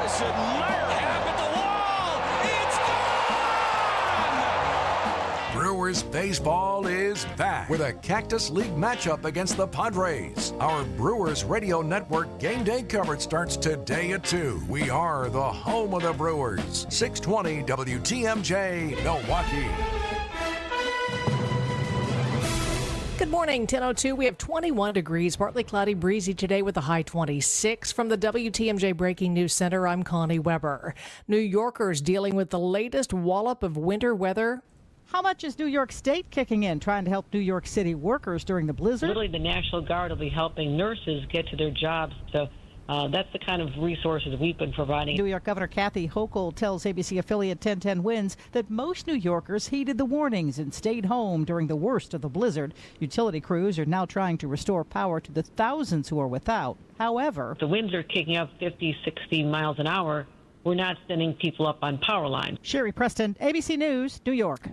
Harrison might have at the wall. It's gone! Brewers baseball is back with a Cactus League matchup against the Padres. Our Brewers Radio Network game day coverage starts today at 2. We are the home of the Brewers. 620 WTMJ, Milwaukee. Good morning, 10:02. We have 21 degrees, partly cloudy, breezy today with a high 26. From the WTMJ Breaking News Center, I'm Connie Weber. New Yorkers dealing with the latest wallop of winter weather. How much is New York State kicking in, trying to help New York City workers during the blizzard? Literally, the National Guard will be helping nurses get to their jobs. So that's the kind of resources we've been providing. New York Governor Kathy Hochul tells ABC affiliate 1010 Winds that most New Yorkers heeded the warnings and stayed home during the worst of the blizzard. Utility crews are now trying to restore power to the thousands who are without. However, the winds are kicking up 50, 60 miles an hour. We're not sending people up on power lines. Sherry Preston, ABC News, New York.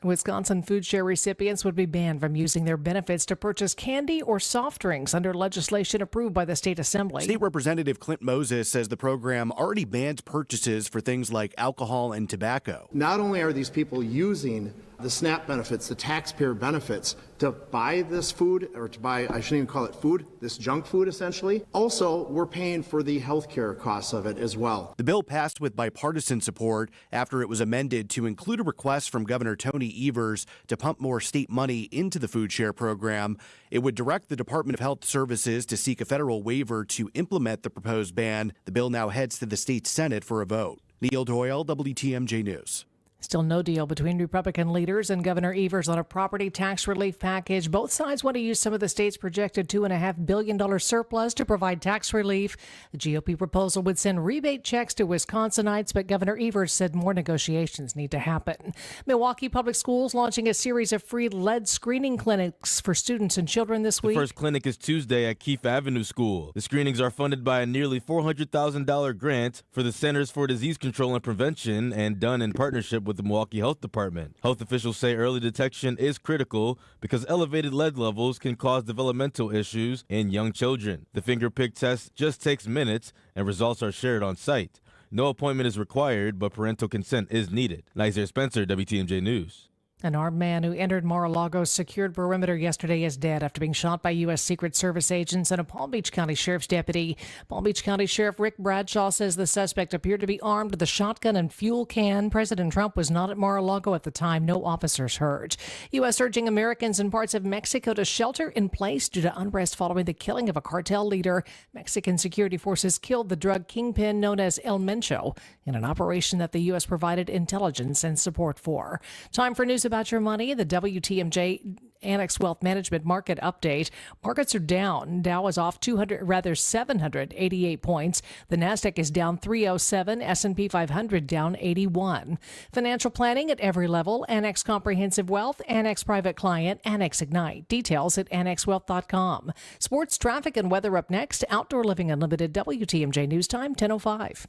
Wisconsin food share recipients would be banned from using their benefits to purchase candy or soft drinks under legislation approved by the state assembly. State Representative Clint Moses says the program already bans purchases for things like alcohol and tobacco. Not only are these people using the SNAP benefits, the taxpayer benefits, to buy this food, or to buy, I shouldn't even call it food, this junk food essentially. Also, we're paying for the health care costs of it as well. The bill passed with bipartisan support after it was amended to include a request from Governor Tony Evers to pump more state money into the food share program. It would direct the Department of Health Services to seek a federal waiver to implement the proposed ban. The bill now heads to the state Senate for a vote. Neil Doyle, WTMJ News. Still no deal between Republican leaders and Governor Evers on a property tax relief package. Both sides want to use some of the state's projected $2.5 billion surplus to provide tax relief. The GOP proposal would send rebate checks to Wisconsinites, but Governor Evers said more negotiations need to happen. Milwaukee Public Schools launching a series of free lead screening clinics for students and children this week. The first clinic is Tuesday at Keefe Avenue School. The screenings are funded by a nearly $400,000 grant for the Centers for Disease Control and Prevention and done in partnership with the Milwaukee Health Department. Health officials say early detection is critical because elevated lead levels can cause developmental issues in young children. The finger prick test just takes minutes and results are shared on site. No appointment is required, but parental consent is needed. Nizer Spencer, WTMJ News. An armed man who entered Mar-a-Lago's secured perimeter yesterday is dead after being shot by U.S. Secret Service agents and a Palm Beach County Sheriff's deputy. Palm Beach County Sheriff Rick Bradshaw says the suspect appeared to be armed with a shotgun and fuel can. President Trump was not at Mar-a-Lago at the time. No officers hurt. U.S. urging Americans in parts of Mexico to shelter in place due to unrest following the killing of a cartel leader. Mexican security forces killed the drug kingpin known as El Mencho in an operation that the U.S. provided intelligence and support for. Time for news about your money. The WTMJ Annex Wealth Management Market Update. Markets are down. Dow is off 788 points. The Nasdaq is down 307. S&P 500 down 81. Financial planning at every level. Annex Comprehensive Wealth, Annex Private Client, Annex Ignite. Details at annexwealth.com. Sports, traffic, and weather up next. Outdoor Living Unlimited. WTMJ News Time 10:05.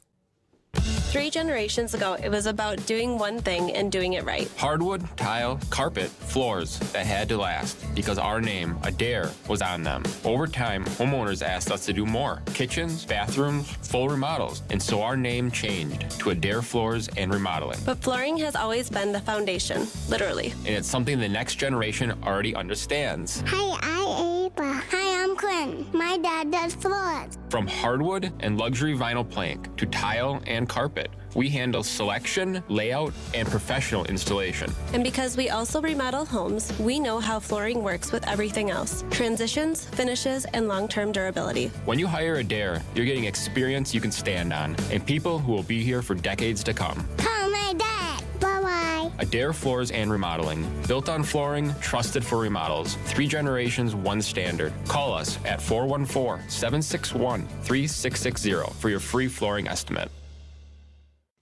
3 generations ago, it was about doing one thing and doing it right. Hardwood, tile, carpet, floors that had to last because our name, Adair, was on them. Over time, homeowners asked us to do more. Kitchens, bathrooms, full remodels. And so our name changed to Adair Floors and Remodeling. But flooring has always been the foundation, literally. And it's something the next generation already understands. Hi, I'm Ava. Hi, I'm Quinn. My dad does floors. From hardwood and luxury vinyl plank to tile and carpet, we handle selection, layout, and professional installation. And because we also remodel homes, we know how flooring works with everything else. Transitions, finishes, and long-term durability. When you hire Adair, you're getting experience you can stand on and people who will be here for decades to come. Call my dad. Bye-bye. Adair Floors and Remodeling. Built on flooring, trusted for remodels. 3 generations, 1 standard. Call us at 414-761-3660 for your free flooring estimate.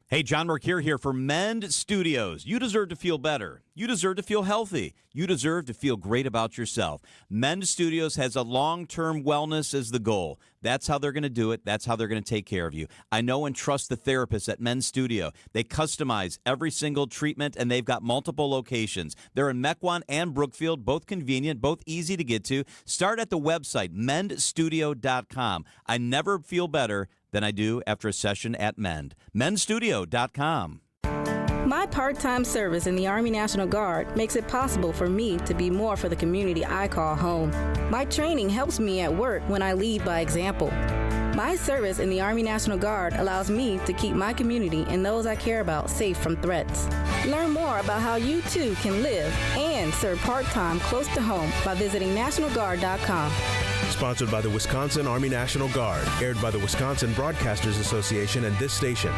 Hey, John Mercure here for Mend Studios. You deserve to feel better. You deserve to feel healthy. You deserve to feel great about yourself. Mend Studios has a long-term wellness as the goal. That's how they're going to do it. That's how they're going to take care of you. I know and trust the therapists at Mend Studio. They customize every single treatment, and they've got multiple locations. They're in Mequon and Brookfield, both convenient, both easy to get to. Start at the website, mendstudio.com. I never feel better than I do after a session at Mend. MendStudio.com. My part-time service in the Army National Guard makes it possible for me to be more for the community I call home. My training helps me at work when I lead by example. My service in the Army National Guard allows me to keep my community and those I care about safe from threats. Learn more about how you too can live and serve part-time close to home by visiting NationalGuard.com. Sponsored by the Wisconsin Army National Guard. Aired by the Wisconsin Broadcasters Association and this station.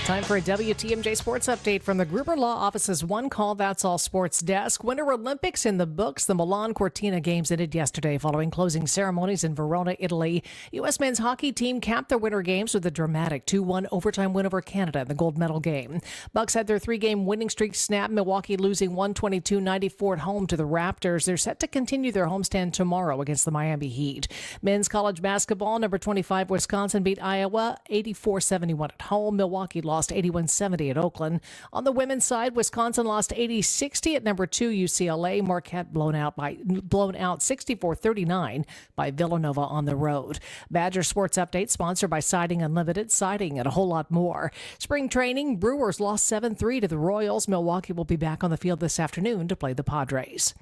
Time for a WTMJ Sports Update from the Gruber Law Office's One Call That's All Sports desk. Winter Olympics in the books. The Milan Cortina Games ended yesterday following closing ceremonies in Verona, Italy. U.S. men's hockey team capped their Winter Games with a dramatic 2-1 overtime win over Canada in the gold medal game. Bucks had their 3-game winning streak snapped, Milwaukee losing 122-94 at home to the Raptors. They're set to continue their homestand tomorrow against the Miami Heat. Men's college basketball, number 25 Wisconsin beat Iowa 84-71 at home. Milwaukee lost 81-70 at Oakland. On the women's side, Wisconsin lost 80-60 at number 2 UCLA. Marquette blown out 64-39 by Villanova on the road. Badger Sports Update sponsored by Siding Unlimited, siding and a whole lot more. Spring training, Brewers lost 7-3 to the Royals. Milwaukee will be back on the field this afternoon to play the Padres.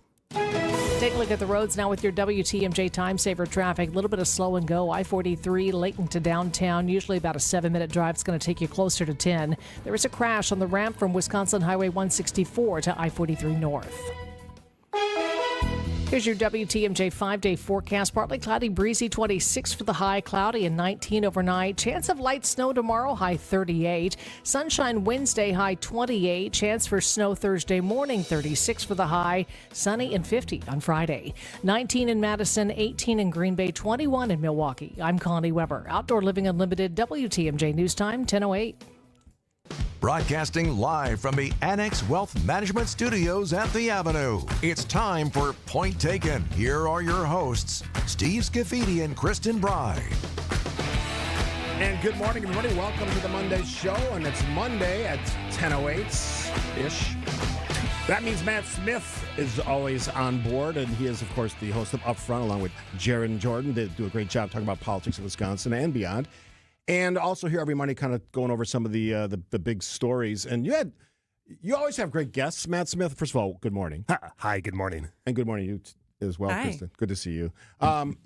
Take a look at the roads now with your WTMJ Time Saver traffic. A little bit of slow and go. I-43 Layton to downtown. Usually about a 7-minute drive. It's going to take you closer to 10. There is a crash on the ramp from Wisconsin Highway 164 to I-43 North. Here's your WTMJ 5-day forecast. Partly cloudy, breezy, 26 for the high, cloudy and 19 overnight. Chance of light snow tomorrow, high 38. Sunshine Wednesday, high 28. Chance for snow Thursday morning, 36 for the high. Sunny and 50 on Friday. 19 in Madison, 18 in Green Bay, 21 in Milwaukee. I'm Connie Weber. Outdoor Living Unlimited, WTMJ News Time, 10:08. Broadcasting live from the Annex Wealth Management Studios at the Avenue. It's time for Point Taken. Here are your hosts, Steve Scaffidi and Kristin Brey. And good morning, everybody. Welcome to the Monday show, and it's Monday at 10:08-ish. That means Matt Smith is always on board, and he is, of course, the host of Up Front, along with Jared and Jordan. They do a great job talking about politics in Wisconsin and beyond. And also here every Monday, kind of going over some of the big stories. And you always have great guests, Matt Smith. First of all, good morning. Hi, good morning. And good morning you as well, Hi. Kristin. Good to see you.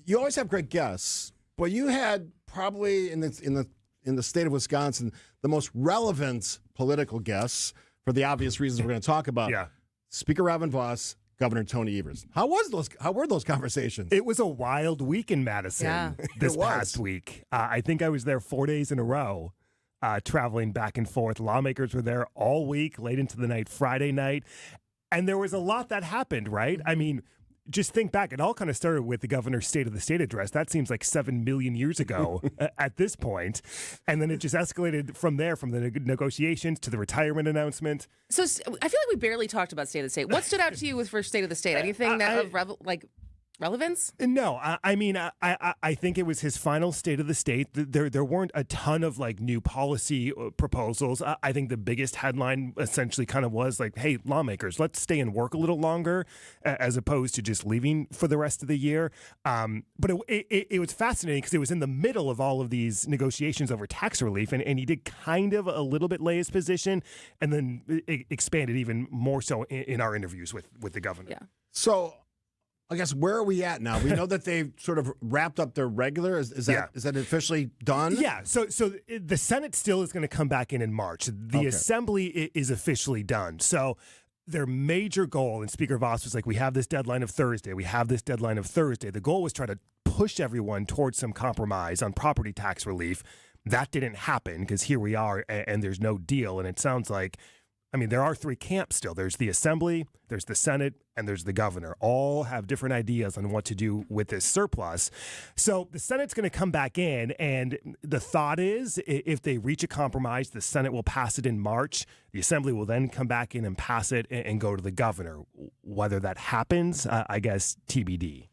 You always have great guests, but you had probably in the state of Wisconsin the most relevant political guests for the obvious reasons we're going to talk about. Yeah. Speaker Robin Vos, Governor Tony Evers. How were those conversations? It was a wild week in Madison this past week. I think I was there 4 days in a row, traveling back and forth. Lawmakers were there all week, late into the night, Friday night. And there was a lot that happened, right? I mean, just think back. It all kind of started with the governor's State of the State address. That seems like 7 million years ago at this point. And then it just escalated from there, from the negotiations to the retirement announcement. So I feel like we barely talked about State of the State. What stood out to you with first State of the State? Anything that of relevance? No, I mean, I think it was his final State of the State. There weren't a ton of new policy proposals. I think the biggest headline essentially kind of was like, hey, lawmakers, let's stay and work a little longer as opposed to just leaving for the rest of the year. But it was fascinating because it was in the middle of all of these negotiations over tax relief, and he did kind of a little bit lay his position and then it expanded even more so in our interviews with the governor. Yeah. So I guess where are we at now? We know that they've sort of wrapped up their regular. Is that officially done? Yeah. So the Senate still is going to come back in March. The Assembly is officially done. So their major goal, and Speaker Vos was like, we have this deadline of Thursday. We have this deadline of Thursday. The goal was try to push everyone towards some compromise on property tax relief. That didn't happen because here we are and there's no deal. And it sounds like, I mean, there are three camps still. There's the Assembly, there's the Senate, and there's the governor. All have different ideas on what to do with this surplus. So the Senate's going to come back in, and the thought is if they reach a compromise, the Senate will pass it in March. The Assembly will then come back in and pass it and go to the governor. Whether that happens, I guess TBD.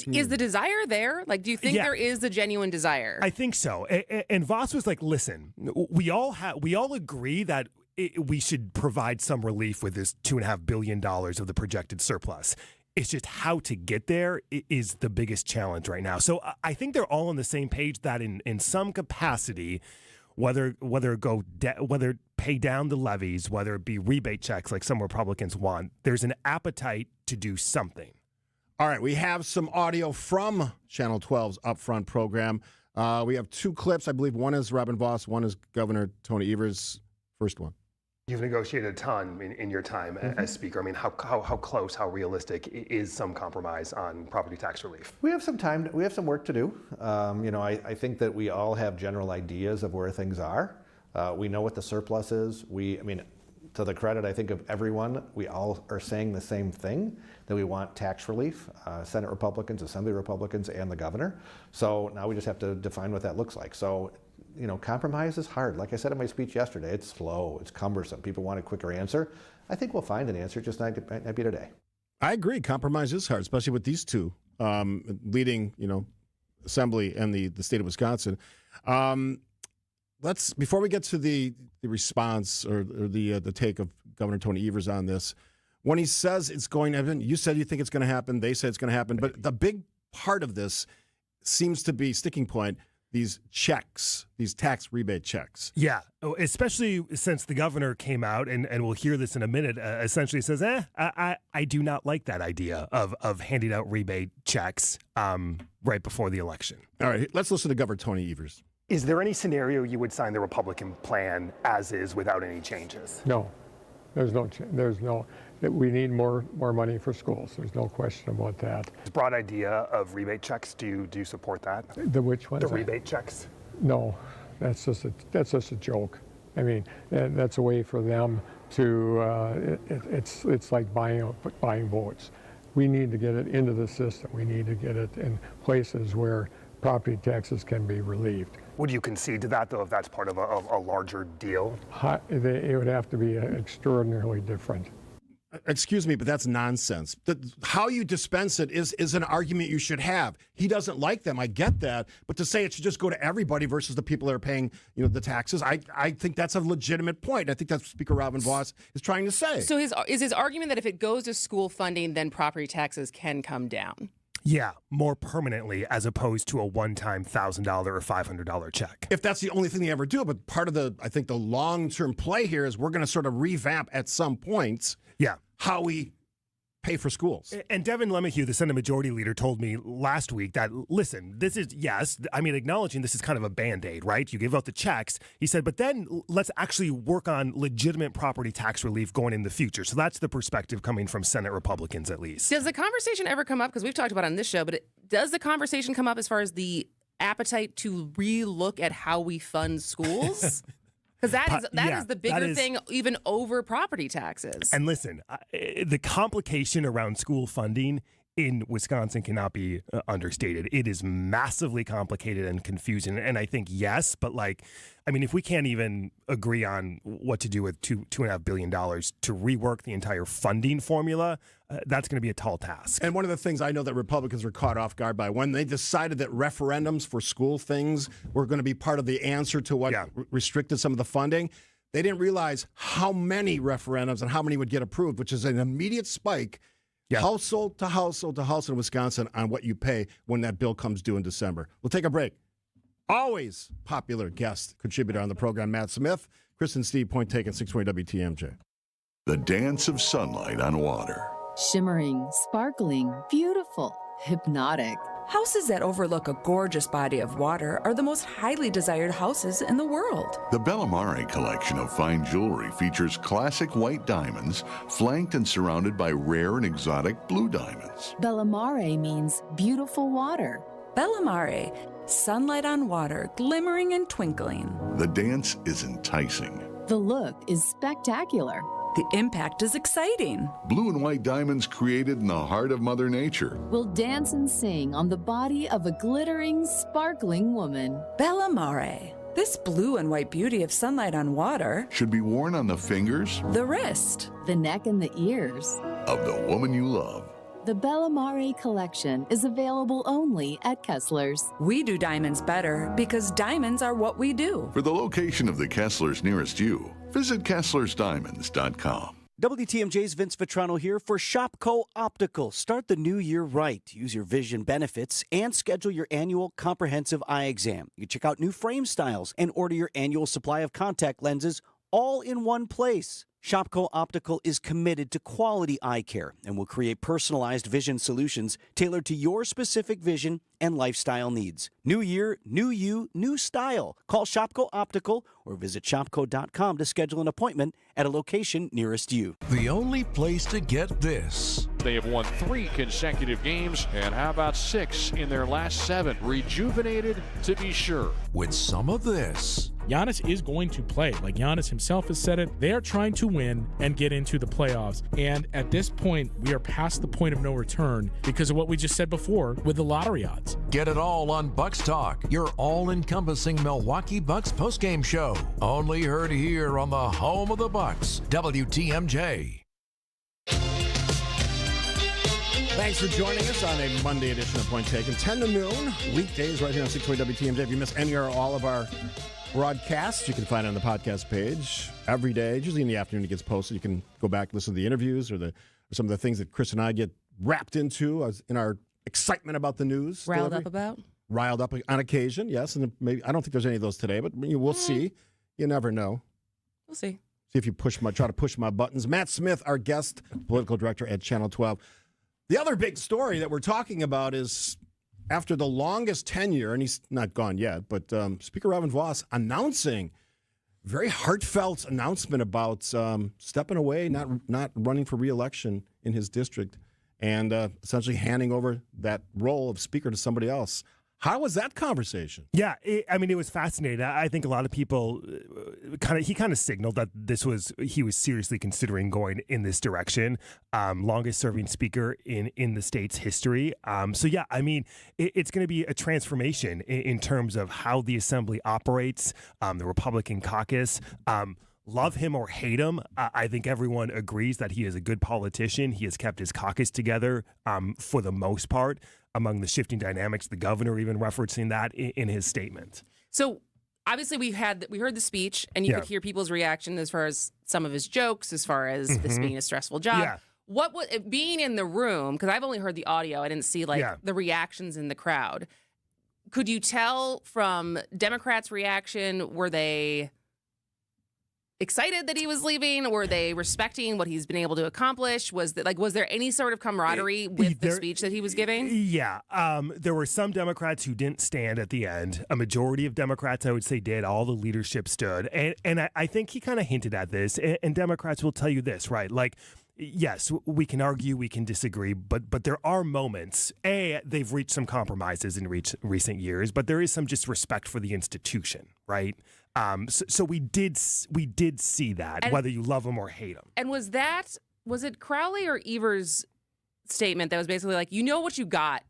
Is the desire there? Do you think there is a genuine desire? I think so. And Vos was like, listen, we all agree that we should provide some relief with this $2.5 billion of the projected surplus. It's just how to get there is the biggest challenge right now. So I think they're all on the same page that in some capacity, whether pay down the levies, whether it be rebate checks like some Republicans want, there's an appetite to do something. All right, we have some audio from Channel 12's Upfront program. We have two clips. I believe one is Robin Vos, one is Governor Tony Evers. First one. You've negotiated a ton in your time as Speaker. I mean, how close, how realistic is some compromise on property tax relief? We have some time. We have some work to do. I think that we all have general ideas of where things are. We know what the surplus is. To the credit, I think, of everyone, we all are saying the same thing, that we want tax relief, Senate Republicans, Assembly Republicans, and the governor. So now we just have to define what that looks like. So, compromise is hard. Like I said in my speech yesterday, it's slow, it's cumbersome. People want a quicker answer. I think we'll find an answer, just might not be today. I agree. Compromise is hard, especially with these two leading, Assembly and the state of Wisconsin. Before we get to the response or the take of Governor Tony Evers on this, when he says it's going to happen, you said you think it's going to happen, they say it's going to happen, but the big part of this seems to be sticking point, these checks, these tax rebate checks. Yeah, especially since the governor came out, and we'll hear this in a minute, essentially says, I do not like that idea of handing out rebate checks right before the election. All right, let's listen to Governor Tony Evers. Is there any scenario you would sign the Republican plan as is without any changes? No, there's no. We need more money for schools. There's no question about that. This broad idea of rebate checks, do you support that? The which ones? The rebate checks. No, that's just a joke. I mean, that's a way for them to. It's like buying votes. We need to get it into the system. We need to get it in places where property taxes can be relieved. Would you concede to that, though, if that's part of a larger deal? It would have to be extraordinarily different. Excuse me, but that's nonsense. How you dispense it is an argument you should have. He doesn't like them. I get that. But to say it should just go to everybody versus the people that are paying the taxes, I think that's a legitimate point. I think that's what Speaker Robin Vos is trying to say. So is his argument that if it goes to school funding, then property taxes can come down? Yeah, more permanently as opposed to a one-time $1,000 or $500 check. If that's the only thing they ever do, but part of the long-term play here is we're going to sort of revamp at some point how we pay for schools. And Devin LeMahieu, the Senate Majority Leader, told me last week that, listen, this is, acknowledging this is kind of a Band-Aid, right? You give out the checks. He said, but then let's actually work on legitimate property tax relief going in the future. So that's the perspective coming from Senate Republicans, at least. Does the conversation ever come up, because we've talked about it on this show, but does the conversation come up as far as the appetite to re-look at how we fund schools? Because that is the bigger thing, even over property taxes. And listen, the complication around school funding in Wisconsin cannot be understated. It is massively complicated and confusing. And I think, yes, but if we can't even agree on what to do with $2.5 billion to rework the entire funding formula, that's going to be a tall task. And one of the things I know that Republicans were caught off guard by when they decided that referendums for school things were going to be part of the answer to what restricted some of the funding, they didn't realize how many referendums and how many would get approved, which is an immediate spike household to household to household in Wisconsin on what you pay when that bill comes due in December. We'll take a break. Always popular guest contributor on the program, Matt Smith. Kristin, Steve, point taken, 620 WTMJ. The dance of sunlight on water. Shimmering, sparkling, beautiful, hypnotic. Houses that overlook a gorgeous body of water are the most highly desired houses in the world. The Bellamare collection of fine jewelry features classic white diamonds, flanked and surrounded by rare and exotic blue diamonds. Bellamare means beautiful water. Bellamare, sunlight on water, glimmering and twinkling. The dance is enticing. The look is spectacular. The impact is exciting. Blue and white diamonds created in the heart of Mother Nature will dance and sing on the body of a glittering, sparkling woman. Bellamare. This blue and white beauty of sunlight on water should be worn on the fingers, the wrist, the neck, and the ears of the woman you love. The Bellamare collection is available only at Kessler's. We do diamonds better because diamonds are what we do. For the location of the Kesslers nearest you, visit KesslersDiamonds.com. WTMJ's Vince Vitrano here for Shopco Optical. Start the new year right. Use your vision benefits and schedule your annual comprehensive eye exam. You can check out new frame styles and order your annual supply of contact lenses all in one place. Shopco Optical is committed to quality eye care and will create personalized vision solutions tailored to your specific vision and lifestyle needs. New year, new you, new style. Call Shopco Optical or visit shopco.com to schedule an appointment at a location nearest you. The only place to get this. They have won 3 consecutive games, and how about 6 in their last 7? Rejuvenated, to be sure. With some of this. Giannis is going to play. Like Giannis himself has said it, they are trying to win and get into the playoffs. And at this point, we are past the point of no return because of what we just said before with the lottery odds. Get it all on Bucks Talk, your all-encompassing Milwaukee Bucks postgame show. Only heard here on the home of the Bucks, WTMJ. Thanks for joining us on a Monday edition of Point Taken, 10 to noon, weekdays right here on 620 WTMJ. If you miss any or all of our broadcasts, you can find it on the podcast page every day. Usually in the afternoon it gets posted. You can go back and listen to the interviews or some of the things that Chris and I get wrapped into in our excitement about the news. Riled up about? Riled up on occasion, yes. And maybe I don't think there's any of those today, but we'll see. You never know. We'll see. See if you try to push my buttons. Matt Smith, our guest, political director at Channel 12. The other big story that we're talking about is after the longest tenure, and he's not gone yet, but Speaker Robin Vos announcing very heartfelt announcement about stepping away, not running for re-election in his district, and essentially handing over that role of Speaker to somebody else. How was that conversation? Yeah, it was fascinating. I think a lot of people he kind of signaled that he was seriously considering going in this direction. Longest serving speaker in the state's history. It's going to be a transformation in terms of how the assembly operates, the Republican caucus. Love him or hate him, I think everyone agrees that he is a good politician. He has kept his caucus together for the most part among the shifting dynamics. The governor even referencing that in his statement. So obviously we heard the speech, and you could hear people's reaction as far as some of his jokes, as far as this being a stressful job. Yeah. What was being in the room? Because I've only heard the audio. I didn't see the reactions in the crowd. Could you tell from Democrats' reaction? Were they excited that he was leaving? Were they respecting what he's been able to accomplish? Was there any sort of camaraderie with the speech that he was giving? Yeah. There were some Democrats who didn't stand at the end. A majority of Democrats, I would say, did. All the leadership stood. And I think he kind of hinted at this. And Democrats will tell you this, right? Like, yes, we can argue, we can disagree, but there are moments. They've reached some compromises in recent years, but there is some just respect for the institution, right? So we did see that, whether you love him or hate him. And was it Crowley or Evers' statement that was basically like, you know what you got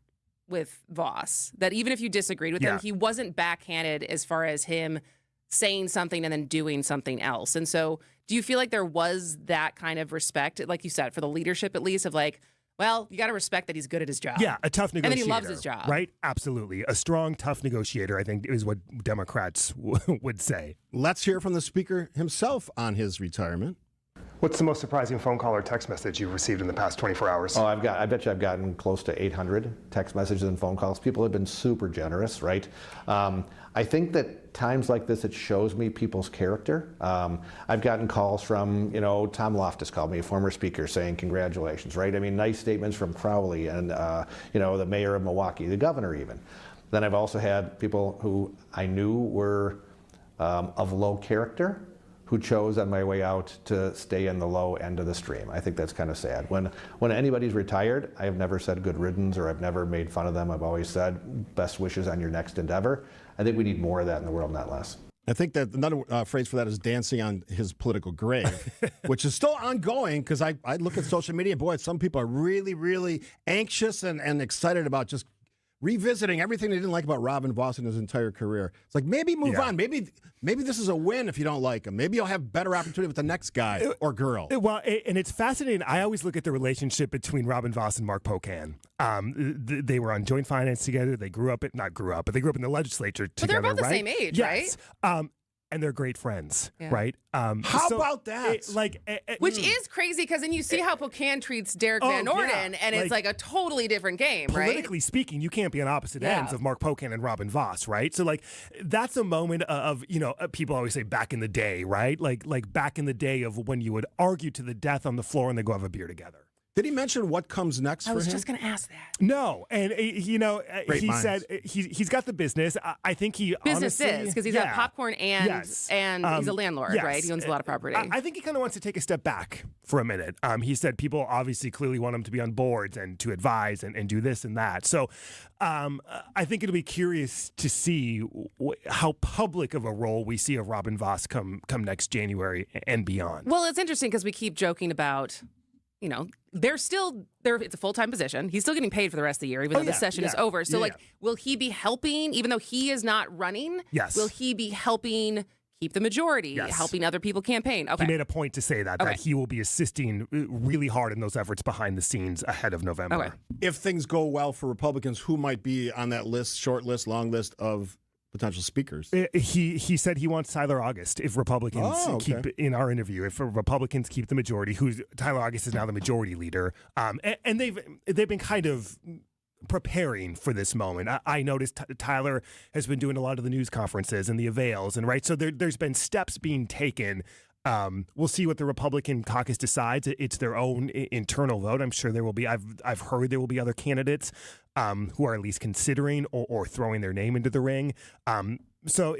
with Vos, that even if you disagreed with him, he wasn't backhanded as far as him saying something and then doing something else. And so do you feel like there was that kind of respect, like you said, for the leadership at least, of like, well, you got to respect that he's good at his job. Yeah, a tough negotiator. And then he loves his job. Right? Absolutely. A strong, tough negotiator, I think, is what Democrats would say. Let's hear from the speaker himself on his retirement. What's the most surprising phone call or text message you've received in the past 24 hours? I bet you I've gotten close to 800 text messages and phone calls. People have been super generous, right? I think that times like this, it shows me people's character. I've gotten calls from, Tom Loftus called me, a former speaker, saying congratulations, right? I mean, nice statements from Crowley and, the mayor of Milwaukee, the governor even. Then I've also had people who I knew were of low character, who chose on my way out to stay in the low end of the stream. I think that's kind of sad. When anybody's retired, I have never said good riddance or I've never made fun of them. I've always said best wishes on your next endeavor. I think we need more of that in the world, not less. I think that another phrase for that is dancing on his political grave, which is still ongoing because I look at social media, boy, some people are really, really anxious and excited about just revisiting everything they didn't like about Robin Vos in his entire career. It's like, maybe move on. Maybe this is a win if you don't like him. Maybe you'll have better opportunity with the next guy or girl. Well, and it's fascinating. I always look at the relationship between Robin Vos and Mark Pocan. They were on joint finance together. They grew up, but they grew up in the legislature together. But they're about the right? same age, yes. right? and they're great friends, Yeah. right? How about that? Which is crazy because then you see how Pocan treats Derek Van Orden, and it's like a totally different game, right? Politically speaking, you can't be on opposite ends of Mark Pocan and Robin Voss, right? So that's a moment of people always say back in the day, right? Like back in the day of when you would argue to the death on the floor and then go have a beer together. Did he mention what comes next for him? I was just going to ask that. No, and he minds. said he's got the business. I think he Businesses, because he's got popcorn and he's a landlord, yes. right? He owns a lot of property. I think he kind of wants to take a step back for a minute. He said people obviously clearly want him to be on boards and to advise and do this and that. So I think it'll be curious to see how public of a role we see of Robin Voss come next January and beyond. Well, it's interesting because we keep joking about, it's a full-time position. He's still getting paid for the rest of the year, even though the session is over. So, will he be helping, even though he is not running? Yes. Will he be helping keep the majority, helping other people campaign? Okay. He made a point to say that he will be assisting really hard in those efforts behind the scenes ahead of November. Okay. If things go well for Republicans, who might be on that list, short list, long list of potential speakers? He said he wants Tyler August if Republicans keep, in our interview, if Republicans keep the majority, Tyler August is now the majority leader. And they've been kind of preparing for this moment. I noticed Tyler has been doing a lot of the news conferences and the avails, and right. So there's been steps being taken. We'll see what the Republican caucus decides. It's their own internal vote. I'm sure there will be. I've heard there will be other candidates who are at least considering or throwing their name into the ring. So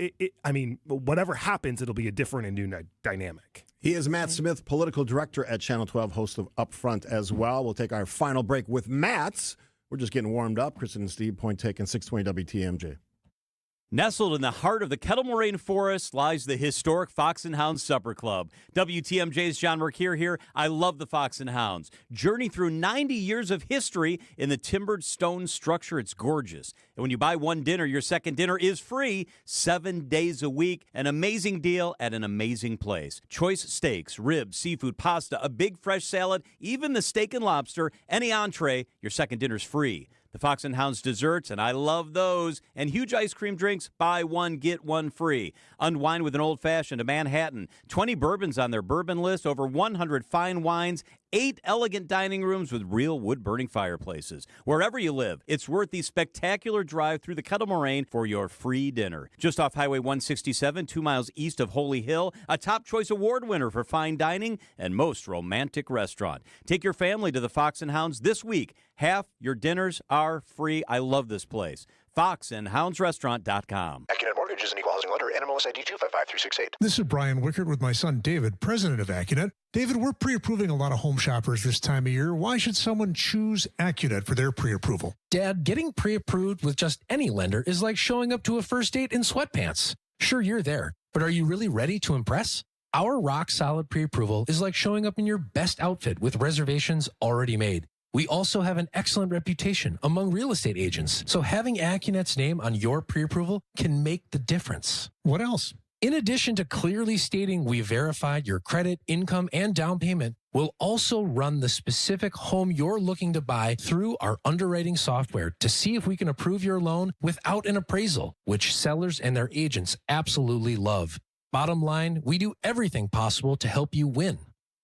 whatever happens, it'll be a different and new dynamic. He is Matt Smith, political director at Channel 12, host of Upfront as well. We'll take our final break with Matt's. We're just getting warmed up. Kristin and Steve, point taken, 620 WTMJ. Nestled in the heart of the Kettle Moraine Forest lies the historic Fox and Hounds Supper Club. WTMJ's John Mercure here. I love the Fox and Hounds. Journey through 90 years of history in the timbered stone structure. It's gorgeous. And when you buy one dinner, your second dinner is free 7 days a week. An amazing deal at an amazing place. Choice steaks, ribs, seafood, pasta, a big fresh salad, even the steak and lobster, any entree, your second dinner's free. The Fox and Hounds desserts, and I love those, and huge ice cream drinks, buy one, get one free. Unwind with an old-fashioned, a Manhattan, 20 bourbons on their bourbon list, over 100 fine wines, 8 elegant dining rooms with real wood-burning fireplaces. Wherever you live, it's worth the spectacular drive through the Kettle Moraine for your free dinner. Just off Highway 167, 2 miles east of Holy Hill, a Top Choice Award winner for fine dining and most romantic restaurant. Take your family to the Fox and Hounds this week. Half your dinners are free. I love this place. FoxandHoundsRestaurant.com. Accunet Mortgage is an equal housing lender. NMLS ID 255368. This is Brian Wickert with my son David, president of Accunet. David, we're pre-approving a lot of home shoppers this time of year. Why should someone choose Accunet for their pre-approval? Dad, getting pre-approved with just any lender is like showing up to a first date in sweatpants. Sure, you're there, but are you really ready to impress? Our rock-solid pre-approval is like showing up in your best outfit with reservations already made. We also have an excellent reputation among real estate agents, so having Accunet's name on your pre-approval can make the difference. What else? In addition to clearly stating we verified your credit, income, and down payment, we'll also run the specific home you're looking to buy through our underwriting software to see if we can approve your loan without an appraisal, which sellers and their agents absolutely love. Bottom line, we do everything possible to help you win.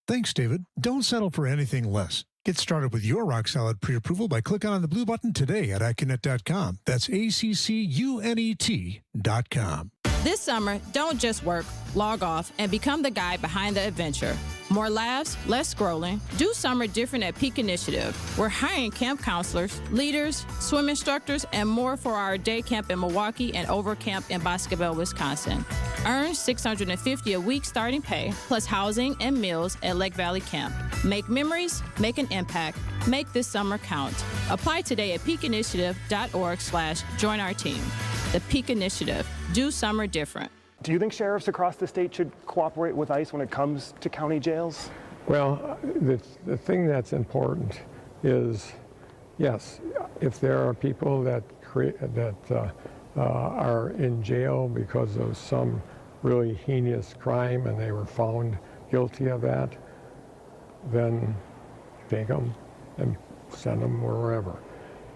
Thanks, David. Don't settle for anything less. Get started with your rock-solid pre-approval by clicking on the blue button today at Accunet.com. That's ACCUNET.com. This summer, don't just work, log off, and become the guy behind the adventure. More laughs, less scrolling. Do summer different at Peak Initiative. We're hiring camp counselors, leaders, swim instructors, and more for our day camp in Milwaukee and over camp in Boscobel, Wisconsin. Earn $650 a week starting pay, plus housing and meals at Lake Valley Camp. Make memories, make an impact. Make this summer count. Apply today at peakinitiative.org/join our team. The Peak Initiative. Do summer different. Do you think sheriffs across the state should cooperate with ICE when it comes to county jails? Well, the thing that's important is, yes, if there are people that are in jail because of some really heinous crime and they were found guilty of that, then take them and send them wherever.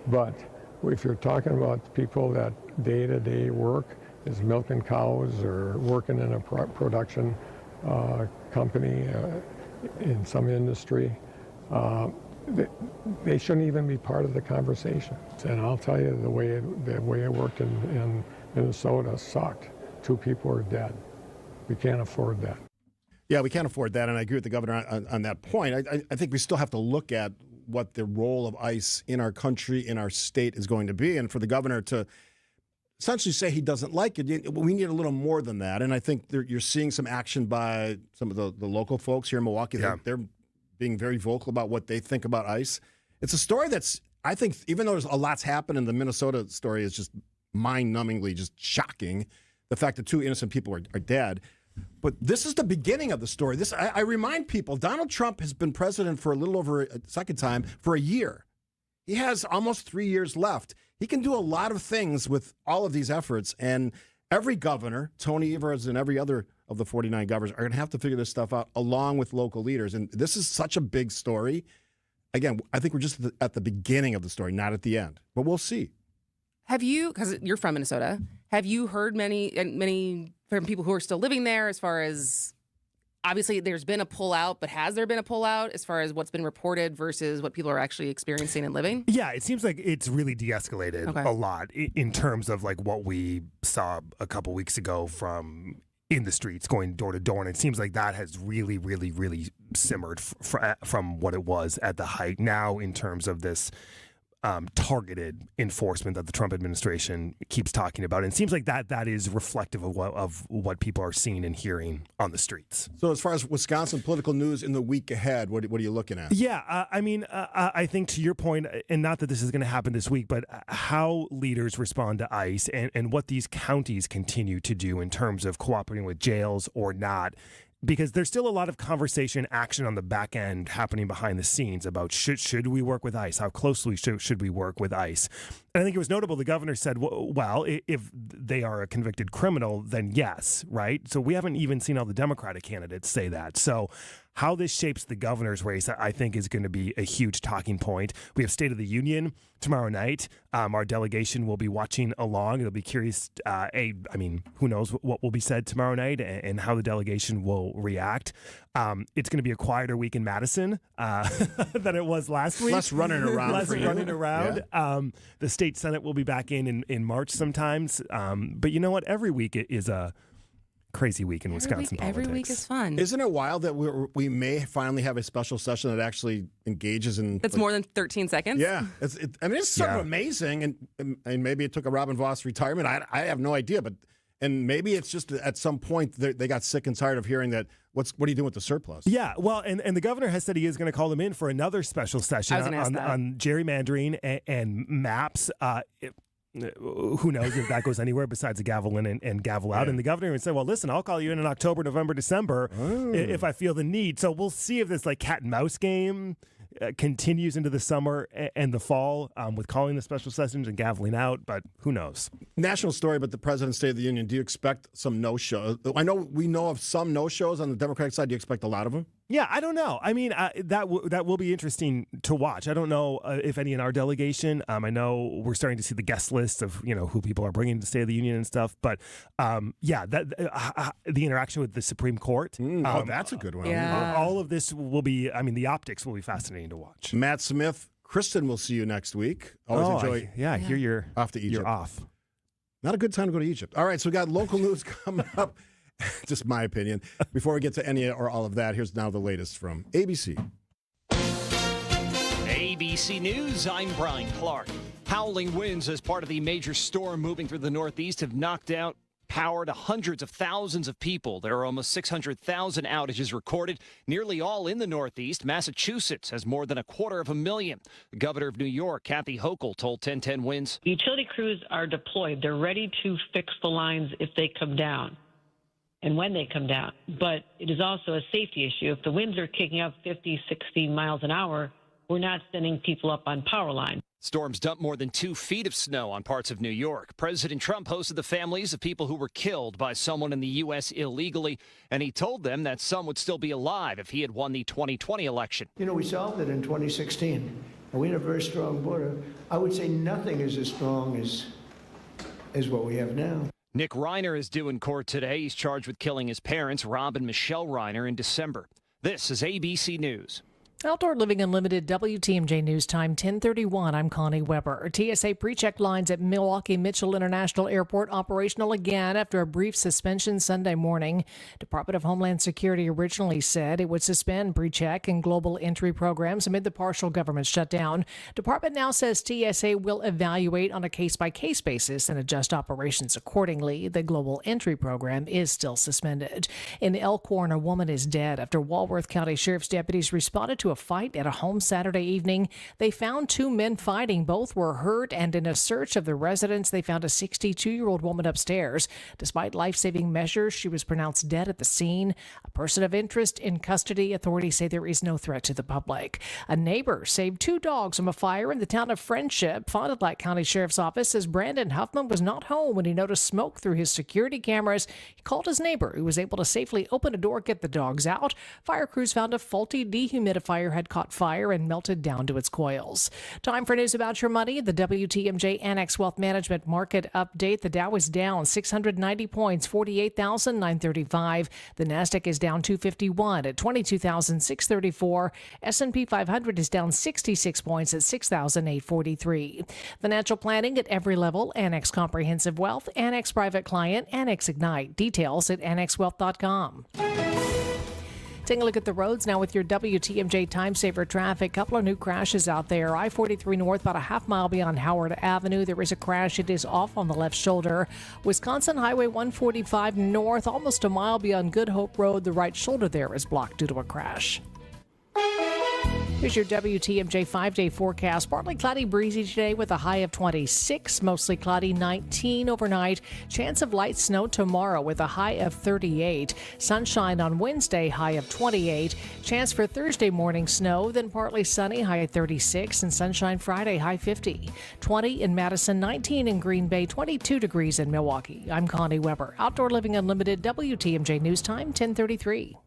But if you're talking about people that day-to-day work is milking cows or working in a production company in some industry. They shouldn't even be part of the conversation. And I'll tell you, the way it worked in Minnesota sucked. 2 people are dead. We can't afford that. Yeah, we can't afford that, and I agree with the governor on that point. I think we still have to look at what the role of ICE in our country, in our state is going to be, and for the governor to essentially say he doesn't like it, we need a little more than that, and I think you're seeing some action by some of the local folks here in Milwaukee. Yeah. They're being very vocal about what they think about ICE. It's a story that's, I think, even though there's a lot's happened, and the Minnesota story is just mind-numbingly just shocking, the fact that 2 innocent people are dead. But this is the beginning of the story. I remind people, Donald Trump has been president for a little over a second time for a year. He has almost 3 years left. He can do a lot of things with all of these efforts. And every governor, Tony Evers and every other of the 49 governors, are going to have to figure this stuff out along with local leaders. And this is such a big story. Again, I think we're just at the beginning of the story, not at the end. But we'll see. Have you, because you're from Minnesota, have you heard many from people who are still living there as far as, obviously there's been a pullout, but has there been a pullout as far as what's been reported versus what people are actually experiencing and living? Yeah, it seems like it's really de-escalated a lot in terms of like what we saw a couple weeks ago from in the streets going door to door. And it seems like that has really, really, really simmered from what it was at the height now in terms of this targeted enforcement that the Trump administration keeps talking about. And it seems like that is reflective of what people are seeing and hearing on the streets. So as far as Wisconsin political news in the week ahead, what are you looking at? Yeah, I think to your point, and not that this is going to happen this week, but how leaders respond to ICE and what these counties continue to do in terms of cooperating with jails or not. Because there's still a lot of conversation action on the back end happening behind the scenes about should we work with ICE? How closely should we work with ICE? And I think it was notable. The governor said, well, if they are a convicted criminal, then yes, right? So we haven't even seen all the Democratic candidates say that. So how this shapes the governor's race, I think, is going to be a huge talking point. We have State of the Union tomorrow night. Our delegation will be watching along. It'll be curious. Who knows what will be said tomorrow night and how the delegation will react. It's going to be a quieter week in Madison than it was last week. Less running around. Yeah. The state Senate will be back in March sometimes. But you know what? Every week is a crazy week in Wisconsin politics. Every week is fun. Isn't it wild that we may finally have a special session that actually engages in... That's more than 13 seconds? Yeah. It's sort of amazing, and maybe it took a Robin Voss retirement. I have no idea, and maybe it's just at some point they got sick and tired of hearing that, what are you doing with the surplus? Yeah, well, and the governor has said he is going to call them in for another special session on gerrymandering and maps. Who knows if that goes anywhere besides a gavel in and gavel out. And the governor would say, well, listen, I'll call you in October, November, December if I feel the need. So we'll see if this like cat and mouse game continues into the summer and the fall with calling the special sessions and gaveling out, but who knows? National story, but the President's State of the Union, do you expect some no-shows? I know we know of some no-shows on the Democratic side. Do you expect a lot of them? Yeah, I don't know. I mean, that will be interesting to watch. I don't know if any in our delegation. I know we're starting to see the guest list of who people are bringing to State of the Union and stuff. But the interaction with the Supreme Court. That's a good one. Yeah. All of this will be. I mean, the optics will be fascinating to watch. Matt Smith, Kristin will see you next week. Always enjoy. I hear you're off to Egypt. You're off. Not a good time to go to Egypt. All right, so we got local news coming up. Just my opinion. Before we get to any or all of that, here's now the latest from ABC. ABC News, I'm Brian Clark. Howling winds as part of the major storm moving through the Northeast have knocked out power to hundreds of thousands of people. There are almost 600,000 outages recorded, nearly all in the Northeast. Massachusetts has more than 250,000. The governor of New York, Kathy Hochul, told 1010 Winds. The utility crews are deployed. They're ready to fix the lines if they come down and when they come down. But it is also a safety issue. If the winds are kicking up 50, 60 miles an hour, we're not sending people up on power line. Storms dumped more than 2 feet of snow on parts of New York. President Trump hosted the families of people who were killed by someone in the U.S. illegally, and he told them that some would still be alive if he had won the 2020 election. We solved it in 2016, and we had a very strong border. I would say nothing is as strong as what we have now. Nick Reiner is due in court today. He's charged with killing his parents, Rob and Michelle Reiner, in December. This is ABC News. Outdoor Living Unlimited, WTMJ News Time, 10:31. I'm Connie Weber. TSA pre-check lines at Milwaukee Mitchell International Airport operational again after a brief suspension Sunday morning. Department of Homeland Security originally said it would suspend pre-check and global entry programs amid the partial government shutdown. Department now says TSA will evaluate on a case-by-case basis and adjust operations accordingly. The global entry program is still suspended. In Elkhorn, a woman is dead after Walworth County Sheriff's deputies responded to a fight at a home Saturday evening. They found two men fighting. Both were hurt, and in a search of the residence, they found a 62-year-old woman upstairs. Despite life-saving measures, she was pronounced dead at the scene. A person of interest in custody. Authorities say there is no threat to the public. A neighbor saved two dogs from a fire in the town of Friendship. Fond du Lac County Sheriff's Office says Brandon Huffman was not home when he noticed smoke through his security cameras. He called his neighbor, who was able to safely open a door, get the dogs out. Fire crews found a faulty dehumidifier had caught fire and melted down to its coils. Time for news about your money. The WTMJ Annex Wealth Management Market Update. The Dow is down 690 points, 48,935. The Nasdaq is down 251 at 22,634. S&P 500 is down 66 points at 6,843. Financial planning at every level. Annex Comprehensive Wealth, Annex Private Client, Annex Ignite. Details at annexwealth.com. Taking a look at the roads now with your WTMJ Time Saver traffic. Couple of new crashes out there. I-43 north, about a half mile beyond Howard Avenue. There is a crash. It is off on the left shoulder. Wisconsin Highway 145 north, almost a mile beyond Good Hope Road. The right shoulder there is blocked due to a crash. Here's your WTMJ 5-day forecast. Partly cloudy, breezy today with a high of 26. Mostly cloudy, 19 overnight. Chance of light snow tomorrow with a high of 38. Sunshine on Wednesday, high of 28. Chance for Thursday morning snow, then partly sunny, high of 36. And sunshine Friday, high 50. 20 in Madison, 19 in Green Bay, 22 degrees in Milwaukee. I'm Connie Weber. Outdoor Living Unlimited, WTMJ News Time, 10:33.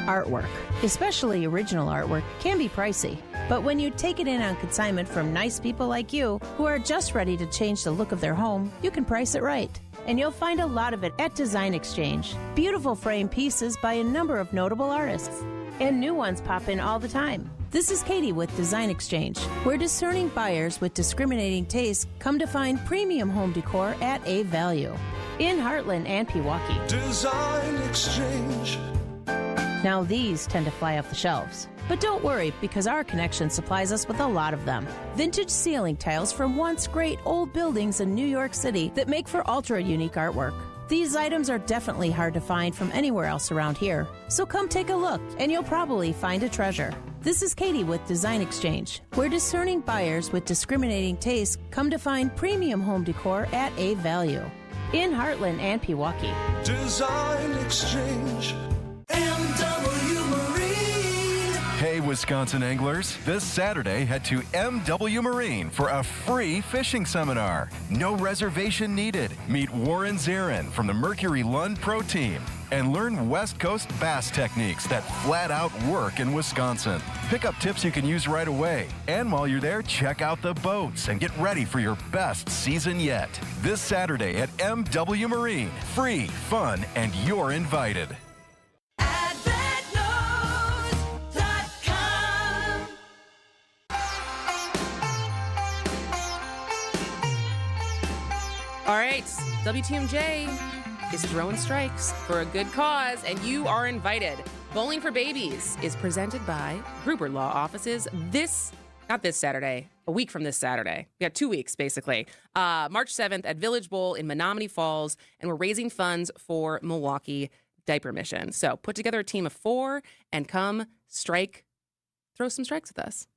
Artwork, especially original artwork, can be pricey. But when you take it in on consignment from nice people like you, who are just ready to change the look of their home, you can price it right. And you'll find a lot of it at Design Exchange. Beautiful frame pieces by a number of notable artists. And new ones pop in all the time. This is Katie with Design Exchange, where discerning buyers with discriminating tastes come to find premium home decor at a value. In Heartland and Pewaukee. Design Exchange. Now these tend to fly off the shelves. But don't worry, because our connection supplies us with a lot of them. Vintage ceiling tiles from once great old buildings in New York City that make for ultra-unique artwork. These items are definitely hard to find from anywhere else around here. So come take a look, and you'll probably find a treasure. This is Katie with Design Exchange, where discerning buyers with discriminating tastes come to find premium home decor at a value. In Heartland and Pewaukee. Design Exchange. MW Marine. Hey, Wisconsin anglers. This Saturday, head to MW Marine for a free fishing seminar. No reservation needed. Meet Warren Zarin from the Mercury Lund Pro Team and learn West Coast bass techniques that flat out work in Wisconsin. Pick up tips you can use right away. And while you're there, check out the boats and get ready for your best season yet. This Saturday at MW Marine. Free, fun, and you're invited. All right, WTMJ is throwing strikes for a good cause, and you are invited. Bowling for Babies is presented by Gruber Law Offices not this Saturday, a week from this Saturday. We got 2 weeks, basically. March 7th at Village Bowl in Menominee Falls, and we're raising funds for Milwaukee Diaper Mission. So put together a team of 4 and come throw some strikes with us.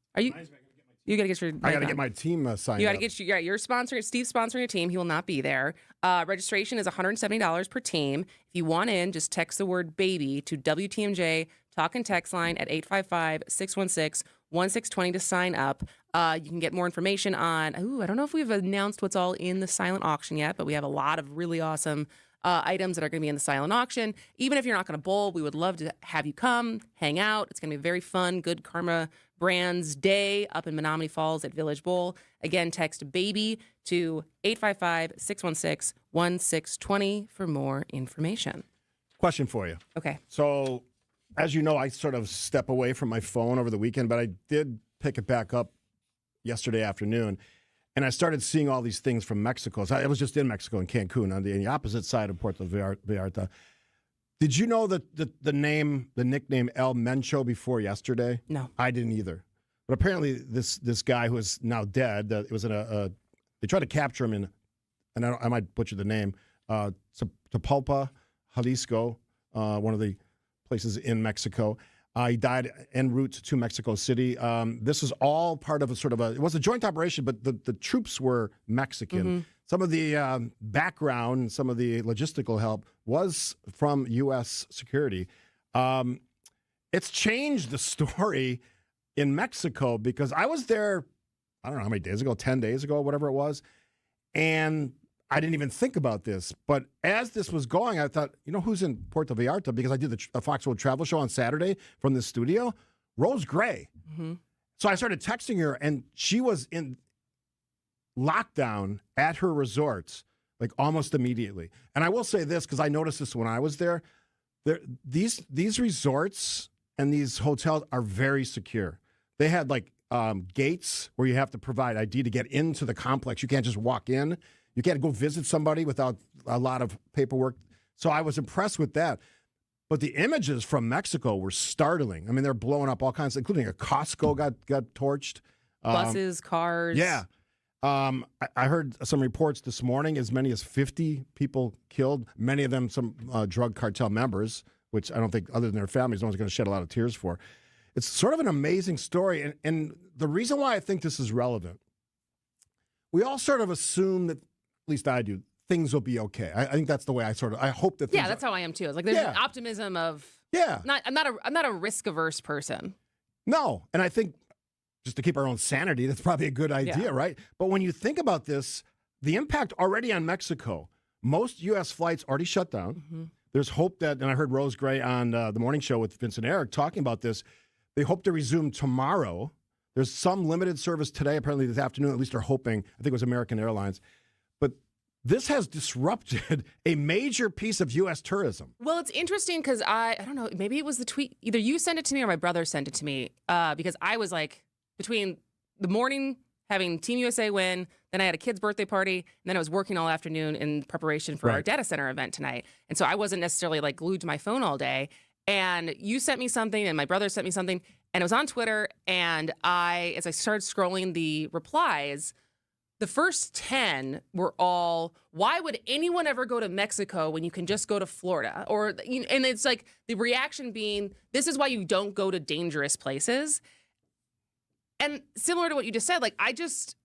You got to get your... I got to get my team signed up. You got to get your sponsor. Steve's sponsoring your team. He will not be there. Registration is $170 per team. If you want in, just text the word baby to WTMJ talk and text line at 855-616-1620 to sign up. You can get more information on, I don't know if we've announced what's all in the silent auction yet, but we have a lot of really awesome items that are going to be in the silent auction. Even if you're not going to bowl, we would love to have you come, hang out. It's going to be very fun, good karma Brands Day up in Menominee Falls at Village Bowl. Again, text BABY to 855-616-1620 for more information. Question for you. Okay. So, as you know, I sort of step away from my phone over the weekend, but I did pick it back up yesterday afternoon, and I started seeing all these things from Mexico. So I was just in Mexico, in Cancun, on the opposite side of Puerto Vallarta. Did you know that the nickname El Mencho before yesterday? No. I didn't either. But apparently this guy who is now dead, it was they tried to capture him in, and I might butcher the name, Tapalpa, Jalisco, one of the places in Mexico. He died en route to Mexico City. This is all part of it was a joint operation, but the troops were Mexican. Mm-hmm. Some of the background, some of the logistical help was from U.S. security. It's changed the story in Mexico because I was there, I don't know how many days ago, 10 days ago, whatever it was, and I didn't even think about this. But as this was going, I thought, you know who's in Puerto Vallarta? Because I did a Fox World Travel Show on Saturday from the studio. Rose Gray. Mm-hmm. So I started texting her, and she was in lockdown at her resorts, like almost immediately. And I will say this, because I noticed this when I was there. These resorts and these hotels are very secure. They had like gates where you have to provide ID to get into the complex. You can't just walk in. You can't go visit somebody without a lot of paperwork. So I was impressed with that. But the images from Mexico were startling. I mean, they're blowing up all kinds, including a Costco got torched. Buses, cars. Yeah. I heard some reports this morning, as many as 50 people killed, many of them some drug cartel members, which I don't think, other than their families, no one's going to shed a lot of tears for. It's sort of an amazing story. And the reason why I think this is relevant, we all sort of assume that, at least I do, things will be okay. I think that's the way I hope that things Yeah, that's how I am too. It's like there's an optimism of I'm not a risk averse person. No. And I think just to keep our own sanity, that's probably a good idea, right? But when you think about this, the impact already on Mexico, most U.S. flights already shut down. Mm-hmm. There's hope that, and I heard Rose Gray on the morning show with Vince and Eric talking about this, they hope to resume tomorrow. There's some limited service today, apparently this afternoon, at least they're hoping. I think it was American Airlines. But this has disrupted a major piece of U.S. tourism. Well, it's interesting because I don't know, maybe it was the tweet. Either you sent it to me or my brother sent it to me because I was like, between the morning having Team USA win, then I had a kid's birthday party, and then I was working all afternoon in preparation for our data center event tonight. And so I wasn't necessarily like glued to my phone all day. And you sent me something and my brother sent me something and it was on Twitter. And as I started scrolling the replies, the first 10 were all, why would anyone ever go to Mexico when you can just go to Florida? And it's like the reaction being, this is why you don't go to dangerous places. And similar to what you just said, like I just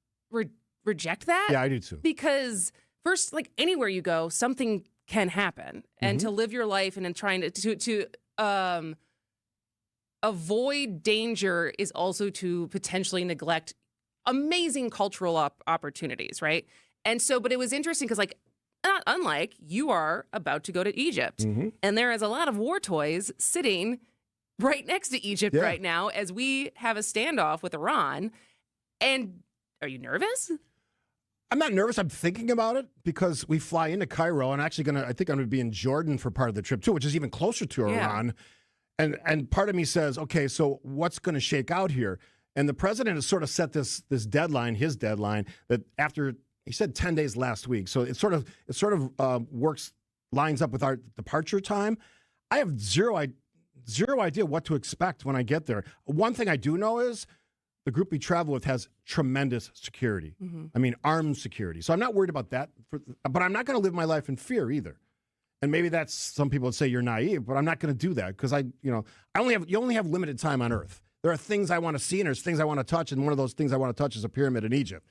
reject that. Yeah, I do too. Because first, like anywhere you go, something can happen. And to live your life and in trying to avoid danger is also to potentially neglect amazing cultural opportunities, right? And so, but it was interesting because like, not unlike, you are about to go to Egypt. Mm-hmm. And there is a lot of war toys sitting right next to Egypt right now as we have a standoff with Iran. And are you nervous? I'm not nervous. I'm thinking about it because we fly into Cairo and I think I'm going to be in Jordan for part of the trip too, which is even closer to Iran. And part of me says, okay, so what's going to shake out here? And the president has sort of set this deadline, his deadline, that after, he said 10 days last week. So it sort of lines up with our departure time. I have zero idea what to expect when I get there. One thing I do know is the group we travel with has tremendous security. Mm-hmm. I mean, armed security. So I'm not worried about that. But I'm not going to live my life in fear either. And maybe that's, some people would say you're naive, but I'm not going to do that because you only have limited time on Earth. There are things I want to see and there's things I want to touch. And one of those things I want to touch is a pyramid in Egypt.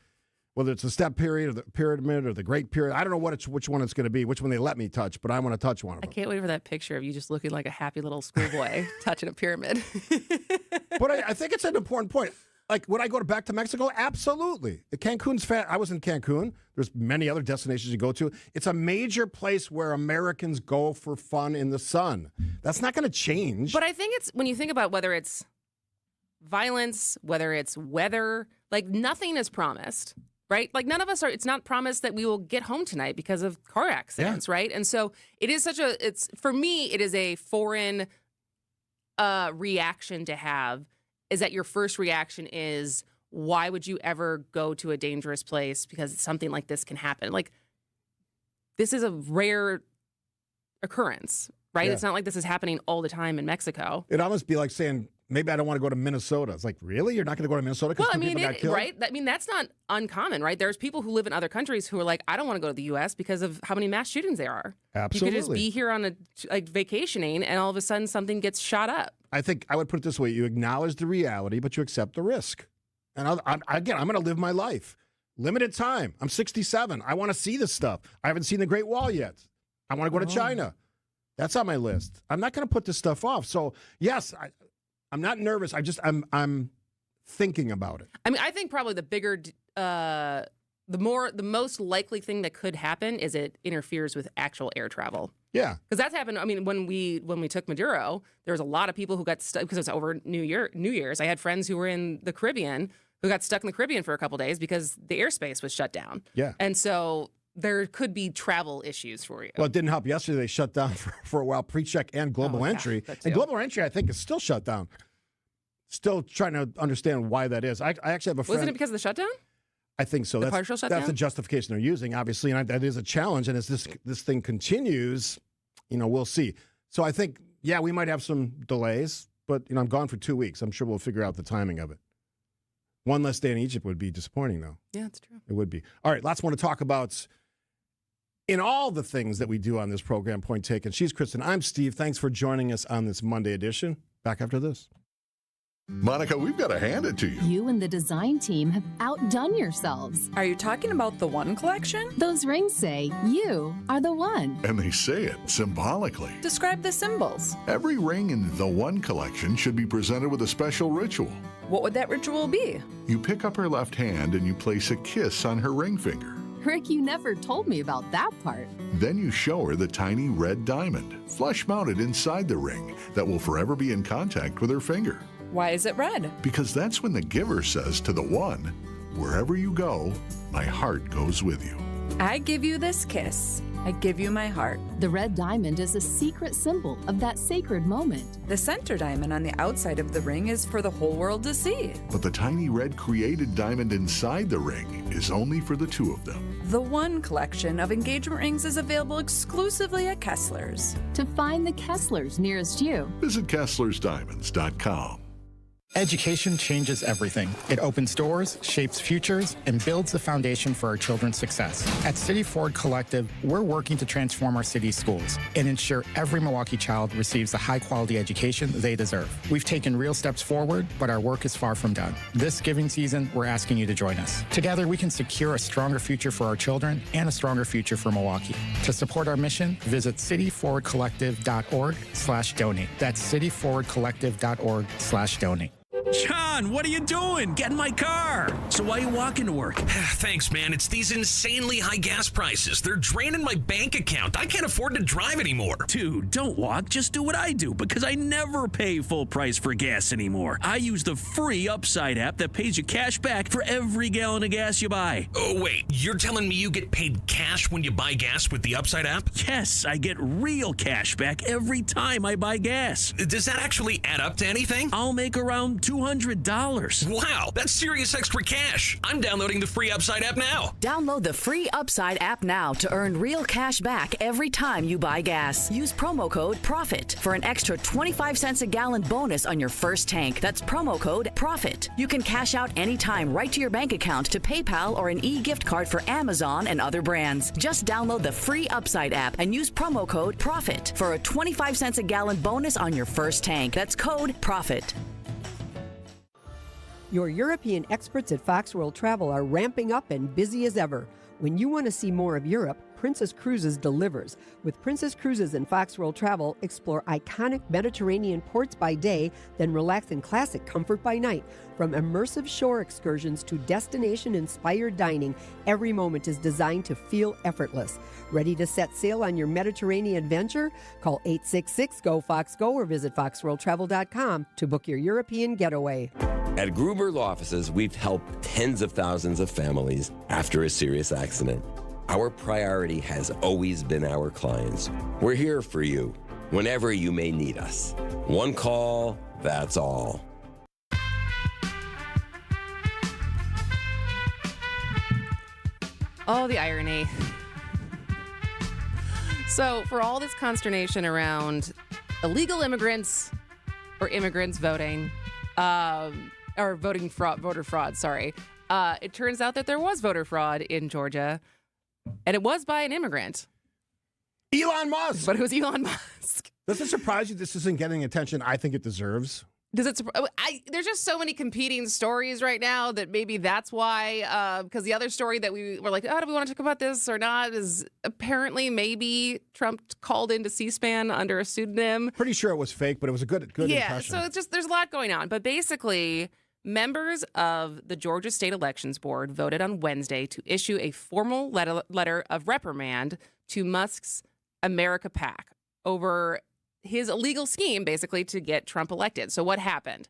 Whether it's the step period or the pyramid or the Great Pyramid, I don't know which one it's going to be, which one they let me touch, but I want to touch one of them. I can't wait for that picture of you just looking like a happy little schoolboy touching a pyramid. But I think it's an important point. Like, would I go back to Mexico? Absolutely. Cancun's I was in Cancun. There's many other destinations you go to. It's a major place where Americans go for fun in the sun. That's not going to change. But I think it's, when you think about whether it's violence, whether it's weather, like nothing is promised, right? Like none of us are, it's not promised that we will get home tonight because of car accidents, right? And so it is for me, it is a foreign reaction to have, is that your first reaction is, why would you ever go to a dangerous place because something like this can happen? Like, this is a rare occurrence, right? Yeah. It's not like this is happening all the time in Mexico. It'd almost be like saying, maybe I don't want to go to Minnesota. It's like, really? You're not going to go to Minnesota because people got killed? Right? I mean, that's not uncommon, right? There's people who live in other countries who are like, I don't want to go to the U.S. because of how many mass shootings there are. Absolutely. You could just be here on vacationing, and all of a sudden something gets shot up. I think I would put it this way. You acknowledge the reality, but you accept the risk. And I'm going to live my life. Limited time. I'm 67. I want to see this stuff. I haven't seen the Great Wall yet. I want to go to China. That's on my list. I'm not going to put this stuff off. So, yes, I'm not nervous. I'm thinking about it. I mean, I think probably the bigger, the most likely thing that could happen is it interferes with actual air travel. Yeah, because that's happened. I mean, when we took Maduro, there was a lot of people who got stuck because it was over New Year's. I had friends who were in the Caribbean who got stuck in the Caribbean for a couple of days because the airspace was shut down. Yeah, and so there could be travel issues for you. Well, it didn't help. Yesterday they shut down for a while pre-check and global entry, and global entry I think is still shut down. Still trying to understand why that is. I actually have a friend. Wasn't it because of the shutdown? I think so. The partial shutdown? That's the justification they're using, obviously, and that is a challenge. And as this thing continues, we'll see. So I think, yeah, we might have some delays, but I'm gone for 2 weeks. I'm sure we'll figure out the timing of it. One less day in Egypt would be disappointing, though. Yeah, that's true. It would be. All right, lots more to talk about in all the things that we do on this program. Point taken. She's Kristin. I'm Steve. Thanks for joining us on this Monday edition. Back after this. Monica, we've got to hand it to you. You and the design team have outdone yourselves. Are you talking about the One Collection? Those rings say you are the one. And they say it symbolically. Describe the symbols. Every ring in the One Collection should be presented with a special ritual. What would that ritual be? You pick up her left hand and you place a kiss on her ring finger. Rick, you never told me about that part. Then you show her the tiny red diamond, flush-mounted inside the ring, that will forever be in contact with her finger. Why is it red? Because that's when the giver says to the one, wherever you go, my heart goes with you. I give you this kiss. I give you my heart. The red diamond is a secret symbol of that sacred moment. The center diamond on the outside of the ring is for the whole world to see. But the tiny red created diamond inside the ring is only for the two of them. The One Collection of engagement rings is available exclusively at Kessler's. To find the Kesslers nearest you, visit KesslersDiamonds.com. Education changes everything. It opens doors, shapes futures, and builds the foundation for our children's success. At City Forward Collective, we're working to transform our city's schools and ensure every Milwaukee child receives the high-quality education they deserve. We've taken real steps forward, but our work is far from done. This giving season, we're asking you to join us. Together, we can secure a stronger future for our children and a stronger future for Milwaukee. To support our mission, visit cityforwardcollective.org/donate. That's cityforwardcollective.org/donate. John, what are you doing? Get in my car. So why are you walking to work? Thanks, man. It's these insanely high gas prices. They're draining my bank account. I can't afford to drive anymore. Dude, don't walk. Just do what I do, because I never pay full price for gas anymore. I use the free Upside app that pays you cash back for every gallon of gas you buy. Oh, wait. You're telling me you get paid cash when you buy gas with the Upside app? Yes, I get real cash back every time I buy gas. Does that actually add up to anything? I'll make around $200. Wow, that's serious extra cash. I'm downloading the free Upside app now. Download the free Upside app now to earn real cash back every time you buy gas. Use promo code PROFIT for an extra 25 cents a gallon bonus on your first tank. That's promo code PROFIT. You can cash out anytime right to your bank account, to PayPal, or an e-gift card for Amazon and other brands. Just download the free Upside app and use promo code PROFIT for a 25 cents a gallon bonus on your first tank. That's code PROFIT. Your European experts at Fox World Travel are ramping up and busy as ever. When you want to see more of Europe, Princess Cruises delivers. With Princess Cruises and Fox World Travel, explore iconic Mediterranean ports by day, then relax in classic comfort by night. From immersive shore excursions to destination-inspired dining, every moment is designed to feel effortless. Ready to set sail on your Mediterranean adventure? Call 866-GO-FOX-GO or visit foxworldtravel.com to book your European getaway. At Gruber Law Offices, we've helped tens of thousands of families after a serious accident. Our priority has always been our clients. We're here for you whenever you may need us. One call, that's all. Oh, the irony. So, for all this consternation around illegal immigrants or immigrants voting, or voting fraud, voter fraud, sorry. It turns out that there was voter fraud in Georgia, and it was by an immigrant. Elon Musk. But it was Elon Musk. Does it surprise you this isn't getting attention I think it deserves? Does it? There's just so many competing stories right now that maybe that's why. Because the other story that we were like, oh, do we want to talk about this or not? Is apparently maybe Trump called into C-SPAN under a pseudonym. Pretty sure it was fake, but it was a good impression. So it's just there's a lot going on. But basically, members of the Georgia State Elections Board voted on Wednesday to issue a formal letter of reprimand to Musk's America PAC over his illegal scheme, basically, to get Trump elected. So what happened?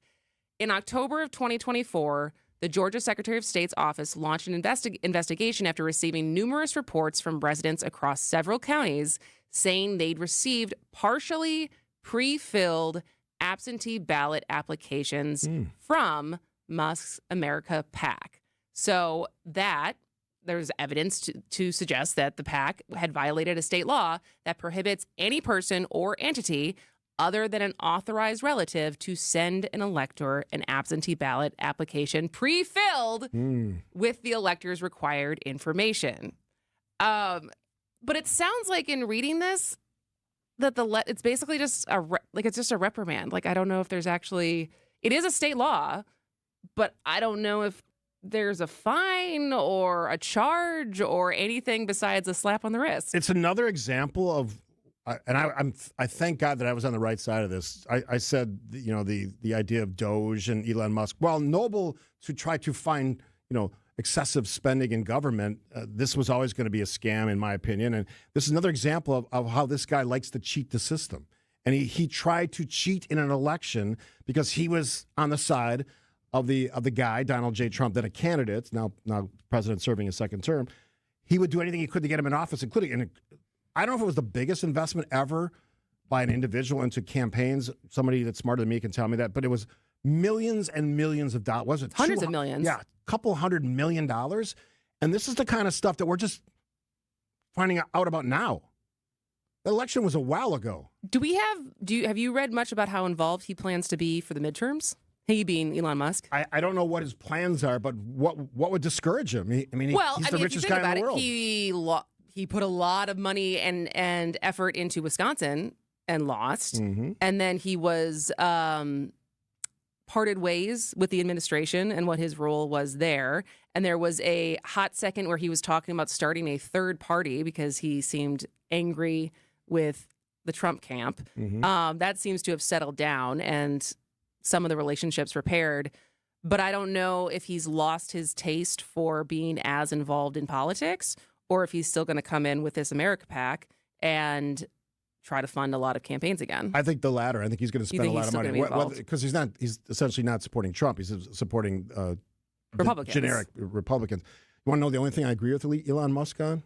In October of 2024, the Georgia Secretary of State's office launched an investigation after receiving numerous reports from residents across several counties saying they'd received partially pre-filled absentee ballot applications from Musk's America PAC. So there's evidence to suggest that the PAC had violated a state law that prohibits any person or entity other than an authorized relative to send an elector an absentee ballot application pre-filled with the elector's required information. But it sounds like in reading this that it's basically just it's just a reprimand. Like, I don't know if there's actually, it is a state law, but I don't know if there's a fine or a charge or anything besides a slap on the wrist. It's another example of, and I thank God that I was on the right side of this. I said, the idea of Doge and Elon Musk, while noble to try to find, excessive spending in government, this was always going to be a scam, in my opinion. And this is another example of how this guy likes to cheat the system. And he tried to cheat in an election because he was on the side of the guy, Donald J. Trump, that a candidate, now president serving a second term, he would do anything he could to get him in office, including, and I don't know if it was the biggest investment ever by an individual into campaigns. Somebody that's smarter than me can tell me that, but it was millions and millions of dollars. Was it hundreds of millions? Yeah, a couple $100 million. And this is the kind of stuff that we're just finding out about now. The election was a while ago. Have you read much about how involved he plans to be for the midterms? He being Elon Musk. I don't know what his plans are, but what would discourage him? He's the richest guy in the world. He put a lot of money and effort into Wisconsin and lost. Mm-hmm. And then he was parted ways with the administration and what his role was there. And there was a hot second where he was talking about starting a third party because he seemed angry with the Trump camp. Mm-hmm. That seems to have settled down and some of the relationships repaired. But I don't know if he's lost his taste for being as involved in politics or if he's still going to come in with this America PAC and try to fund a lot of campaigns again. I think the latter. I think he's going to spend a lot of money because he's essentially not supporting Trump. He's supporting Republicans. Generic Republicans. You want to know the only thing I agree with Elon Musk on?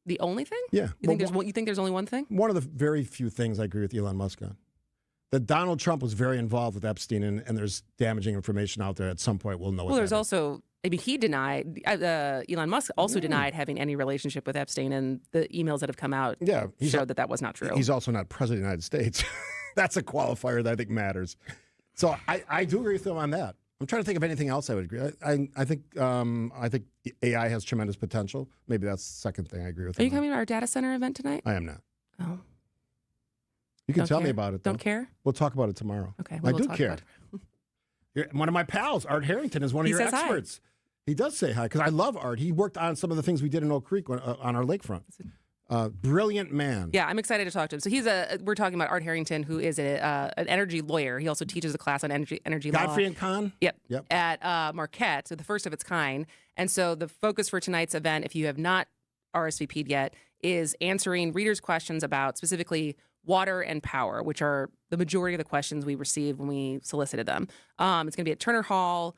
The only thing? Yeah. You think there's only one thing? One of the very few things I agree with Elon Musk on. That Donald Trump was very involved with Epstein, and there's damaging information out there. At some point, we'll know. Well, there's also, he denied, Elon Musk also denied having any relationship with Epstein, and the emails that have come out showed that was not true. He's also not president of the United States. That's a qualifier that I think matters. So I do agree with him on that. I'm trying to think of anything else I would agree. I think AI has tremendous potential. Maybe that's the second thing I agree with him. Are you coming to our data center event tonight? I am not. Oh. You can tell me about it, though. Don't care? We'll talk about it tomorrow. Okay. I do care. One of my pals, Art Harrington, is one of your experts. He does say hi because I love Art. He worked on some of the things we did in Oak Creek on our lakefront. Brilliant man. Yeah, I'm excited to talk to him. So we're talking about Art Harrington, who is an energy lawyer. He also teaches a class on energy law. Godfrey and Kahn? Yep. At Marquette, so the first of its kind. And so the focus for tonight's event, if you have not RSVP'd yet, is answering readers' questions about specifically water and power, which are the majority of the questions we received when we solicited them. It's going to be at Turner Hall.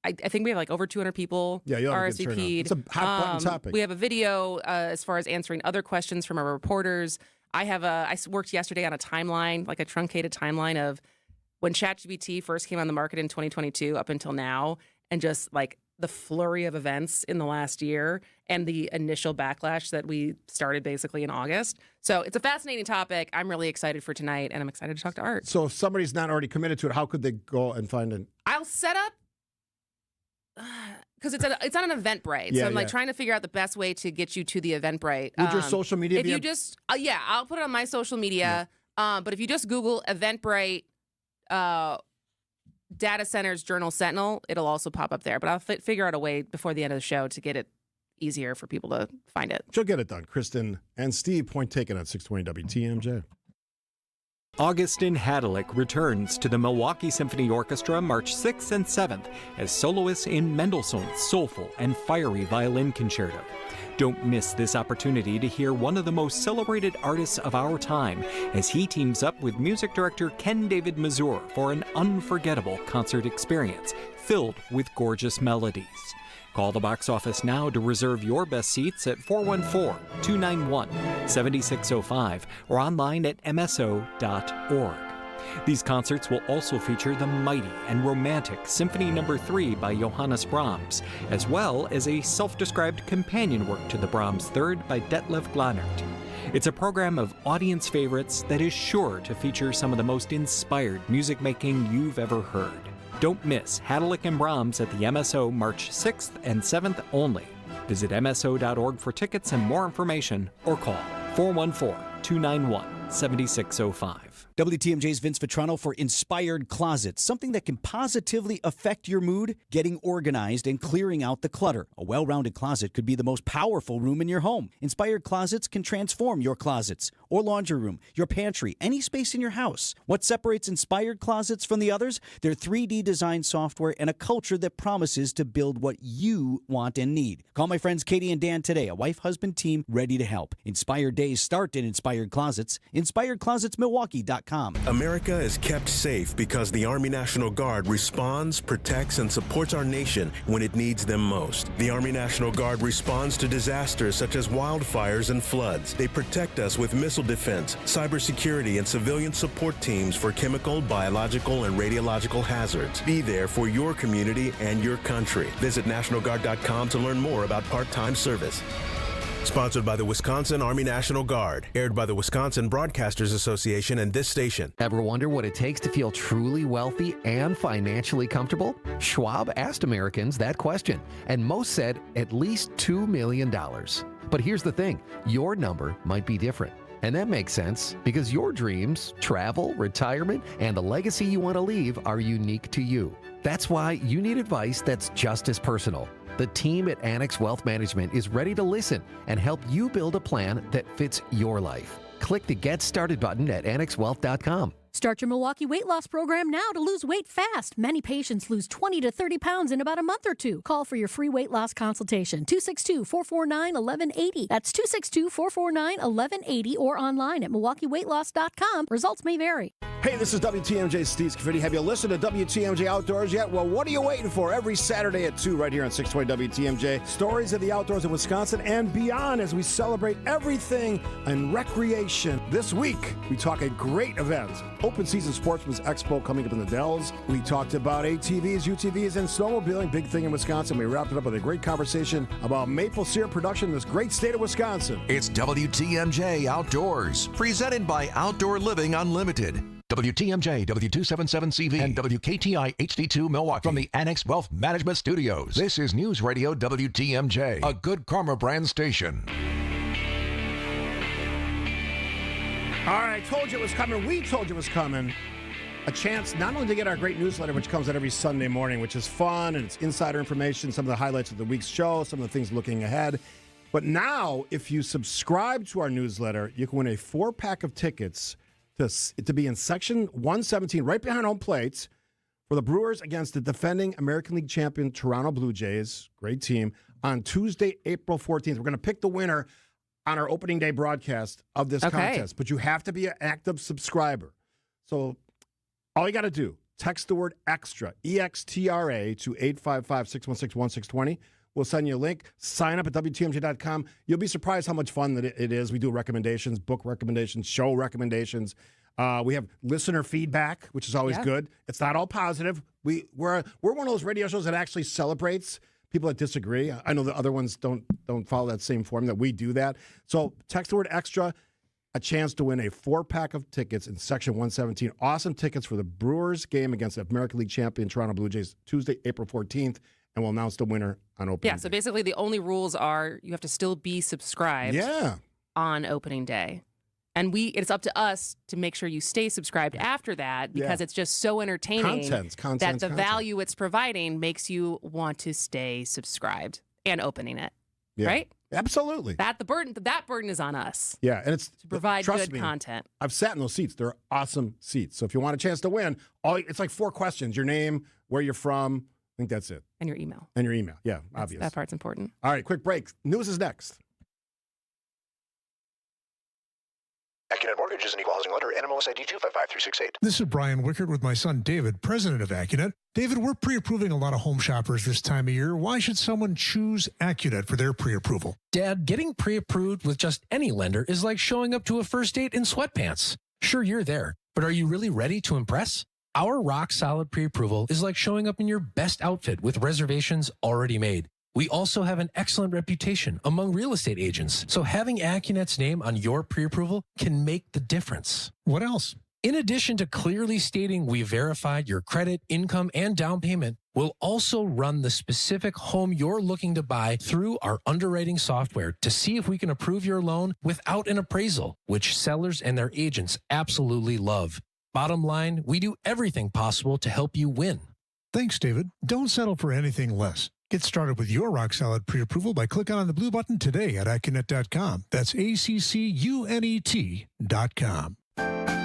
I think we have like over 200 people RSVP'd. It's a hot button topic. We have a video as far as answering other questions from our reporters. I worked yesterday on a timeline, like a truncated timeline of when ChatGPT first came on the market in 2022 up until now, and just like the flurry of events in the last year and the initial backlash that we started basically in August. So it's a fascinating topic. I'm really excited for tonight, and I'm excited to talk to Art. So if somebody's not already committed to it, how could they go and find it? I'll set up, because it's on an Eventbrite, so I'm like trying to figure out the best way to get you to the Eventbrite. Would your social media be? If you just, I'll put it on my social media. Yeah. But if you just Google Eventbrite, Data Centers Journal Sentinel, it'll also pop up there. But I'll figure out a way before the end of the show to get it easier for people to find it. She'll get it done. Kristin and Steve, point taken at 620 WTMJ. Augustin Hadalick returns to the Milwaukee Symphony Orchestra March 6th and 7th as soloist in Mendelssohn's soulful and fiery violin concerto. Don't miss this opportunity to hear one of the most celebrated artists of our time as he teams up with music director Ken David Mazur for an unforgettable concert experience filled with gorgeous melodies. Call the box office now to reserve your best seats at 414-291-7605 or online at mso.org. These concerts will also feature the mighty and romantic Symphony No. 3 by Johannes Brahms, as well as a self-described companion work to the Brahms Third by Detlev Glanert. It's a program of audience favorites that is sure to feature some of the most inspired music making you've ever heard. Don't miss Hadalick and Brahms at the MSO March 6th and 7th only. Visit mso.org for tickets and more information or call 414-291-7605. WTMJ's Vince Vitrano for Inspired Closets, something that can positively affect your mood, getting organized and clearing out the clutter. A well-rounded closet could be the most powerful room in your home. Inspired Closets can transform your closets or laundry room, your pantry, any space in your house. What separates Inspired Closets from the others? Their 3D design software and a culture that promises to build what you want and need. Call my friends Katie and Dan today, a wife-husband team ready to help. Inspired Days start in Inspired Closets. InspiredClosetsMilwaukee.com. America is kept safe because the Army National Guard responds, protects, and supports our nation when it needs them most. The Army National Guard responds to disasters such as wildfires and floods. They protect us with missile defense, cybersecurity, and civilian support teams for chemical, biological, and radiological hazards. Be there for your community and your country. Visit NationalGuard.com to learn more about part-time service. Sponsored by the Wisconsin Army National Guard. Aired by the Wisconsin Broadcasters Association and this station. Ever wonder what it takes to feel truly wealthy and financially comfortable? Schwab asked Americans that question, and most said at least $2 million. But here's the thing, your number might be different. And that makes sense because your dreams, travel, retirement, and the legacy you want to leave are unique to you. That's why you need advice that's just as personal. The team at Annex Wealth Management is ready to listen and help you build a plan that fits your life. Click the Get Started button at AnnexWealth.com. Start your Milwaukee weight loss program now to lose weight fast. Many patients lose 20 to 30 pounds in about a month or two. Call for your free weight loss consultation, 262-449-1180. That's 262-449-1180 or online at MilwaukeeWeightLoss.com. Results may vary. Hey, this is WTMJ Steve Scaffidi. Have you listened to WTMJ Outdoors yet? Well, what are you waiting for? Every Saturday at 2 right here on 620 WTMJ. Stories of the outdoors in Wisconsin and beyond as we celebrate everything in recreation. This week, we talk a great event. Open Season Sportsman's Expo coming up in the Dells. We talked about ATVs, UTVs, and snowmobiling. Big thing in Wisconsin. We wrapped it up with a great conversation about maple syrup production in this great state of Wisconsin. It's WTMJ Outdoors, presented by Outdoor Living Unlimited. WTMJ, W277CV, and WKTI HD2 Milwaukee from the Annex Wealth Management Studios. This is News Radio WTMJ, a Good Karma brand station. All right, told you it was coming. We told you it was coming. a chance not only to get our great newsletter, which comes out every Sunday morning, which is fun, and it's insider information, some of the highlights of the week's show, some of the things looking ahead. But now, if you subscribe to our newsletter, you can win a 4-pack of tickets to be in Section 117, right behind home plate, for the Brewers against the defending American League champion Toronto Blue Jays, great team, on Tuesday, April 14th. We're going to pick the winner on our opening day broadcast of this contest, but you have to be an active subscriber. So all you got to do, text the word EXTRA, EXTRA, to 855-616-1620. We'll send you a link. Sign up at WTMJ.com. You'll be surprised how much fun that it is. We do recommendations, book recommendations, show recommendations. We have listener feedback, which is always good. It's not all positive. We're one of those radio shows that actually celebrates people that disagree. I know the other ones don't follow that same form that we do that. So text the word EXTRA, a chance to win a 4-pack of tickets in Section 117. Awesome tickets for the Brewers game against the American League champion Toronto Blue Jays, Tuesday, April 14th. And we'll announce the winner on opening day. So basically the only rules are you have to still be subscribed on opening day. And it's up to us to make sure you stay subscribed after that because it's just so entertaining that the value it's providing makes you want to stay subscribed and opening it, right? Absolutely. That burden is on us. Yeah, and it's to provide good content. I've sat in those seats. They're awesome seats. So if you want a chance to win, it's like 4 questions: your name, where you're from. I think that's it. And your email. Yeah, obvious. That part's important. All right, quick break. News is next. Accunet Mortgage is an equal housing lender. NMLS ID 255368. This is Brian Wickert with my son David, president of Accunet. David, we're pre-approving a lot of home shoppers this time of year. Why should someone choose Accunet for their pre-approval? Dad, getting pre-approved with just any lender is like showing up to a first date in sweatpants. Sure, you're there, but are you really ready to impress? Our rock-solid pre-approval is like showing up in your best outfit with reservations already made. We also have an excellent reputation among real estate agents, so having Accunet's name on your pre-approval can make the difference. What else? In addition to clearly stating we verified your credit, income, and down payment, we'll also run the specific home you're looking to buy through our underwriting software to see if we can approve your loan without an appraisal, which sellers and their agents absolutely love. Bottom line, we do everything possible to help you win. Thanks, David. Don't settle for anything less. Get started with your rock-solid pre-approval by clicking on the blue button today at Accunet.com. That's ACCUNET.com.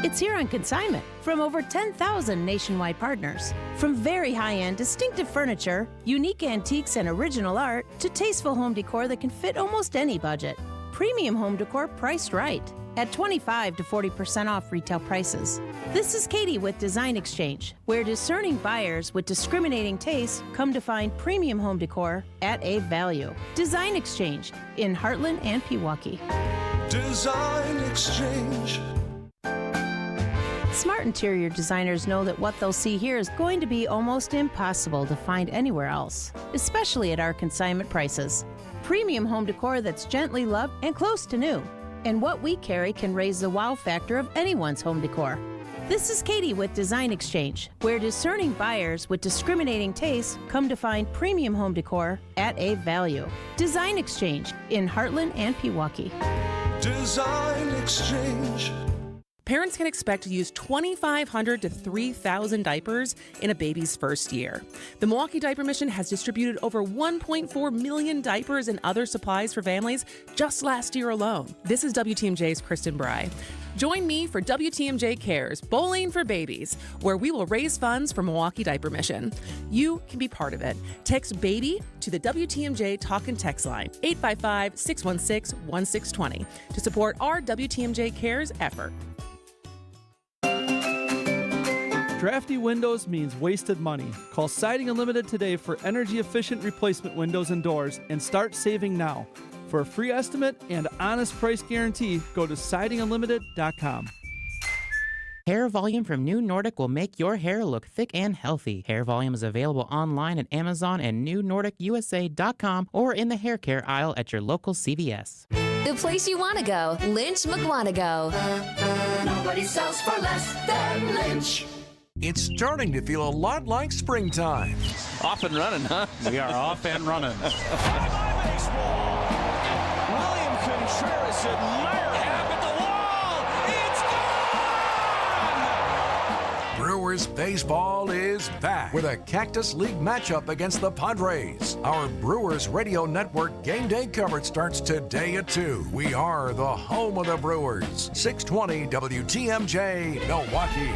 It's here on consignment from over 10,000 nationwide partners. From very high-end, distinctive furniture, unique antiques and original art, to tasteful home decor that can fit almost any budget. Premium home decor priced right at 25 to 40% off retail prices. This is Katie with Design Exchange, where discerning buyers with discriminating taste come to find premium home decor at a value. Design Exchange in Heartland and Pewaukee. Design Exchange. Smart interior designers know that what they'll see here is going to be almost impossible to find anywhere else, especially at our consignment prices. Premium home decor that's gently loved and close to new. And what we carry can raise the wow factor of anyone's home decor. This is Katie with Design Exchange, where discerning buyers with discriminating tastes come to find premium home decor at a value. Design Exchange in Heartland and Pewaukee. Design Exchange. Parents can expect to use 2,500 to 3,000 diapers in a baby's first year. The Milwaukee Diaper Mission has distributed over 1.4 million diapers and other supplies for families just last year alone. This is WTMJ's Kristin Brey. Join me for WTMJ Cares Bowling for Babies, where we will raise funds for Milwaukee Diaper Mission. You can be part of it. Text BABY to the WTMJ Talk and Text line, 855-616-1620, to support our WTMJ Cares effort. Drafty windows means wasted money. Call Siding Unlimited today for energy-efficient replacement windows and doors and start saving now. For a free estimate and honest price guarantee, go to sidingunlimited.com. Hair Volume from New Nordic will make your hair look thick and healthy. Hair Volume is available online at Amazon and newnordicusa.com or in the hair care aisle at your local CVS. The place you want to go, Lynch McWanago. Nobody sells for less than Lynch. It's starting to feel a lot like springtime. Off and running, huh? We are off and running. William Contreras admire him at the wall. It's gone! Baseball is back with a Cactus League matchup against the Padres. Our Brewers Radio Network game day coverage starts today at 2. We are the home of the Brewers. 620 WTMJ, Milwaukee.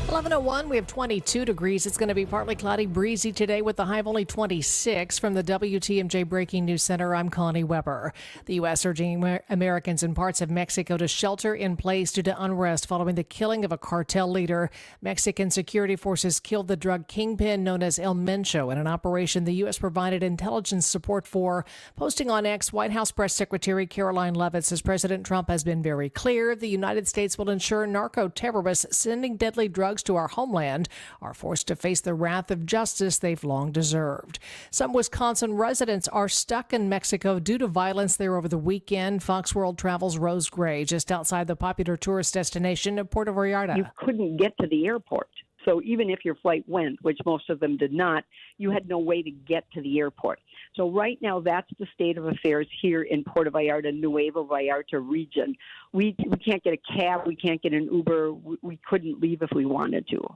11:01, we have 22 degrees. It's going to be partly cloudy, breezy today with a high of only 26. From the WTMJ Breaking News Center, I'm Connie Weber. The U.S. urging Americans in parts of Mexico to shelter in place due to unrest following the killing of a cartel leader. Mexican security forces killed the drug kingpin known as El Mencho in an operation the U.S. provided intelligence support for. Posting on X, White House Press Secretary Caroline Leavitt says President Trump has been very clear the United States will ensure narco-terrorists sending deadly drugs to our homeland are forced to face the wrath of justice they've long deserved. Some Wisconsin residents are stuck in Mexico due to violence there over the weekend. Fox World Travel's Rose Gray, just outside the popular tourist destination of Puerto Vallarta. You couldn't get to the airport. So even if your flight went, which most of them did not, you had no way to get to the airport. So right now, that's the state of affairs here in Puerto Vallarta, Nuevo Vallarta region. We can't get a cab. We can't get an Uber. We couldn't leave if we wanted to.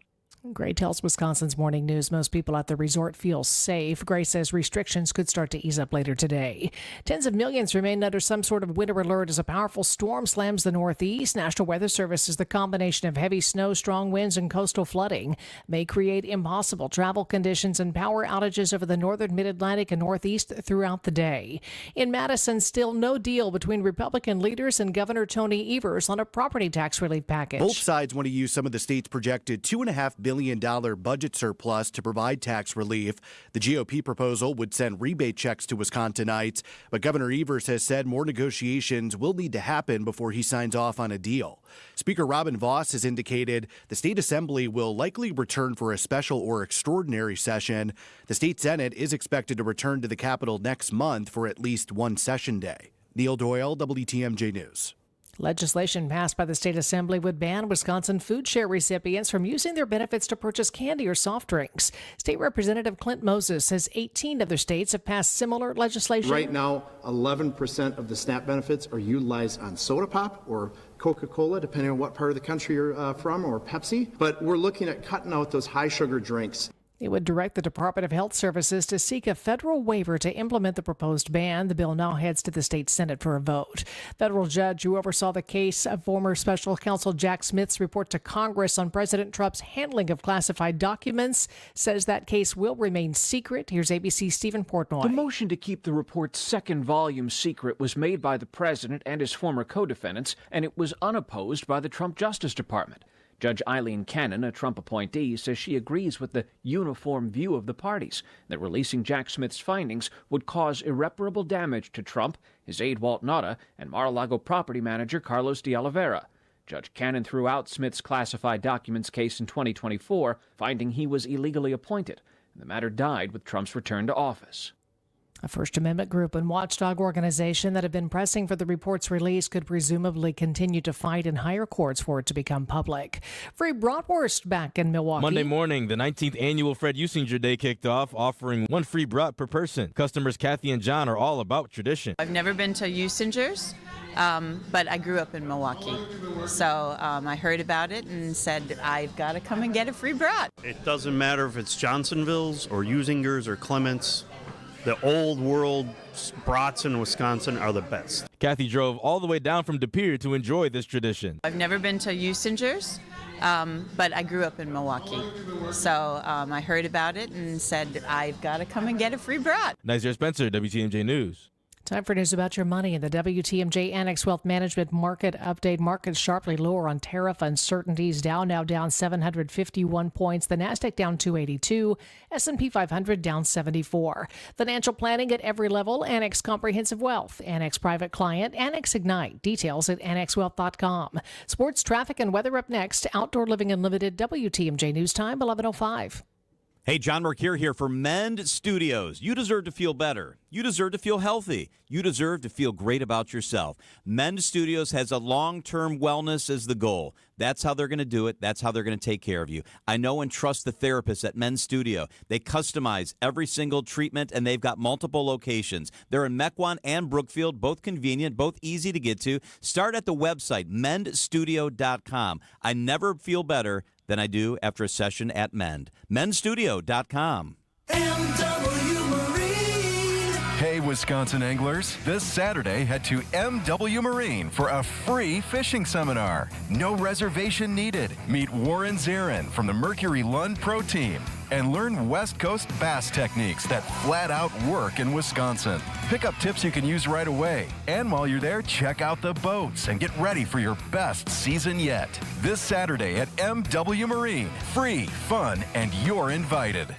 Gray tells Wisconsin's Morning News most people at the resort feel safe. Gray says restrictions could start to ease up later today. Tens of millions remain under some sort of winter alert as a powerful storm slams the Northeast. National Weather Service says the combination of heavy snow, strong winds, and coastal flooding may create impossible travel conditions and power outages over the northern Mid-Atlantic and Northeast throughout the day. In Madison, still no deal between Republican leaders and Governor Tony Evers on a property tax relief package. Both sides want to use some of the state's projected $2.5 billion budget surplus to provide tax relief. The GOP proposal would send rebate checks to Wisconsinites, but Governor Evers has said more negotiations will need to happen before he signs off on a deal. Speaker Robin Vos has indicated the state assembly will likely return for a special or extraordinary session. The state Senate is expected to return to the Capitol next month for at least one session day. Neil Doyle, WTMJ News. Legislation passed by the state assembly would ban Wisconsin food share recipients from using their benefits to purchase candy or soft drinks. State Representative Clint Moses says 18 other states have passed similar legislation. Right now, 11% of the SNAP benefits are utilized on soda pop or Coca-Cola, depending on what part of the country you're from, or Pepsi. But we're looking at cutting out those high sugar drinks. It would direct the Department of Health Services to seek a federal waiver to implement the proposed ban. The bill now heads to the state Senate for a vote. Federal judge who oversaw the case of former special counsel Jack Smith's report to Congress on President Trump's handling of classified documents says that case will remain secret. Here's ABC's Stephen Portnoy. The motion to keep the report's second volume secret was made by the president and his former co-defendants, and it was unopposed by the Trump Justice Department. Judge Eileen Cannon, a Trump appointee, says she agrees with the uniform view of the parties, that releasing Jack Smith's findings would cause irreparable damage to Trump, his aide Walt Nauta, and Mar-a-Lago property manager Carlos de Oliveira. Judge Cannon threw out Smith's classified documents case in 2024, finding he was illegally appointed, and the matter died with Trump's return to office. A First Amendment group and watchdog organization that have been pressing for the report's release could presumably continue to fight in higher courts for it to become public. Free bratwurst back in Milwaukee. Monday morning, the 19th annual Fred Usinger Day kicked off, offering one free brat per person. Customers Kathy and John are all about tradition. I've never been to Usinger's, but I grew up in Milwaukee. So I heard about it and said, I've got to come and get a free brat. It doesn't matter if it's Johnsonville's or Usinger's or Clements. The old world brats in Wisconsin are the best. Kathy drove all the way down from De Pere to enjoy this tradition. I've never been to Usinger's, but I grew up in Milwaukee. So I heard about it and said, I've got to come and get a free brat. Nizer Spencer, WTMJ News. Time for news about your money. In the WTMJ Annex Wealth Management Market Update, markets sharply lower on tariff uncertainties. Dow now down 751 points. The Nasdaq down 282. S&P 500 down 74. Financial planning at every level. Annex Comprehensive Wealth. Annex Private Client. Annex Ignite. Details at annexwealth.com. Sports, traffic, and weather up next. Outdoor Living Unlimited, WTMJ News Time, 11:05. Hey, John Mercure here for Mend Studios. You deserve to feel better. You deserve to feel healthy. You deserve to feel great about yourself. Mend Studios has a long-term wellness as the goal. That's how they're going to do it. That's how they're going to take care of you. I know and trust the therapists at Mend Studio. They customize every single treatment, and they've got multiple locations. They're in Mequon and Brookfield, both convenient, both easy to get to. Start at the website, mendstudio.com. I never feel better than I do after a session at Mend. Mendstudio.com. Hey, Wisconsin anglers. This Saturday, head to MW Marine for a free fishing seminar. No reservation needed. Meet Warren Zarin from the Mercury Lund Pro Team and learn West Coast bass techniques that flat out work in Wisconsin. Pick up tips you can use right away. And while you're there, check out the boats and get ready for your best season yet. This Saturday at MW Marine. Free, fun, and you're invited.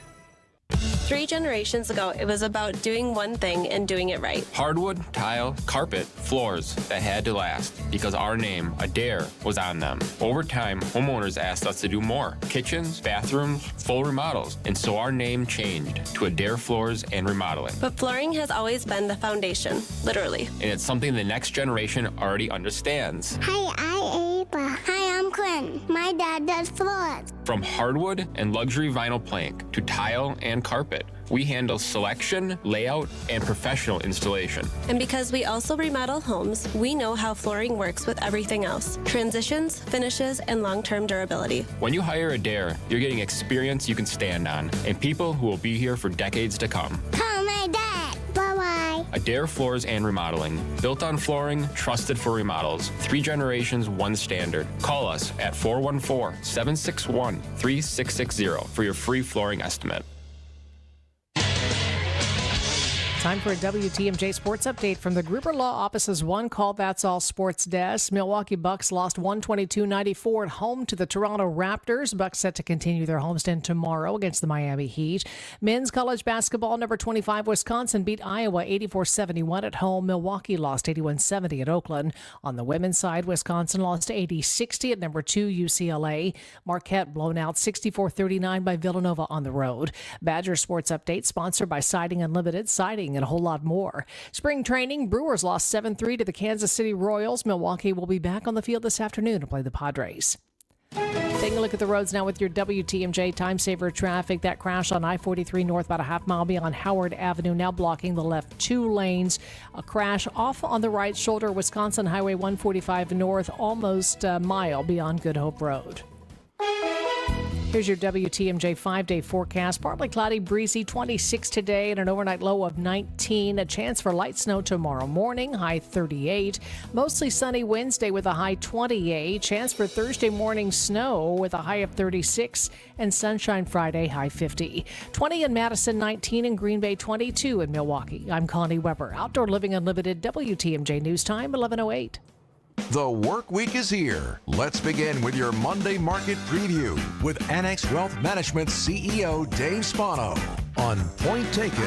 3 generations ago, it was about doing one thing and doing it right. Hardwood, tile, carpet, floors that had to last because our name, Adair, was on them. Over time, homeowners asked us to do more. Kitchens, bathrooms, full remodels. And so our name changed to Adair Floors and Remodeling. But flooring has always been the foundation, literally. And it's something the next generation already understands. Hi, I'm Ava. Hi, I'm Quinn. My dad does floors. From hardwood and luxury vinyl plank to tile and carpet, we handle selection, layout, and professional installation. And because we also remodel homes, we know how flooring works with everything else. Transitions, finishes, and long-term durability. When you hire Adair, you're getting experience you can stand on and people who will be here for decades to come. Call my dad. Bye-bye. Adair Floors and Remodeling. Built on flooring, trusted for remodels. 3 generations, 1 standard. Call us at 414-761-3660 for your free flooring estimate. Time for a WTMJ Sports Update from the Gruber Law Office's One Call That's All Sports Desk. Milwaukee Bucks lost 122-94 at home to the Toronto Raptors. Bucks set to continue their homestand tomorrow against the Miami Heat. Men's college basketball, number 25 Wisconsin beat Iowa 84-71 at home. Milwaukee lost 81-70 at Oakland. On the women's side, Wisconsin lost 80-60 at number 2 UCLA. Marquette blown out 64-39 by Villanova on the road. Badger Sports Update sponsored by Siding Unlimited. Siding and a whole lot more. Spring training, Brewers lost 7-3 to the Kansas City Royals. Milwaukee will be back on the field this afternoon to play the Padres. Taking a look at the roads now with your WTMJ time saver traffic. That crash on I-43 north about a half mile beyond Howard Avenue, now blocking the left 2 lanes. A crash off on the right shoulder, Wisconsin Highway 145 north, almost a mile beyond Good Hope Road. Here's your WTMJ 5-day forecast. Partly cloudy, breezy, 26 today and an overnight low of 19. A chance for light snow tomorrow morning, high 38. Mostly sunny Wednesday with a high 28. Chance for Thursday morning snow with a high of 36. And sunshine Friday, high 50. 20 in Madison, 19 in Green Bay, 22 in Milwaukee. I'm Connie Weber. Outdoor Living Unlimited, WTMJ News Time, 11:08. The work week is here. Let's begin with your Monday market preview with Annex Wealth Management CEO Dave Spano on Point Taken.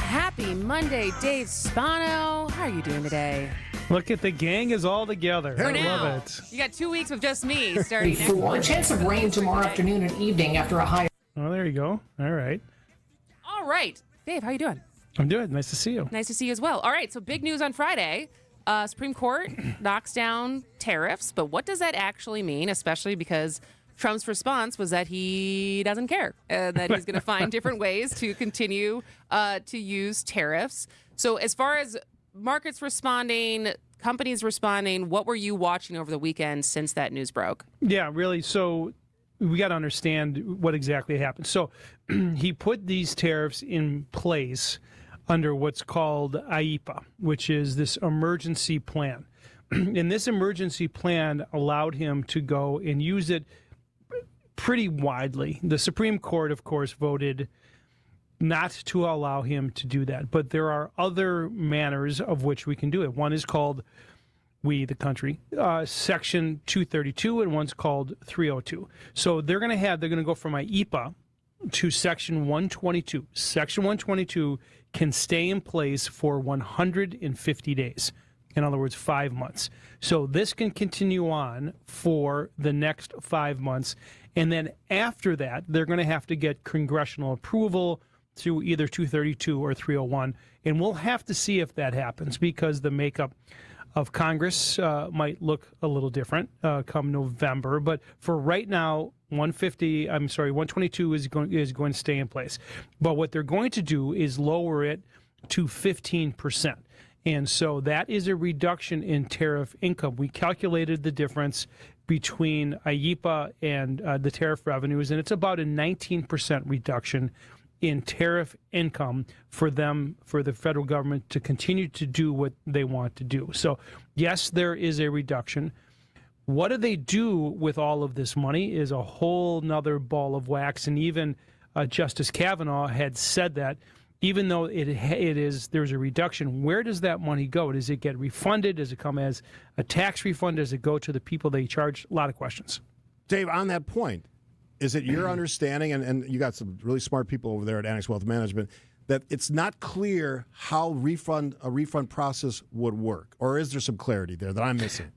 Happy Monday, Dave Spano. How are you doing today? Look at the gang is all together. For I now. love it. You got 2 weeks with just me starting next A week. chance of rain tomorrow afternoon and evening after a high. Oh, there you go. All right. All right. Dave, how you doing? I'm good. Nice to see you. Nice to see you as well. All right, so big news on Friday. Supreme Court knocks down tariffs, but what does that actually mean, especially because Trump's response was that he doesn't care, that he's going to find different ways to continue to use tariffs. So as far as markets responding, companies responding, what were you watching over the weekend since that news broke? Yeah, really. So we got to understand what exactly happened. So he put these tariffs in place under what's called IEPA, which is this emergency plan. And this emergency plan allowed him to go and use it pretty widely. The Supreme Court, of course, voted not to allow him to do that. But there are other manners of which we can do it. One is called, we, the country, Section 232, and one's called 302. So they're going to go from IEPA to Section 122. Section 122 can stay in place for 150 days. In other words, 5 months. So this can continue on for the next 5 months. And then after that, they're going to have to get congressional approval through either 232 or 301. And we'll have to see if that happens, because the makeup of Congress might look a little different come November. But for right now, 122 is going to stay in place. But what they're going to do is lower it to 15%. And so that is a reduction in tariff income. We calculated the difference between IEEPA and the tariff revenues, and it's about a 19% reduction in tariff income for them, for the federal government to continue to do what they want to do. So, yes, there is a reduction. What do they do with all of this money is a whole nother ball of wax. And even Justice Kavanaugh had said that even though there's a reduction, where does that money go? Does it get refunded? Does it come as a tax refund? Does it go to the people they charge? A lot of questions. Dave, on that point, is it your understanding, and you got some really smart people over there at Annex Wealth Management, that it's not clear how a refund process would work? Or is there some clarity there that I'm missing?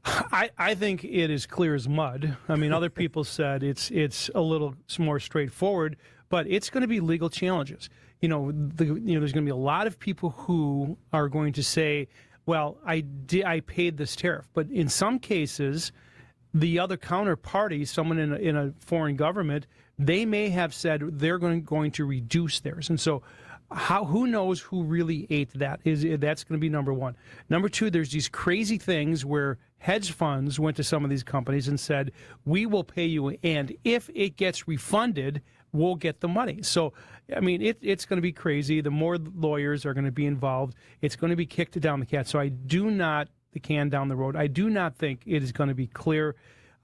I think it is clear as mud. I mean, other people said it's a little more straightforward, but it's going to be legal challenges. There's going to be a lot of people who are going to say, well, I paid this tariff. But in some cases, the other counterparty, someone in a foreign government, they may have said they're going to reduce theirs. And so who knows who really ate that? That's going to be number one. Number two, there's these crazy things where hedge funds went to some of these companies and said, we will pay you, and if it gets refunded, we'll get the money. So, I mean, it's going to be crazy. The more lawyers are going to be involved, it's going to be kicked down the cat. So I do not the can down the road. I do not think it is going to be clear.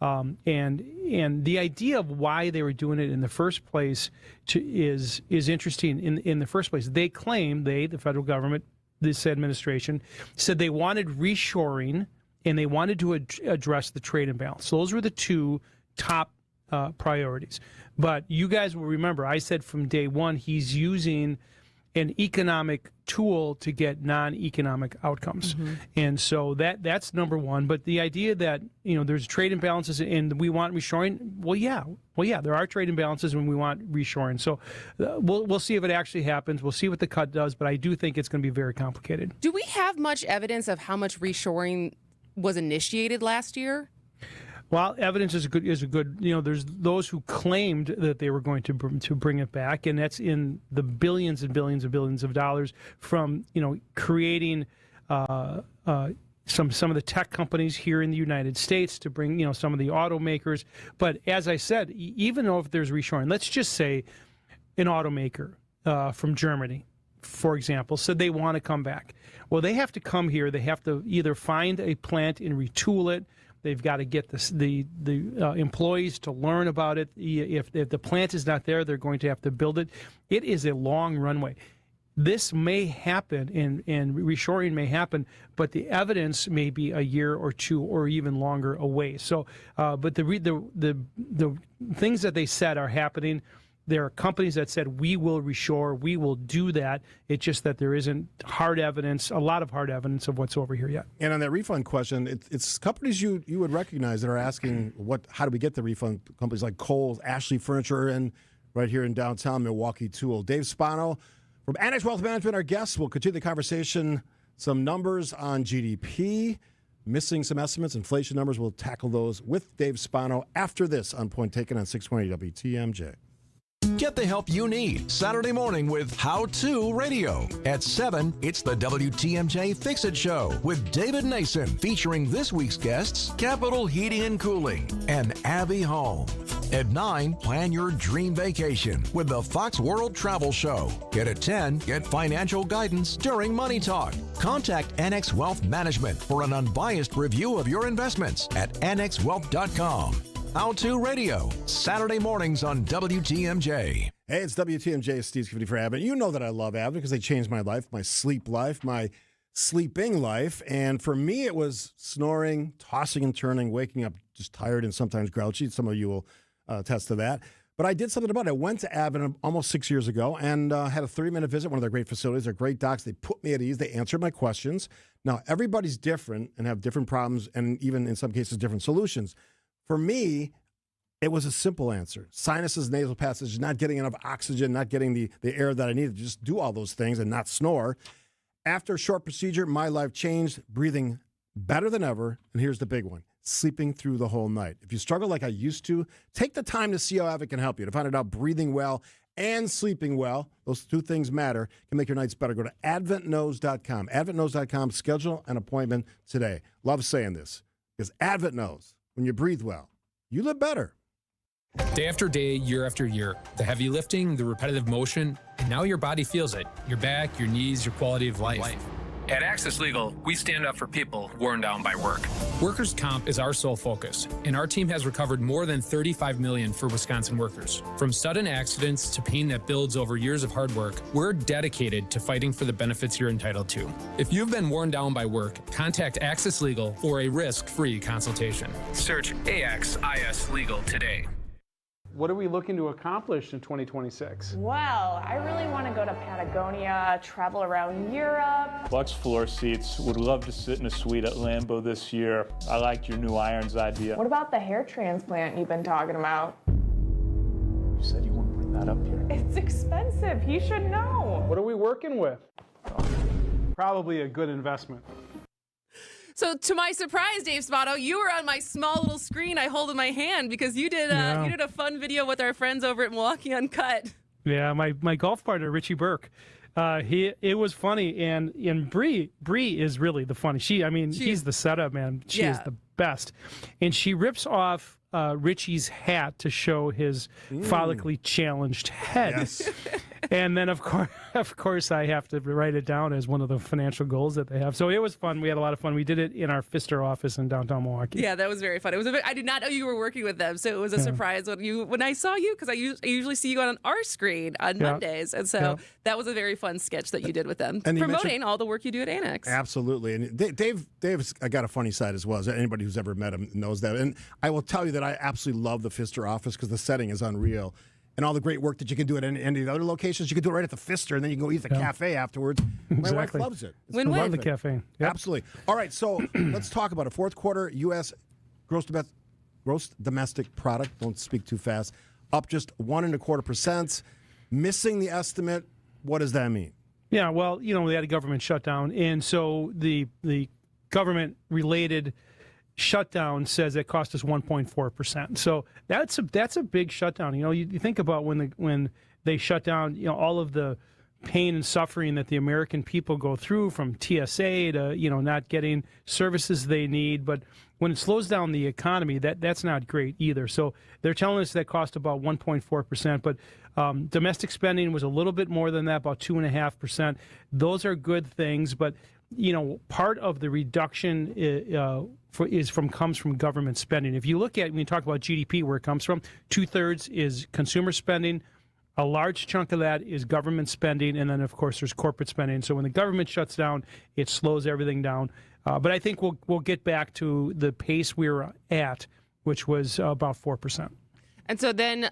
And the idea of why they were doing it in the first place is interesting. In the first place, they claim, the federal government, this administration, said they wanted reshoring and they wanted to address the trade imbalance. Those were the two top priorities. But you guys will remember, I said from day one, he's using an economic tool to get non-economic outcomes. Mm-hmm. And so that's number one. But the idea that, there's trade imbalances and we want reshoring, well, yeah, there are trade imbalances when we want reshoring. So we'll see if it actually happens. We'll see what the cut does, but I do think it's going to be very complicated. Do we have much evidence of how much reshoring was initiated last year? Well, evidence is a good. There's those who claimed that they were going to bring it back, and that's in the billions and billions and billions of dollars from creating some of the tech companies here in the United States to bring some of the automakers. But as I said, even though if there's reshoring, let's just say an automaker from Germany, for example, said they want to come back. Well, they have to come here. They have to either find a plant and retool it. They've got to get the employees to learn about it. If the plant is not there, they're going to have to build it. It is a long runway. This may happen, and reshoring may happen, but the evidence may be a year or two or even longer away. So, but the things that they said are happening. There are companies that said, we will reshore, we will do that. It's just that there isn't a lot of hard evidence of what's over here yet. And on that refund question, it's companies you would recognize that are asking, how do we get the refund? Companies like Kohl's, Ashley Furniture, and right here in downtown Milwaukee Tool. Dave Spano from Annex Wealth Management, our guest. We'll continue the conversation. Some numbers on GDP, missing some estimates, inflation numbers. We'll tackle those with Dave Spano after this on Point Taken on 620 WTMJ. Get the help you need Saturday morning with How To Radio. At 7, it's the WTMJ Fix-It Show with David Nason, featuring this week's guests, Capital Heating and Cooling and Abbey Home. At 9, plan your dream vacation with the Fox World Travel Show. At 10, get financial guidance during Money Talk. Contact Annex Wealth Management for an unbiased review of your investments at annexwealth.com. How To Radio, Saturday mornings on WTMJ. Hey, it's WTMJ, Steve Scaffidi for Abbott. You know that I love Abbott because they changed my life, my sleep life, my sleeping life. And for me, it was snoring, tossing and turning, waking up just tired and sometimes grouchy. Some of you will attest to that. But I did something about it. I went to Abbott almost 6 years ago and had a 30-minute visit, one of their great facilities. They're great docs. They put me at ease. They answered my questions. Now, everybody's different and have different problems and even in some cases different solutions. For me, It was a simple answer. Sinuses, nasal passage, not getting enough oxygen, not getting the air that I needed to just do all those things and not snore. After a short procedure, my life changed, breathing better than ever. And here's the big one, sleeping through the whole night. If you struggle like I used to, take the time to see how Avid can help you. To find out breathing well and sleeping well, those two things matter, can make your nights better. Go to adventknows.com. Adventknows.com. Schedule an appointment today. Love saying this because Advent knows when you breathe well, you live better. Day after day, year after year, the heavy lifting, the repetitive motion, and now your body feels it. Your back, your knees, your quality of life. At Access Legal, we stand up for people worn down by work. Workers' comp is our sole focus, and our team has recovered more than $35 million for Wisconsin workers. From sudden accidents to pain that builds over years of hard work, we're dedicated to fighting for the benefits you're entitled to. If you've been worn down by work, contact Access Legal for a risk-free consultation. Search AXIS Legal today. What are we looking to accomplish in 2026? Well, I really want to go to Patagonia, travel around Europe. Bucks floor seats. Would love to sit in a suite at Lambeau this year. I liked your new irons idea. What about the hair transplant you've been talking about? You said you wouldn't bring that up here. It's expensive. You should know. What are we working with? Probably a good investment. So to my surprise, Dave Spotto, you were on my small little screen I hold in my hand because you did a fun video with our friends over at Milwaukee Uncut. Yeah, my golf partner, Richie Burke. It was funny, and Brey is really the funny. He's the setup man. She is the best. And she rips off Richie's hat to show his follically challenged head. Yes. And then, of course, I have to write it down as one of the financial goals that they have. So it was fun. We had a lot of fun. We did it in our Pfister office in downtown Milwaukee. Yeah, that was very fun. I did not know you were working with them, so it was a surprise when I saw you, because I usually see you on our screen on Mondays, and so that was a very fun sketch that you did with them, and promoting all the work you do at Annex. Absolutely, and Dave's got a funny side as well. Anybody who's ever met him knows that, and I will tell you that I absolutely love the Pfister office because the setting is unreal. And all the great work that you can do at any of the other locations, you can do it right at the Pfister, and then you can go eat at the cafe afterwards. My wife loves it. Win-win. Love the cafe. Yep. Absolutely. All right, so let's talk about it. Fourth quarter, U.S. gross domestic product, don't speak too fast, up just 1.25%, missing the estimate. What does that mean? Yeah, well, we had a government shutdown, and so the government-related shutdown says it cost us 1.4%. So that's a big shutdown. You think about when they shut down, all of the pain and suffering that the American people go through, from TSA to not getting services they need. But when it slows down the economy, that's not great either. So they're telling us that cost about 1.4%, but domestic spending was a little bit more than that, about 2.5%. Those are good things, but part of the reduction comes from government spending. If you look at, when you talk about GDP, where it comes from, 2/3 is consumer spending. A large chunk of that is government spending, and then, of course, there's corporate spending. So when the government shuts down, it slows everything down. But I think we'll get back to the pace we were at, which was about 4%. And so then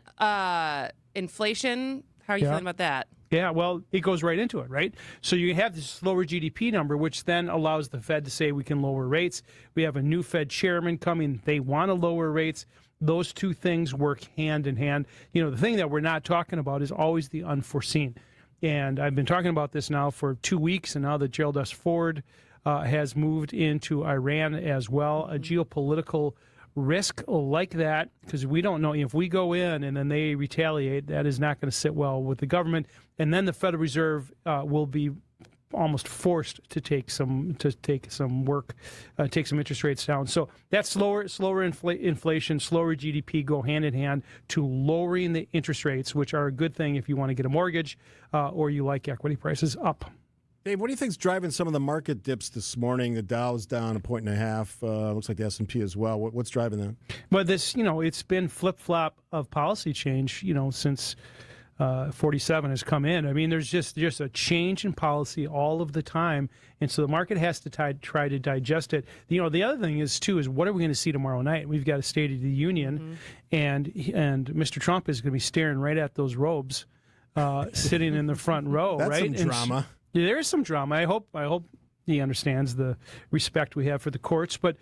inflation, how are you feeling about that? Yeah, well, it goes right into it, right? So you have this lower GDP number, which then allows the Fed to say we can lower rates. We have a new Fed chairman coming. They want to lower rates. Those two things work hand in hand. The thing that we're not talking about is always the unforeseen. And I've been talking about this now for 2 weeks, and now that Gerald S. Ford has moved into Iran as well, a geopolitical risk like that, because we don't know if we go in and then they retaliate, that is not going to sit well with the government. And then the Federal Reserve will be almost forced to take some interest rates down. So that's slower inflation, slower GDP go hand in hand to lowering the interest rates, which are a good thing if you want to get a mortgage or you like equity prices up. Dave, what do you think is driving some of the market dips this morning? The Dow's down 1.5. Looks like the S&P as well. What's driving that? Well, it's been flip-flop of policy change, since 47 has come in. I mean, there's just a change in policy all of the time, and so the market has to try to digest it. The other thing is what are we going to see tomorrow night? We've got a State of the Union, and Mr. Trump is going to be staring right at those robes, sitting in the front row. That's right? some drama. There is some drama. I hope He understands the respect we have for the courts. But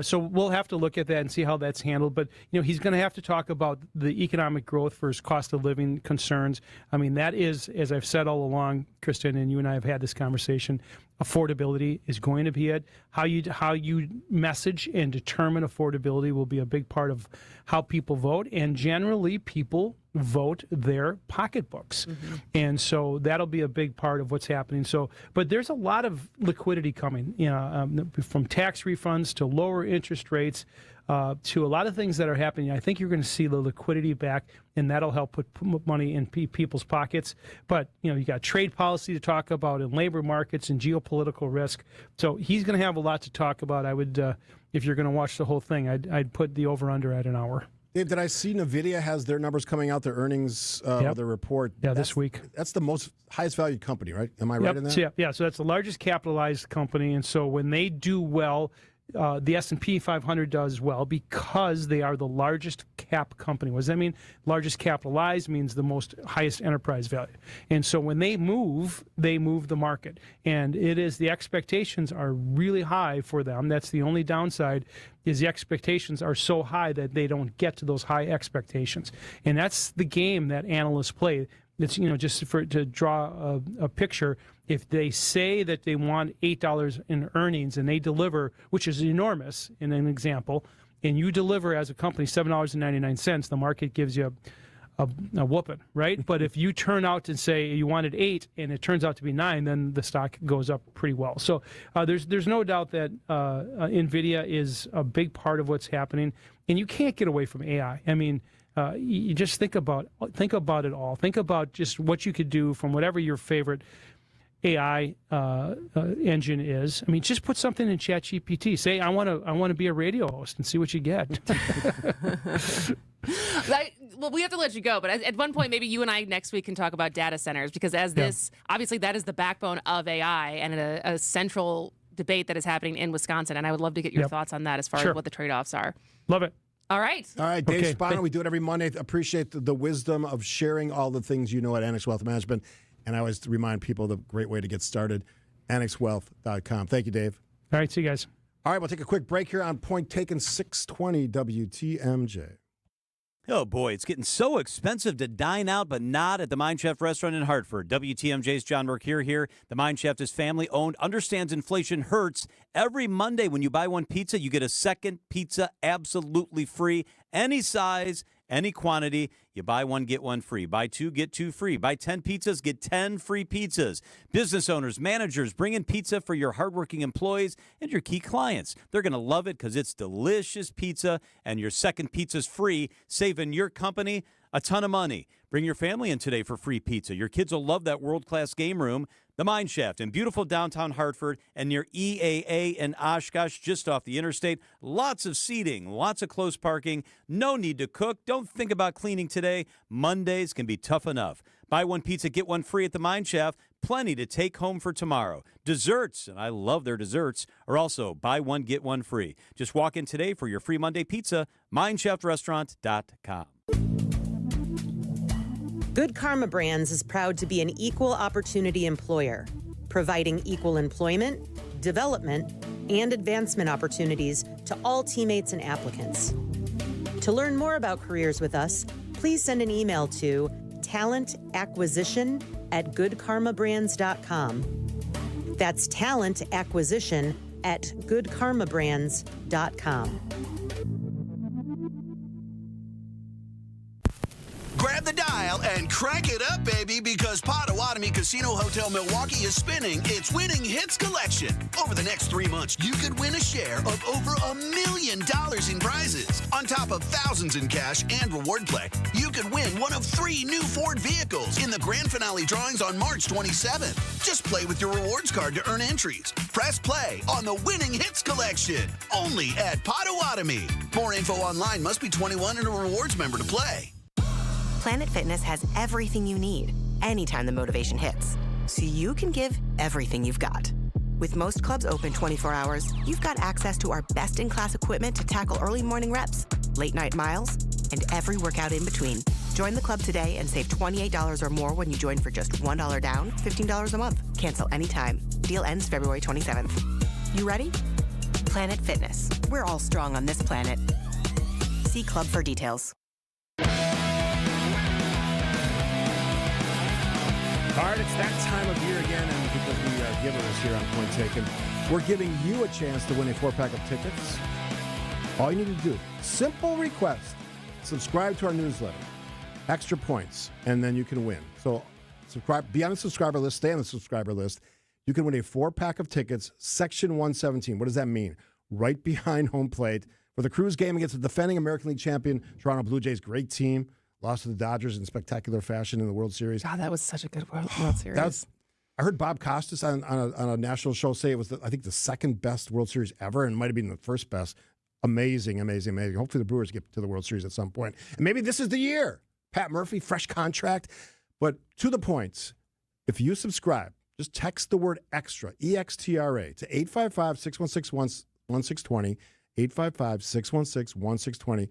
so we'll have to look at that and see how that's handled. But, he's going to have to talk about the economic growth versus cost of living concerns. I mean, that is, as I've said all along, Kristin, and you and I have had this conversation, affordability is going to be it. How you message and determine affordability will be a big part of how people vote. And generally, people vote their pocketbooks. And so that'll be a big part of what's happening. So, but there's a lot of liquidity coming, from tax refunds to lower interest rates, to a lot of things that are happening. I think you're going to see the liquidity back, and that'll help put money in people's pockets. But, you got trade policy to talk about, and labor markets, and geopolitical risk. So he's going to have a lot to talk about. I would, if you're going to watch the whole thing, I'd put the over-under at an hour. Dave, did I see NVIDIA has their numbers coming out, their earnings, their report? Yeah, this week. That's the highest valued company, right? Am I right in that? Yeah, so that's the largest capitalized company. And so when they do well, the S&P 500 does well because they are the largest cap company. What does that mean? Largest capitalized means the most highest enterprise value. And so when they move the market. And the expectations are really high for them. That's the only downside, is the expectations are so high that they don't get to those high expectations. And that's the game that analysts play. It's, just to draw a picture, if they say that they want $8 in earnings and they deliver, which is enormous in an example, and you deliver as a company $7.99, the market gives you a whooping, right? But if you turn out and say you wanted 8 and it turns out to be 9, then the stock goes up pretty well. So there's no doubt that NVIDIA is a big part of what's happening, and you can't get away from AI. I mean, you just think about it all. Think about just what you could do from whatever your favorite AI engine is. I mean, just put something in ChatGPT. Say, I want to be a radio host, and see what you get. Well, we have to let you go, but at one point, maybe you and I next week can talk about data centers, because obviously that is the backbone of AI and a central debate that is happening in Wisconsin. And I would love to get your thoughts on that as far as what the trade-offs are. Love it. All right. Dave Spano, we do it every Monday. Appreciate the wisdom of sharing all the things you know at Annex Wealth Management. And I always remind people the great way to get started, annexwealth.com. Thank you, Dave. All right, see you guys. All right, we'll take a quick break here on Point Taken, 620 WTMJ. Oh, boy, it's getting so expensive to dine out, but not at the Mind Chef restaurant in Hartford. WTMJ's John Mercure here. The Mind Chef is family-owned, understands inflation hurts. Every Monday when you buy one pizza, you get a second pizza absolutely free. Any size, any quantity. You buy one, get one free. Buy 2, get 2 free. Buy 10 pizzas, get 10 free pizzas. Business owners, managers, bring in pizza for your hardworking employees and your key clients. They're going to love it because it's delicious pizza, and your second pizza's free, saving your company a ton of money. Bring your family in today for free pizza. Your kids will love that world-class game room. The Mine Shaft in beautiful downtown Hartford and near EAA and Oshkosh, just off the interstate. Lots of seating, lots of close parking. No need to cook. Don't think about cleaning today. Mondays can be tough enough. Buy one pizza, get one free at the Mine Shaft. Plenty to take home for tomorrow. Desserts, and I love their desserts, are also buy one, get one free. Just walk in today for your free Monday pizza. MineshaftRestaurant.com. Good Karma Brands is proud to be an equal opportunity employer, providing equal employment, development, and advancement opportunities to all teammates and applicants. To learn more about careers with us, please send an email to talentacquisition@goodkarmabrands.com. That's talentacquisition@goodkarmabrands.com. Grab the dial and crank it up, baby, because Potawatomi Casino Hotel Milwaukee is spinning its Winning Hits collection. Over the next 3 months, you could win a share of over $1 million in prizes. On top of thousands in cash and reward play, you could win one of 3 new Ford vehicles in the grand finale drawings on March 27th. Just play with your rewards card to earn entries. Press play on the Winning Hits collection, only at Potawatomi. More info online. Must be 21 and a rewards member to play. Planet Fitness has everything you need anytime the motivation hits, so you can give everything you've got. With most clubs open 24 hours, you've got access to our best-in-class equipment to tackle early morning reps, late night miles, and every workout in between, Join the club today and save $28 or more when you join for just $1 down, $15 a month. Cancel anytime. Deal ends February 27th. You ready? Planet Fitness. We're all strong on this planet. See club for details. All right, it's that time of year again, and because we are givers here on Point Taken, we're giving you a chance to win a 4-pack of tickets. All you need to do, simple request, subscribe to our newsletter, extra points, and then you can win. So subscribe, be on the subscriber list, stay on the subscriber list. You can win a 4-pack of tickets, Section 117. What does that mean? Right behind home plate for the Cruise game against the defending American League champion Toronto Blue Jays. Great team. Lost to the Dodgers in spectacular fashion in the World Series. God, that was such a good World Series. I heard Bob Costas on a national show say it was, I think, the second best World Series ever, and might have been the first best. Amazing, amazing, amazing. Hopefully the Brewers get to the World Series at some point. And maybe this is the year. Pat Murphy, fresh contract. But to the points, if you subscribe, just text the word EXTRA, EXTRA, to 855-616-1620, 855-616-1620.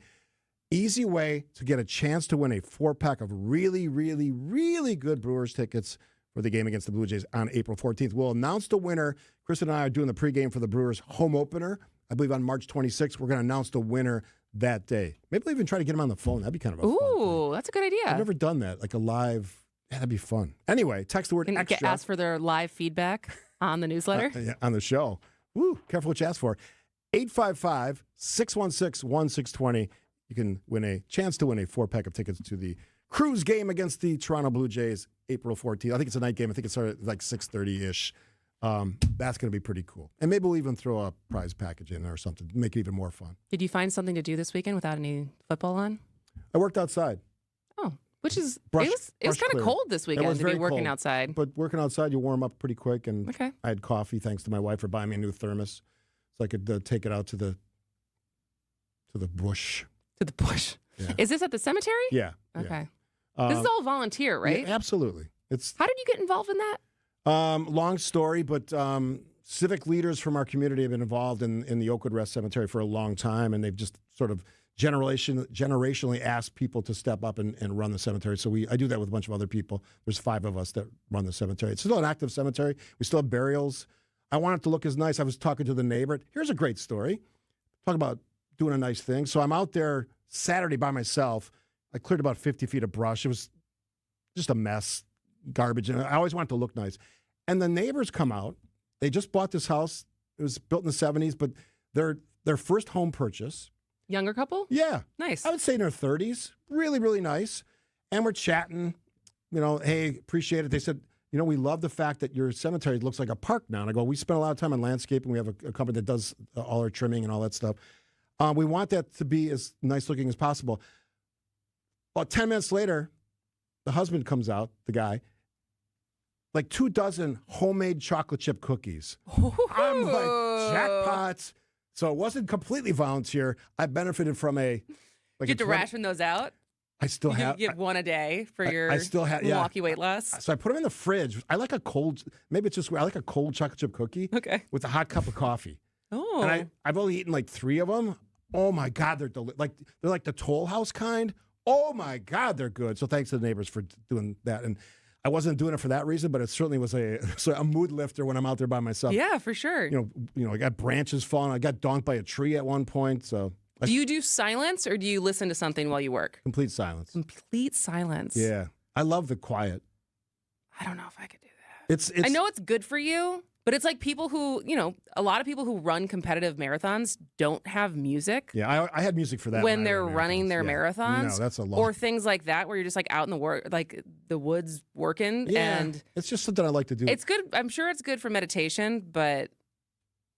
Easy way to get a chance to win a 4-pack of really, really, really good Brewers tickets for the game against the Blue Jays on April 14th. We'll announce the winner. Kristin and I are doing the pregame for the Brewers home opener, I believe on March 26th. We're going to announce the winner that day. Maybe we'll even try to get him on the phone. That'd be kind of a fun thing. That's a good idea. I've never done that, like a live. Yeah, that'd be fun. Anyway, text the word EXTRA. Ask for their live feedback on the newsletter. Yeah, on the show. Woo, careful what you ask for. 855-616-1620. You can win a chance to win a 4-pack of tickets to the Cruise game against the Toronto Blue Jays, April 14th. I think it's a night game. I think it started at like 6:30-ish. That's going to be pretty cool. And maybe we'll even throw a prize package in there or something to make it even more fun. Did you find something to do this weekend without any football on? I worked outside. Oh, which is, it was kind of cold this weekend to be working outside. But working outside, you warm up pretty quick. And okay. I had coffee, thanks to my wife for buying me a new thermos, so I could take it out to the bush. To the bush. Yeah. Is this at the cemetery? Yeah. Okay. This is all volunteer, right? Yeah, absolutely. How did you get involved in that? Long story, but civic leaders from our community have been involved in the Oakwood Rest Cemetery for a long time, and they've just sort of generationally asked people to step up and run the cemetery. So I do that with a bunch of other people. There's 5 of us that run the cemetery. It's still an active cemetery. We still have burials. I want it to look as nice. I was talking to the neighbor. Here's a great story. Talk about doing a nice thing. So I'm out there Saturday by myself. I cleared about 50 feet of brush. It was just a mess, garbage. And I always want it to look nice. And the neighbors come out. They just bought this house. It was built in the 70s, but their first home purchase. Younger couple? Yeah. Nice. I would say in their 30s. Really, really nice. And we're chatting, hey, appreciate it. They said, we love the fact that your cemetery looks like a park now. And I go, we spend a lot of time on landscaping. We have a company that does all our trimming and all that stuff. We want that to be as nice looking as possible. About 10 minutes later, the husband comes out, the guy, like 24 homemade chocolate chip cookies. I'm like, jackpots. So it wasn't completely volunteer. I benefited from you get to ration those out? I still have. You give one a day for your Milwaukee weight loss? So I put them in the fridge. I like maybe it's just weird. I like a cold chocolate chip cookie with a hot cup of coffee. Oh. And I've only eaten like 3 of them. Oh my God, they're like the Toll House kind. Oh my God, they're good. So thanks to the neighbors for doing that. And I wasn't doing it for that reason, but it certainly was a mood lifter when I'm out there by myself. Yeah, for sure. I got branches falling. I got donked by a tree at one point. So do you do silence or do you listen to something while you work? Complete silence. Complete silence. Yeah, I love the quiet. I don't know if I could do that. It's I know it's good for you. But it's like people who, a lot of people who run competitive marathons don't have music. Yeah, I had music for that. When they're running their marathons. No, that's a lot. Or things like that where you're just like out in the woods working. Yeah, and it's just something I like to do. It's good. I'm sure it's good for meditation, but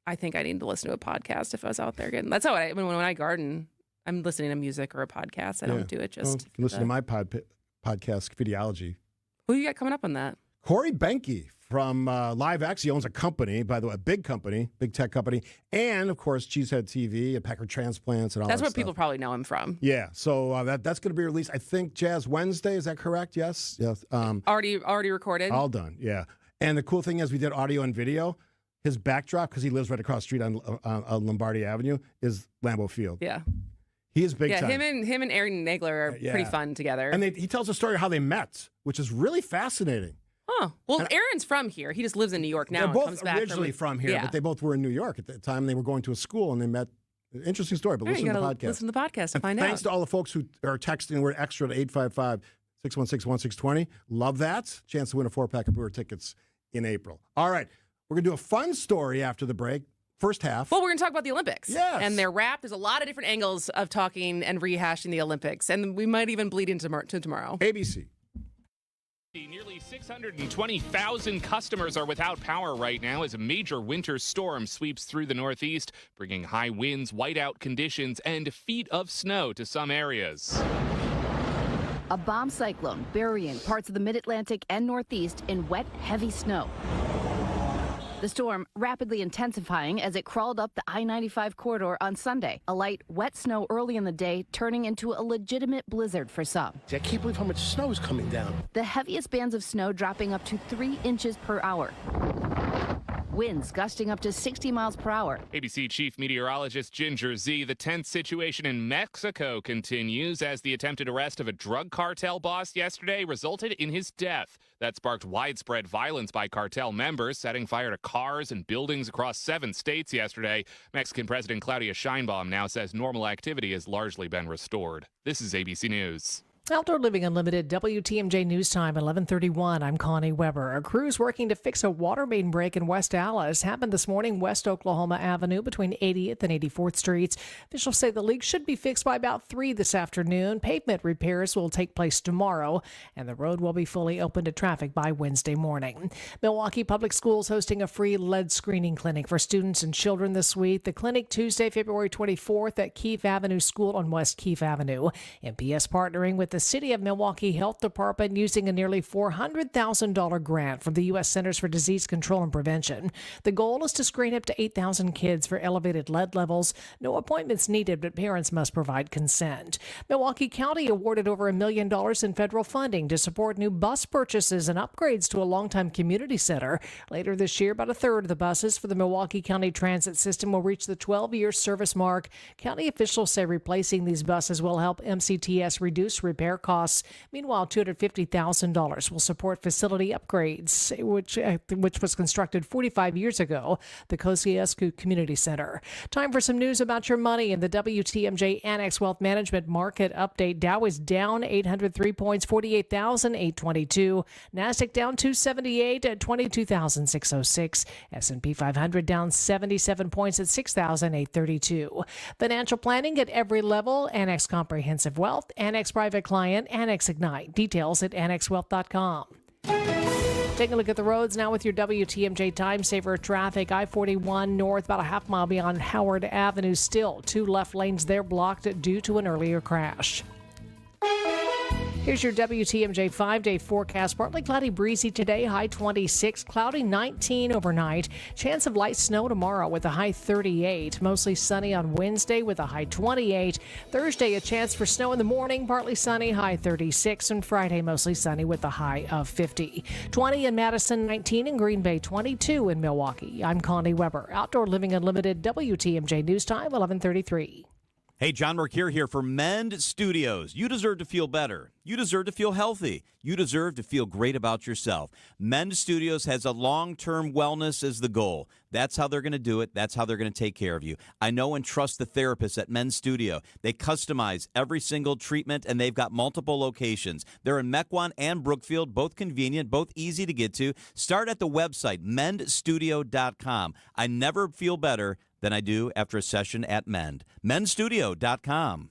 I think I need to listen to a podcast if I was out there getting. That's how when I garden, I'm listening to music or a podcast. I don't do it just. You can listen to my podcast, Scaffidi. Who you got coming up on that? Corey Benke from LiveX. He owns a company, by the way, a big company, big tech company, and of course Cheesehead TV and Packer Transplants and all That's that where stuff. People probably know him from. Yeah, so that's going to be released. I think Jazz Wednesday. Is that correct? Yes. Already recorded. All done. Yeah. And the cool thing is, we did audio and video. His backdrop, because he lives right across the street on Lombardi Avenue, is Lambeau Field. Yeah. He is big yeah, time. him and Aaron Nagler are pretty fun together. And he tells a story of how they met, which is really fascinating. Huh. Well, Aaron's from here. He just lives in New York now. They're and both comes back originally from here, yeah. but they both were in New York at the time. They were going to a school, and they met. Interesting story, but listen to the podcast. Listen to the podcast to find out. Thanks to all the folks who are texting the word extra to 855-616-1620. Love that. Chance to win a 4-pack of Brewer tickets in April. All right. We're going to do a fun story after the break. First half. Well, we're going to talk about the Olympics. Yes. And their wrap. There's a lot of different angles of talking and rehashing the Olympics. And we might even bleed into tomorrow. ABC. Nearly 620,000 customers are without power right now as a major winter storm sweeps through the Northeast, bringing high winds, whiteout conditions, and feet of snow to some areas. A bomb cyclone burying parts of the mid-Atlantic and Northeast in wet, heavy snow. The storm rapidly intensifying as it crawled up the I-95 corridor on Sunday. A light, wet snow early in the day, turning into a legitimate blizzard for some. I can't believe how much snow is coming down. The heaviest bands of snow dropping up to 3 inches per hour. Winds gusting up to 60 miles per hour. ABC Chief Meteorologist Ginger Z. The tense situation in Mexico continues as the attempted arrest of a drug cartel boss yesterday resulted in his death. That sparked widespread violence by cartel members, setting fire to cars and buildings across 7 states yesterday. Mexican President Claudia Sheinbaum now says normal activity has largely been restored. This is ABC News. Outdoor Living Unlimited, WTMJ News Time, 11:31. I'm Connie Weber. A crew's working to fix a water main break in West Dallas. Happened this morning, West Oklahoma Avenue between 80th and 84th Streets. Officials say the leak should be fixed by about 3 this afternoon. Pavement repairs will take place tomorrow, and the road will be fully open to traffic by Wednesday morning. Milwaukee Public Schools hosting a free lead screening clinic for students and children this week. The clinic Tuesday, February 24th at Keefe Avenue School on West Keefe Avenue. MPS partnering with the City of Milwaukee Health Department using a nearly $400,000 grant from the U.S. Centers for Disease Control and Prevention. The goal is to screen up to 8,000 kids for elevated lead levels. No appointments needed, but parents must provide consent. Milwaukee County awarded over $1 million in federal funding to support new bus purchases and upgrades to a longtime community center. Later this year, about a third of the buses for the Milwaukee County Transit System will reach the 12-year service mark. County officials say replacing these buses will help MCTS reduce repair costs. Meanwhile, $250,000 will support facility upgrades, which was constructed 45 years ago, the Kosciuszko Community Center. Time for some news about your money in the WTMJ Annex Wealth Management Market Update. Dow is down 803 points, 48,822. Nasdaq down 278 at 22,606. S&P 500 down 77 points at 6,832. Financial planning at every level. Annex Comprehensive Wealth, Annex Private Client, Annex Ignite. Details at annexwealth.com. Taking a look at the roads now with your WTMJ Time Saver traffic. I-41 north, about a half mile beyond Howard Avenue. Still 2 left lanes there blocked due to an earlier crash. Here's your WTMJ 5-day forecast. Partly cloudy, breezy today, high 26, cloudy 19 overnight. Chance of light snow tomorrow with a high 38. Mostly sunny on Wednesday with a high 28. Thursday, a chance for snow in the morning, partly sunny, high 36. And Friday, mostly sunny with a high of 50. 20 in Madison, 19 in Green Bay, 22 in Milwaukee. I'm Connie Weber. Outdoor Living Unlimited, WTMJ News Time, 11:33. Hey, John Mercure here for Mend Studios. You deserve to feel better. You deserve to feel healthy. You deserve to feel great about yourself. Mend Studios has a long-term wellness as the goal. That's how they're going to do it. That's how they're going to take care of you. I know and trust the therapists at Mend Studio. They customize every single treatment, and they've got multiple locations. They're in Mequon and Brookfield, both convenient, both easy to get to. Start at the website, mendstudio.com. I never feel better than I do after a session at Mend. Mendstudio.com.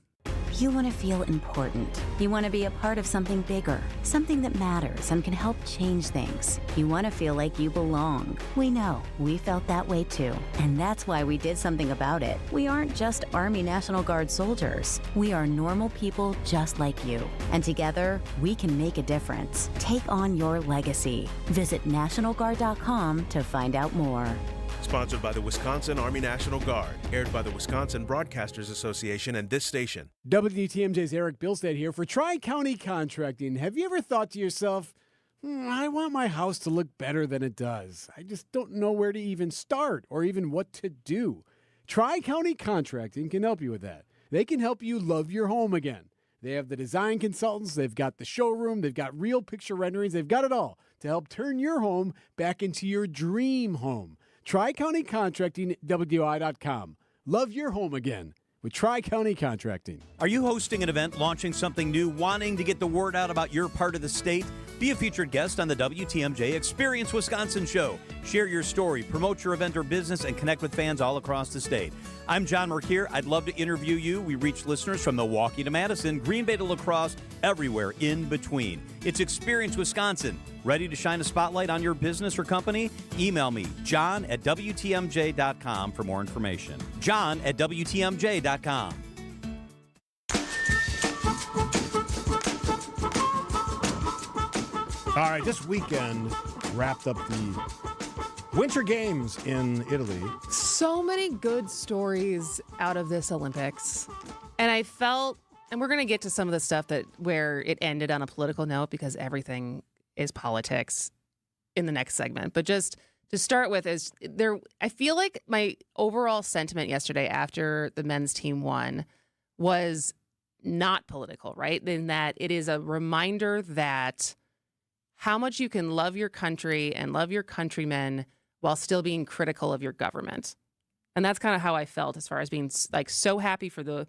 You want to feel important. You want to be a part of something bigger, something that matters and can help change things. You want to feel like you belong. We know. We felt that way too. And that's why we did something about it. We aren't just Army National Guard soldiers. We are normal people just like you. And together, we can make a difference. Take on your legacy. Visit NationalGuard.com to find out more. Sponsored by the Wisconsin Army National Guard. Aired by the Wisconsin Broadcasters Association and this station. WTMJ's Eric Bilstead here for Tri-County Contracting. Have you ever thought to yourself, I want my house to look better than it does. I just don't know where to even start or even what to do. Tri-County Contracting can help you with that. They can help you love your home again. They have the design consultants, they've got the showroom, they've got real picture renderings, they've got it all to help turn your home back into your dream home. Tri-County Contracting, WDI.com. Love your home again with Tri-County Contracting. Are you hosting an event, launching something new, wanting to get the word out about your part of the state? Be a featured guest on the WTMJ Experience Wisconsin show. Share your story, promote your event or business, and connect with fans all across the state. I'm John Mercier. I'd love to interview you. We reach listeners from Milwaukee to Madison, Green Bay to La Crosse, everywhere in between. It's Experience Wisconsin. Ready to shine a spotlight on your business or company? Email me, john@WTMJ.com for more information. john@WTMJ.com. All right, this weekend wrapped up the Winter Games in Italy. So many good stories out of this Olympics. And I felt, and we're going to get to some of the stuff where it ended on a political note because everything is politics in the next segment. But just to start with, I feel like my overall sentiment yesterday after the men's team won was not political, right? In that it is a reminder that how much you can love your country and love your countrymen while still being critical of your government. And that's kind of how I felt as far as being like so happy for the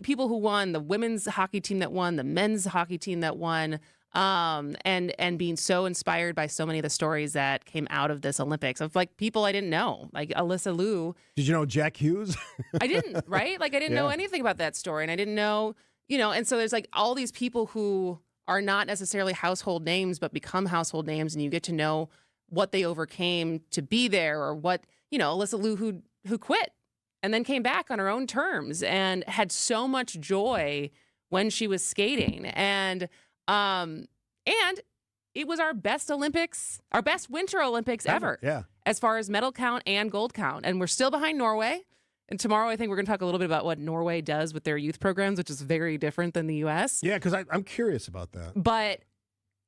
people who won, the women's hockey team that won, the men's hockey team that won, and being so inspired by so many of the stories that came out of this Olympics of like people I didn't know, like Alyssa Liu. Did you know Jack Hughes? I didn't, right? Like I didn't know anything about that story, and I didn't know, and so there's like all these people who are not necessarily household names, but become household names, and you get to know what they overcame to be there, or what, Alyssa Liu who quit and then came back on her own terms and had so much joy when she was skating. And it was our best Olympics, our best Winter Olympics ever. Yeah. As far as medal count and gold count. And we're still behind Norway. And tomorrow, I think we're going to talk a little bit about what Norway does with their youth programs, which is very different than the U.S. Yeah, because I'm curious about that. But,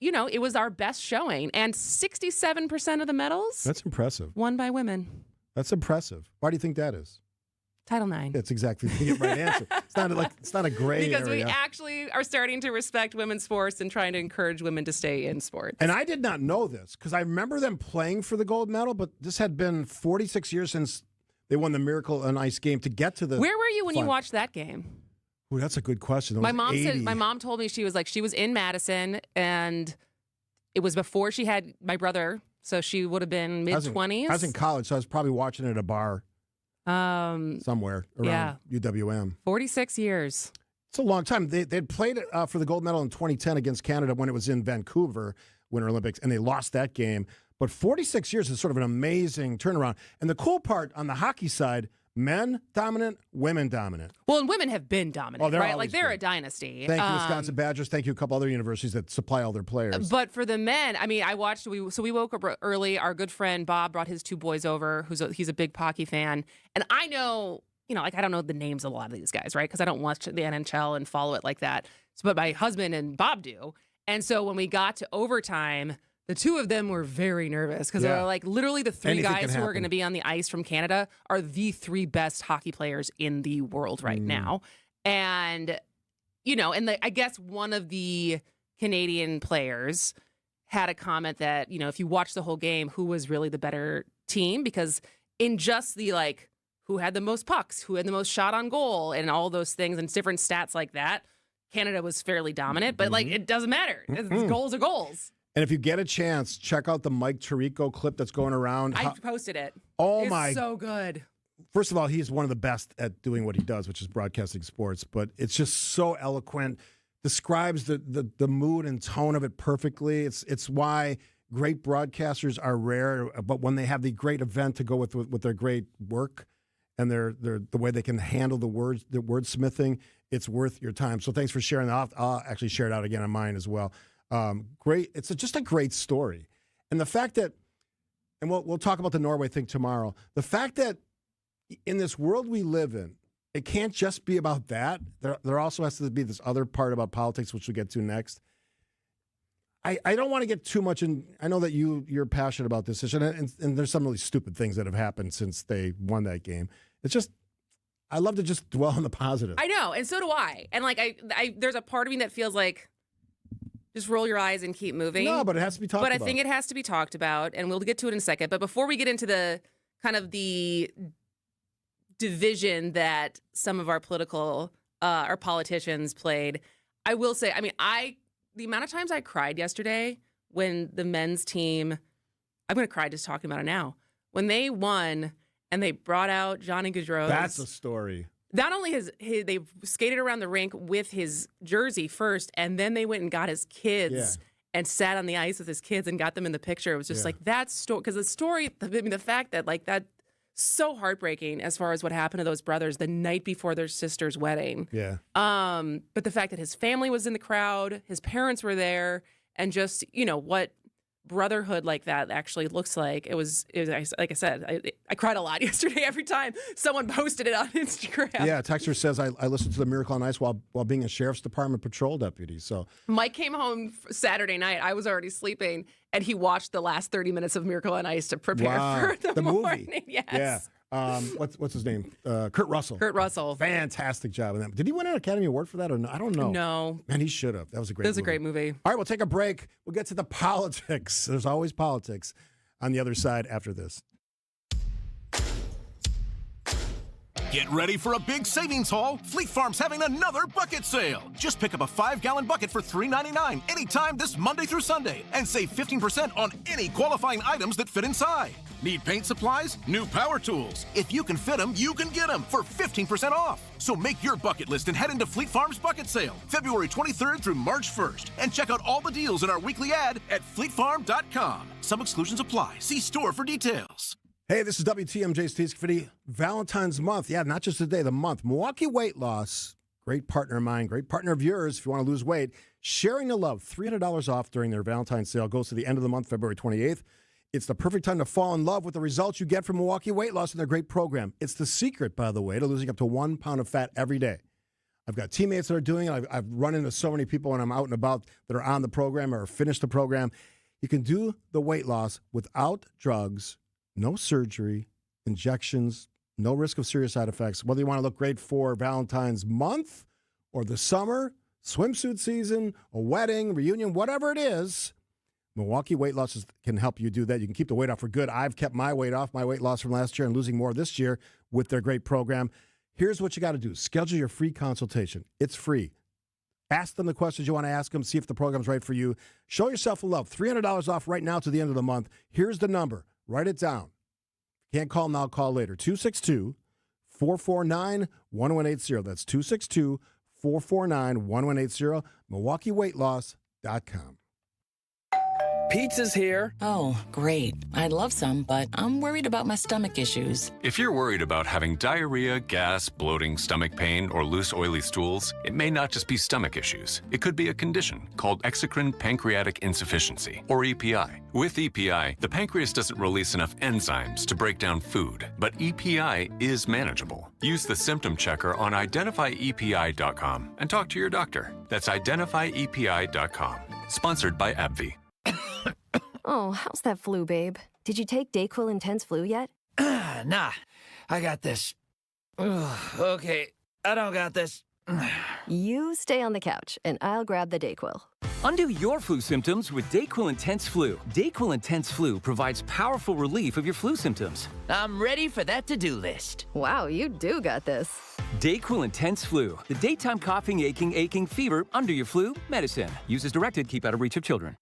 it was our best showing. And 67% of the medals. That's impressive. Won by women. That's impressive. Why do you think that is? Title IX. That's exactly the right answer. It's not a gray because area. We actually are starting to respect women's sports and trying to encourage women to stay in sports. And I did not know this because I remember them playing for the gold medal, but this had been 46 years since they won the Miracle on Ice game to get to the. Where were you when final. you watched that game? Ooh, that's a good question. My mom told me she was in Madison, and it was before she had my brother, so she would have been mid-20s. I was in college, so I was probably watching it at a bar somewhere around UWM. 46 years. It's a long time. They'd played for the gold medal in 2010 against Canada when it was in Vancouver Winter Olympics, and they lost that game. But 46 years is sort of an amazing turnaround. And the cool part on the hockey side, men dominant, women dominant. Well, and women have been dominant, right? Like they're a dynasty. Thank you, Wisconsin Badgers. Thank you, a couple other universities that supply all their players. But for the men, I mean, we woke up early. Our good friend Bob brought his two boys over. He's a big hockey fan, and I know, I don't know the names of a lot of these guys, right? Because I don't watch the NHL and follow it like that. But my husband and Bob do, and so when we got to overtime. The two of them were very nervous because they're like literally the three guys who are going to be on the ice from Canada are the three best hockey players in the world right now. And, I guess one of the Canadian players had a comment that, if you watch the whole game, who was really the better team? Because in just the who had the most pucks, who had the most shot on goal and all those things and different stats like that, Canada was fairly dominant. But it doesn't matter. Goals are goals. And if you get a chance, check out the Mike Tirico clip that's going around. I posted it. It's so good. First of all, he's one of the best at doing what he does, which is broadcasting sports. But it's just so eloquent, describes the mood and tone of it perfectly. It's why great broadcasters are rare. But when they have the great event to go with their great work and the way they can handle the wordsmithing, it's worth your time. So thanks for sharing that. I'll actually share it out again on mine as well. Great. It's just a great story. And the fact that, and we'll talk about the Norway thing tomorrow, the fact that in this world we live in, it can't just be about that. There also has to be this other part about politics, which we'll get to next. I don't want to get too much in. I know that you're passionate about this issue, and there's some really stupid things that have happened since they won that game. It's just, I love to just dwell on the positive. I know, and so do I. And like, I there's a part of me that feels like just roll your eyes and keep moving. No, but it has to be talked about. But I think it has to be talked about, and we'll get to it in a second. But before we get into the kind of the division that some of our politicians played, I will say, I mean, the amount of times I cried yesterday when the men's team, I'm going to cry just talking about it now, when they won and they brought out Johnny Gaudreau. That's a story. Not only they skated around the rink with his jersey first, and then they went and got his kids and sat on the ice with his kids and got them in the picture. It was just like that story, because the story, I mean, the fact that like that, so heartbreaking as far as what happened to those brothers the night before their sister's wedding. Yeah. But the fact that his family was in the crowd, his parents were there, and just, you know, what brotherhood like that actually looks like. It was like I said, I cried a lot yesterday every time someone posted it on Instagram. Yeah, texter says, I listened to the Miracle on Ice while being a sheriff's department patrol deputy. So Mike came home Saturday night. I was already sleeping, and he watched the last 30 minutes of Miracle on Ice to prepare for the morning. Movie. Yes. Yeah. What's his name? Kurt Russell. Kurt Russell. Fantastic job in that. Did he win an Academy Award for that or no? I don't know. No. Man, he should have. That was a great movie. It was a great movie. All right, we'll take a break. We'll get to the politics. There's always politics on the other side after this. Get ready for a big savings haul. Fleet Farm's having another bucket sale. Just pick up a 5-gallon bucket for $3.99 anytime this Monday through Sunday and save 15% on any qualifying items that fit inside. Need paint supplies? New power tools. If you can fit them, you can get them for 15% off. So make your bucket list and head into Fleet Farm's bucket sale, February 23rd through March 1st. And check out all the deals in our weekly ad at fleetfarm.com. Some exclusions apply. See store for details. Hey, this is WTMJ Steve Scaffidi. Valentine's month. Yeah, not just the day, the month. Milwaukee Weight Loss, great partner of mine, great partner of yours if you want to lose weight. Sharing the love, $300 off during their Valentine's sale. Goes to the end of the month, February 28th. It's the perfect time to fall in love with the results you get from Milwaukee Weight Loss and their great program. It's the secret, by the way, to losing up to 1 pound of fat every day. I've got teammates that are doing it. I've run into so many people when I'm out and about that are on the program or finished the program. You can do the weight loss without drugs, no surgery, injections, no risk of serious side effects. Whether you want to look great for Valentine's month or the summer, swimsuit season, a wedding, reunion, whatever it is, Milwaukee Weight Loss can help you do that. You can keep the weight off for good. I've kept my weight off, my weight loss from last year and losing more this year with their great program. Here's what you got to do. Schedule your free consultation. It's free. Ask them the questions you want to ask them. See if the program's right for you. Show yourself love. $300 off right now to the end of the month. Here's the number. Write it down. Can't call now, call later. 262-449-1180. That's 262-449-1180. MilwaukeeWeightLoss.com. Pizza's here. Oh, great. I'd love some, but I'm worried about my stomach issues. If you're worried about having diarrhea, gas, bloating, stomach pain, or loose, oily stools, it may not just be stomach issues. It could be a condition called exocrine pancreatic insufficiency, or EPI. With EPI, the pancreas doesn't release enough enzymes to break down food, but EPI is manageable. Use the symptom checker on identifyepi.com and talk to your doctor. That's identifyepi.com. Sponsored by AbbVie. Oh, how's that flu, babe? Did you take Dayquil Intense Flu yet? Nah, I got this. Ugh, okay, I don't got this. You stay on the couch, and I'll grab the Dayquil. Undo your flu symptoms with Dayquil Intense Flu. Dayquil Intense Flu provides powerful relief of your flu symptoms. I'm ready for that to-do list. Wow, you do got this. Dayquil Intense Flu. The daytime coughing, aching, fever, under your flu, medicine. Use as directed, keep out of reach of children.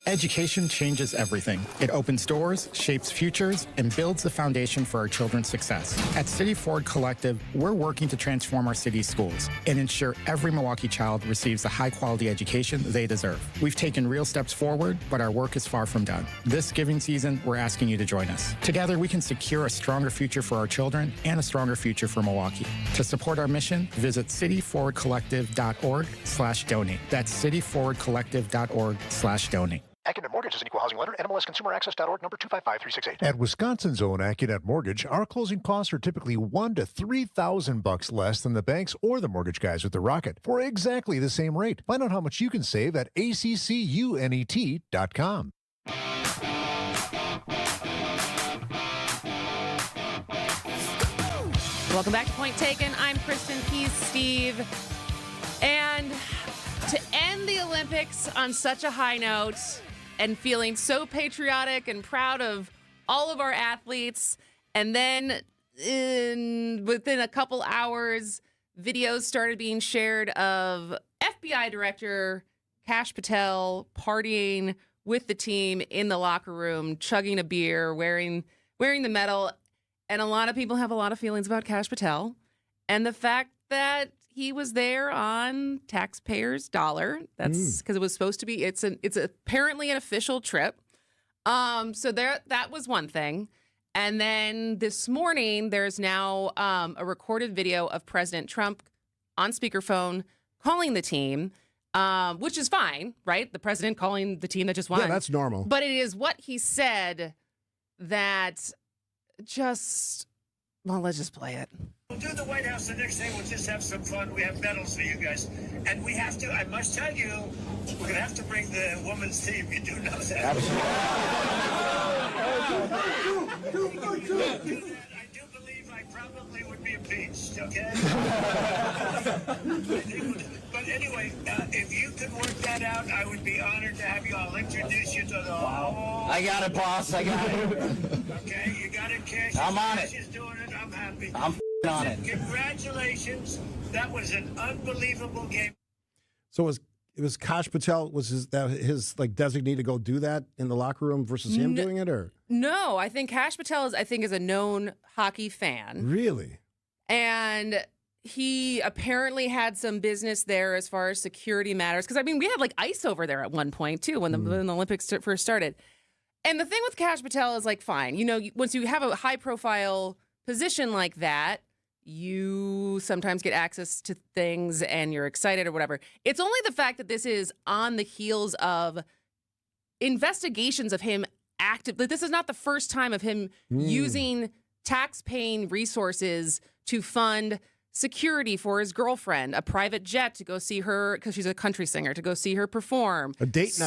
Education changes everything. It opens doors, shapes futures, and builds the foundation for our children's success. At City Forward Collective, we're working to transform our city's schools and ensure every Milwaukee child receives the high-quality education they deserve. We've taken real steps forward, but our work is far from done. This giving season, we're asking you to join us. Together, we can secure a stronger future for our children and a stronger future for Milwaukee. To support our mission, visit cityforwardcollective.org/donate. That's cityforwardcollective.org/donate. AccuNet Mortgage is an equal housing lender. NMLSConsumerAccess.org, number 255368. At Wisconsin's own AccuNet Mortgage, our closing costs are typically $1,000 to $3,000 less than the banks or the mortgage guys with the Rocket for exactly the same rate. Find out how much you can save at accunet.com. Welcome back to Point Taken. I'm Kristin. He's Steve. And to end the Olympics on such a high note and feeling so patriotic and proud of all of our athletes, and then within a couple hours, videos started being shared of FBI Director Kash Patel partying with the team in the locker room, chugging a beer, wearing the medal. And a lot of people have a lot of feelings about Kash Patel and the fact that he was there on taxpayers' dollar. That's because it was supposed to be. It's apparently an official trip. So that was one thing. And then this morning, there's now a recorded video of President Trump on speakerphone calling the team, which is fine, right? The president calling the team that just won. Yeah, that's normal. But it is what he said that let's just play it. We'll do the White House the next day. We'll just have some fun. We have medals for you guys. And we have to, I must tell you, we're going to have to bring the women's team. You do know that. Absolutely. I do believe I probably would be impeached, okay? But anyway, if you could work that out, I would be honored to have you. I'll introduce you to the whole... I got it, boss. I got it. Okay, you got it, Cash. I'm on Cash it. is doing it. I'm happy. I'm on it. Congratulations. That was an unbelievable game. So it was Kash Patel, was his designee to go do that in the locker room versus him doing it, or? No, I think Kash Patel is a known hockey fan. Really? And he apparently had some business there as far as security matters. Because, we had ice over there at one point, too, when the Olympics first started. And the thing with Kash Patel is, fine. Once you have a high-profile position like that, you sometimes get access to things and you're excited or whatever. It's only the fact that this is on the heels of investigations of him actively. This is not the first time of him using tax-paying resources to fund security for his girlfriend, a private jet to go see her, because she's a country singer, to go see her perform. A date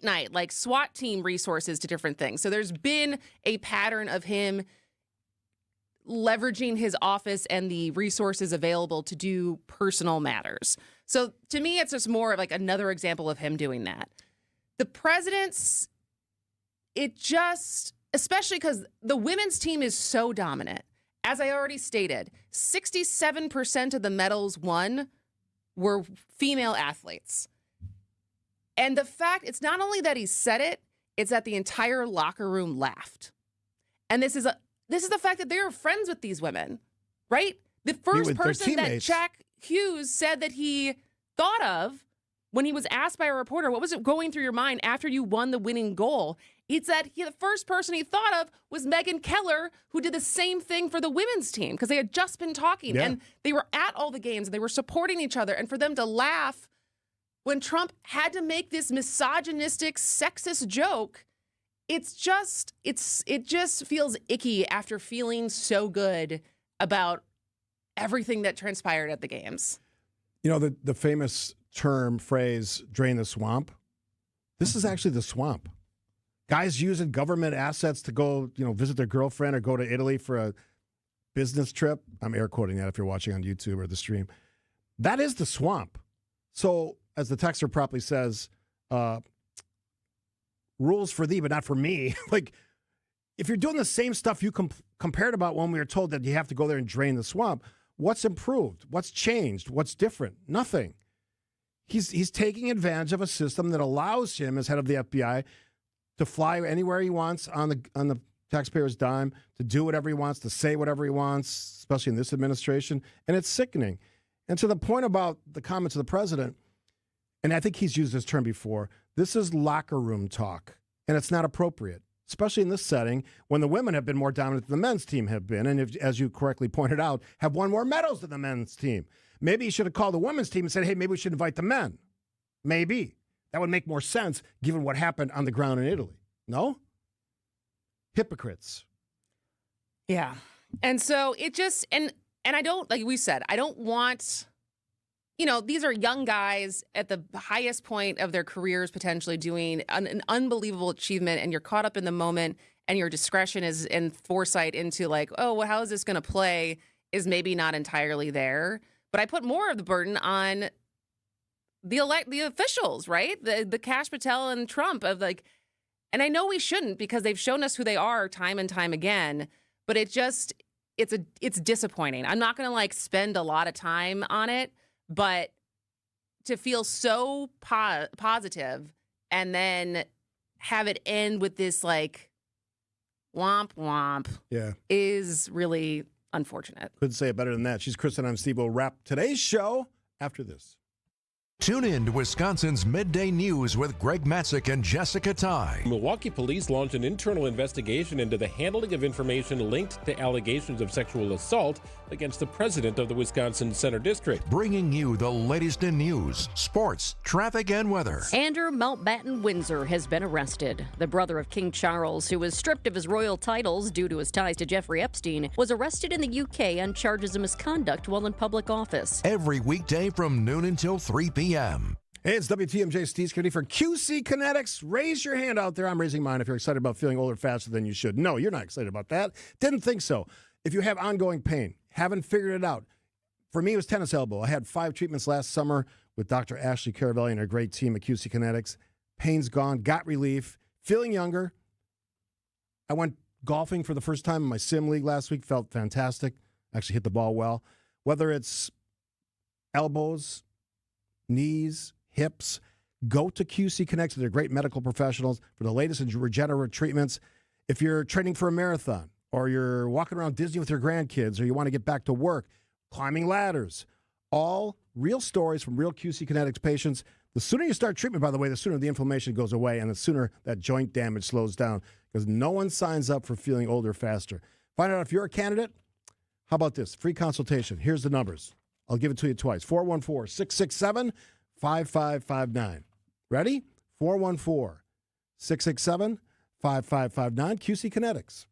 night. Like SWAT team resources to different things. So there's been a pattern of him leveraging his office and the resources available to do personal matters. So to me, it's just more of another example of him doing that. The president's, especially because the women's team is so dominant. As I already stated, 67% of the medals won were female athletes. And the fact, it's not only that he said it, it's that the entire locker room laughed. And this is the fact that they are friends with these women, right? The first person that Jack Hughes said that he thought of when he was asked by a reporter, what was it going through your mind after you won the winning goal? It's that the first person he thought of was Megan Keller, who did the same thing for the women's team because they had just been talking and they were at all the games and they were supporting each other. And for them to laugh when Trump had to make this misogynistic, sexist joke, it just feels icky after feeling so good about everything that transpired at the games. The famous phrase, drain the swamp. This is actually the swamp. Guys using government assets to go, visit their girlfriend or go to Italy for a business trip. I'm air quoting that if you're watching on YouTube or the stream. That is the swamp. So, as the texter properly says, rules for thee, but not for me. If you're doing the same stuff you compared about when we were told that you have to go there and drain the swamp, what's improved? What's changed? What's different? Nothing. He's taking advantage of a system that allows him, as head of the FBI, to fly anywhere he wants on the taxpayer's dime, to do whatever he wants, to say whatever he wants, especially in this administration. And it's sickening. And to the point about the comments of the president, and I think he's used this term before, this is locker room talk, and it's not appropriate, especially in this setting when the women have been more dominant than the men's team have been, and as you correctly pointed out, have won more medals than the men's team. Maybe he should have called the women's team and said, hey, maybe we should invite the men. Maybe. That would make more sense given what happened on the ground in Italy. No? Hypocrites. Yeah. And so it just, and I don't, like we said, I don't want, these are young guys at the highest point of their careers potentially doing an unbelievable achievement, and you're caught up in the moment and your discretion is in foresight into how is this going to play is maybe not entirely there. But I put more of the burden on the officials, right? The Kash Patel and Trump of like, and I know we shouldn't because they've shown us who they are time and time again, but it's disappointing. I'm not going to like spend a lot of time on it, but to feel so positive and then have it end with this like womp womp is really unfortunate. Couldn't say it better than that. She's Kristin. I'm Steve. We'll wrap today's show after this. Tune in to Wisconsin's Midday News with Greg Matzik and Jessica Ty. Milwaukee police launched an internal investigation into the handling of information linked to allegations of sexual assault against the president of the Wisconsin Center District. Bringing you the latest in news, sports, traffic, and weather. Andrew Mountbatten Windsor has been arrested. The brother of King Charles, who was stripped of his royal titles due to his ties to Jeffrey Epstein, was arrested in the UK on charges of misconduct while in public office. Every weekday from noon until 3 p.m. Hey, it's WTMJ Steve Scaffidi for QC Kinetics. Raise your hand out there. I'm raising mine if you're excited about feeling older faster than you should. No, you're not excited about that. Didn't think so. If you have ongoing pain, haven't figured it out. For me, it was tennis elbow. I had 5 treatments last summer with Dr. Ashley Caravelli and her great team at QC Kinetics. Pain's gone, got relief, feeling younger. I went golfing for the first time in my sim league last week. Felt fantastic. Actually hit the ball well. Whether it's elbows, knees, hips, go to QC Kinetics. They're great medical professionals for the latest in regenerative treatments. If you're training for a marathon or you're walking around Disney with your grandkids or you want to get back to work, climbing ladders, all real stories from real QC Kinetics patients. The sooner you start treatment, by the way, the sooner the inflammation goes away and the sooner that joint damage slows down because no one signs up for feeling older faster. Find out if you're a candidate. How about this? Free consultation. Here's the numbers. I'll give it to you twice. 414-667-5559. Ready? 414-667-5559. QC Kinetics.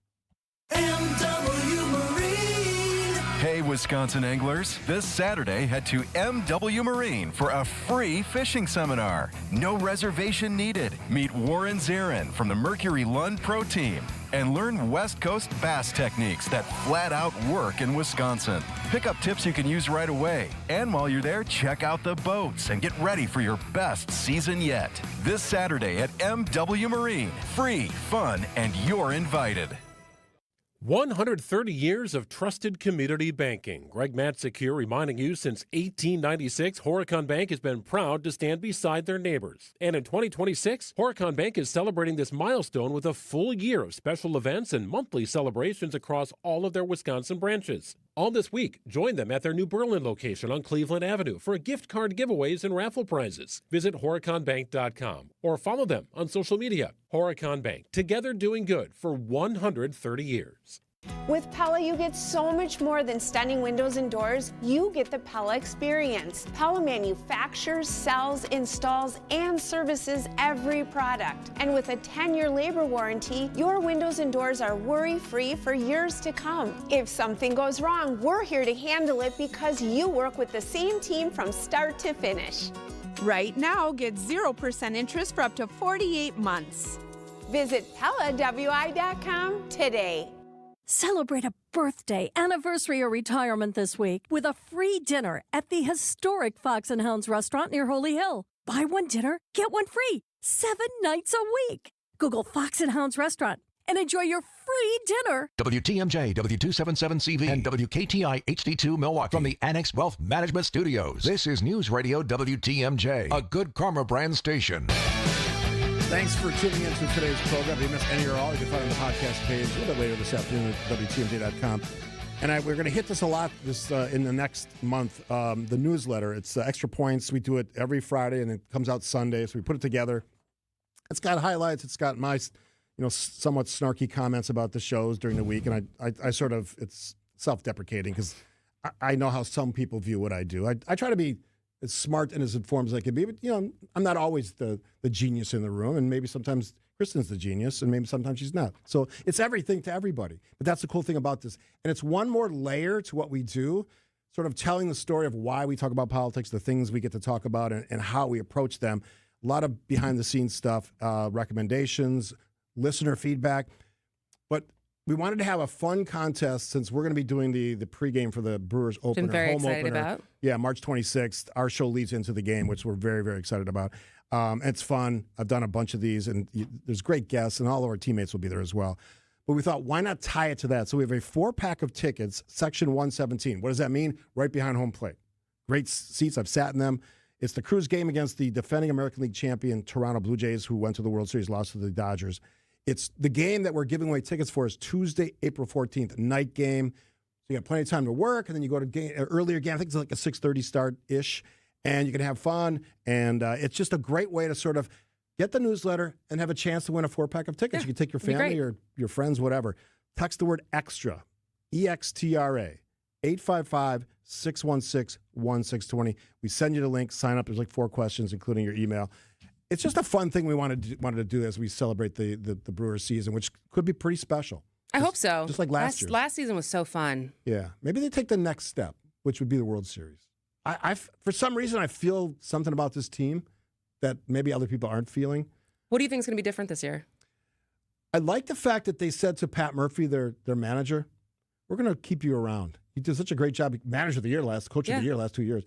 MW Marine. Hey, Wisconsin anglers. This Saturday, head to MW Marine for a free fishing seminar. No reservation needed. Meet Warren Zarin from the Mercury Lund Pro Team and learn West Coast bass techniques that flat out work in Wisconsin. Pick up tips you can use right away. And while you're there, check out the boats and get ready for your best season yet. This Saturday at MW Marine. Free, fun, and you're invited. 130 years of trusted community banking. Greg Matzik here reminding you since 1896, Horicon Bank has been proud to stand beside their neighbors. And in 2026, Horicon Bank is celebrating this milestone with a full year of special events and monthly celebrations across all of their Wisconsin branches. All this week, join them at their New Berlin location on Cleveland Avenue for gift card giveaways and raffle prizes. Visit HoriconBank.com or follow them on social media. Horicon Bank, together doing good for 130 years. With Pella, you get so much more than stunning windows and doors. You get the Pella experience. Pella manufactures, sells, installs, and services every product. And with a 10-year labor warranty, your windows and doors are worry-free for years to come. If something goes wrong, we're here to handle it because you work with the same team from start to finish. Right now, get 0% interest for up to 48 months. Visit PellaWI.com today. Celebrate a birthday, anniversary, or retirement this week with a free dinner at the historic Fox & Hounds restaurant near Holy Hill. Buy one dinner, get one free, 7 nights a week. Google Fox & Hounds restaurant and enjoy your free dinner. WTMJ, W277CV, and WKTI HD2 Milwaukee from the Annex Wealth Management Studios. This is News Radio WTMJ, a Good Karma brand station. Thanks for tuning in to today's program. If you missed any or all, you can find it on the podcast page a little bit later this afternoon at WTMJ.com. And we're going to hit this a lot in the next month, the newsletter. It's Extra Points. We do it every Friday, and it comes out Sunday. So we put it together. It's got highlights. It's got my somewhat snarky comments about the shows during the week. And I sort of, it's self-deprecating because I know how some people view what I do. I try to be as smart and as informed as I can be, but I'm not always the genius in the room, and maybe sometimes Kristin's the genius, and maybe sometimes she's not. So it's everything to everybody. But that's the cool thing about this, and it's one more layer to what we do, sort of telling the story of why we talk about politics, the things we get to talk about, and how we approach them. A lot of behind-the-scenes stuff, recommendations, listener feedback. But we wanted to have a fun contest since we're going to be doing the pregame for the Brewers opener, very home excited opener. about. Yeah, March 26th. Our show leads into the game, which we're very, very excited about. It's fun. I've done a bunch of these, and there's great guests, and all of our teammates will be there as well. But we thought, why not tie it to that? So we have a 4-pack of tickets, section 117. What does that mean? Right behind home plate. Great seats. I've sat in them. It's the Cruise game against the defending American League champion Toronto Blue Jays, who went to the World Series, lost to the Dodgers. It's the game that we're giving away tickets for is Tuesday, April 14th, night game. So you got plenty of time to work, and then you go to game, earlier game. I think it's like a 6:30 start-ish, and you can have fun. And it's just a great way to sort of get the newsletter and have a chance to win a 4-pack of tickets. You can take your family or your friends, whatever. Text the word EXTRA, EXTRA, 855-616-1620. We send you the link. Sign up. There's like 4 questions, including your email. It's just a fun thing we wanted to do as we celebrate the Brewers season, which could be pretty special. I hope so. Just like last year. Last season was so fun. Yeah. Maybe they take the next step, which would be the World Series. I for some reason, I feel something about this team that maybe other people aren't feeling. What do you think is going to be different this year? I like the fact that they said to Pat Murphy, their manager, we're going to keep you around. You did such a great job, manager of the year coach of the year last 2 years.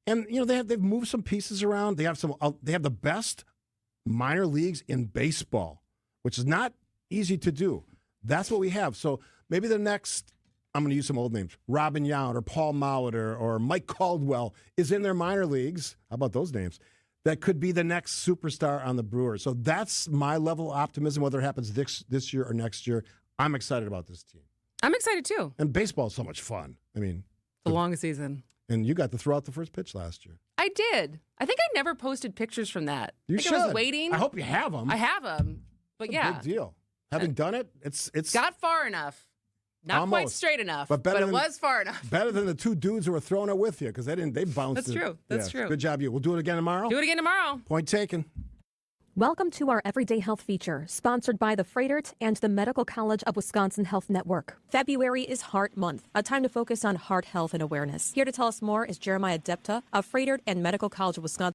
And you know they've moved some pieces around. They have the best minor leagues in baseball, which is not easy to do. That's what we have. So maybe the next, I'm going to use some old names, Robin Yount or Paul Molitor or Mike Caldwell is in their minor leagues. How about those names? That could be the next superstar on the Brewers. So that's my level of optimism, whether it happens this year or next year. I'm excited about this team. I'm excited too. And baseball is so much fun. I mean, the longest season. And you got to throw out the first pitch last year. I did. I think I never posted pictures from that. You should. I was waiting. I hope you have them. I have them. But It's a big deal. Having done it, it's got far enough. Not quite almost straight enough, but it was far enough. Better than the 2 dudes who were throwing it with you because they bounced. That's true. That's true. Good job, you. We'll do it again tomorrow. Do it again tomorrow. Point taken. Welcome to our Everyday Health feature, sponsored by the Freightert and the Medical College of Wisconsin Health Network. February is Heart Month, a time to focus on heart health and awareness. Here to tell us more is Jeremiah Depta of Freightert and Medical College of Wisconsin.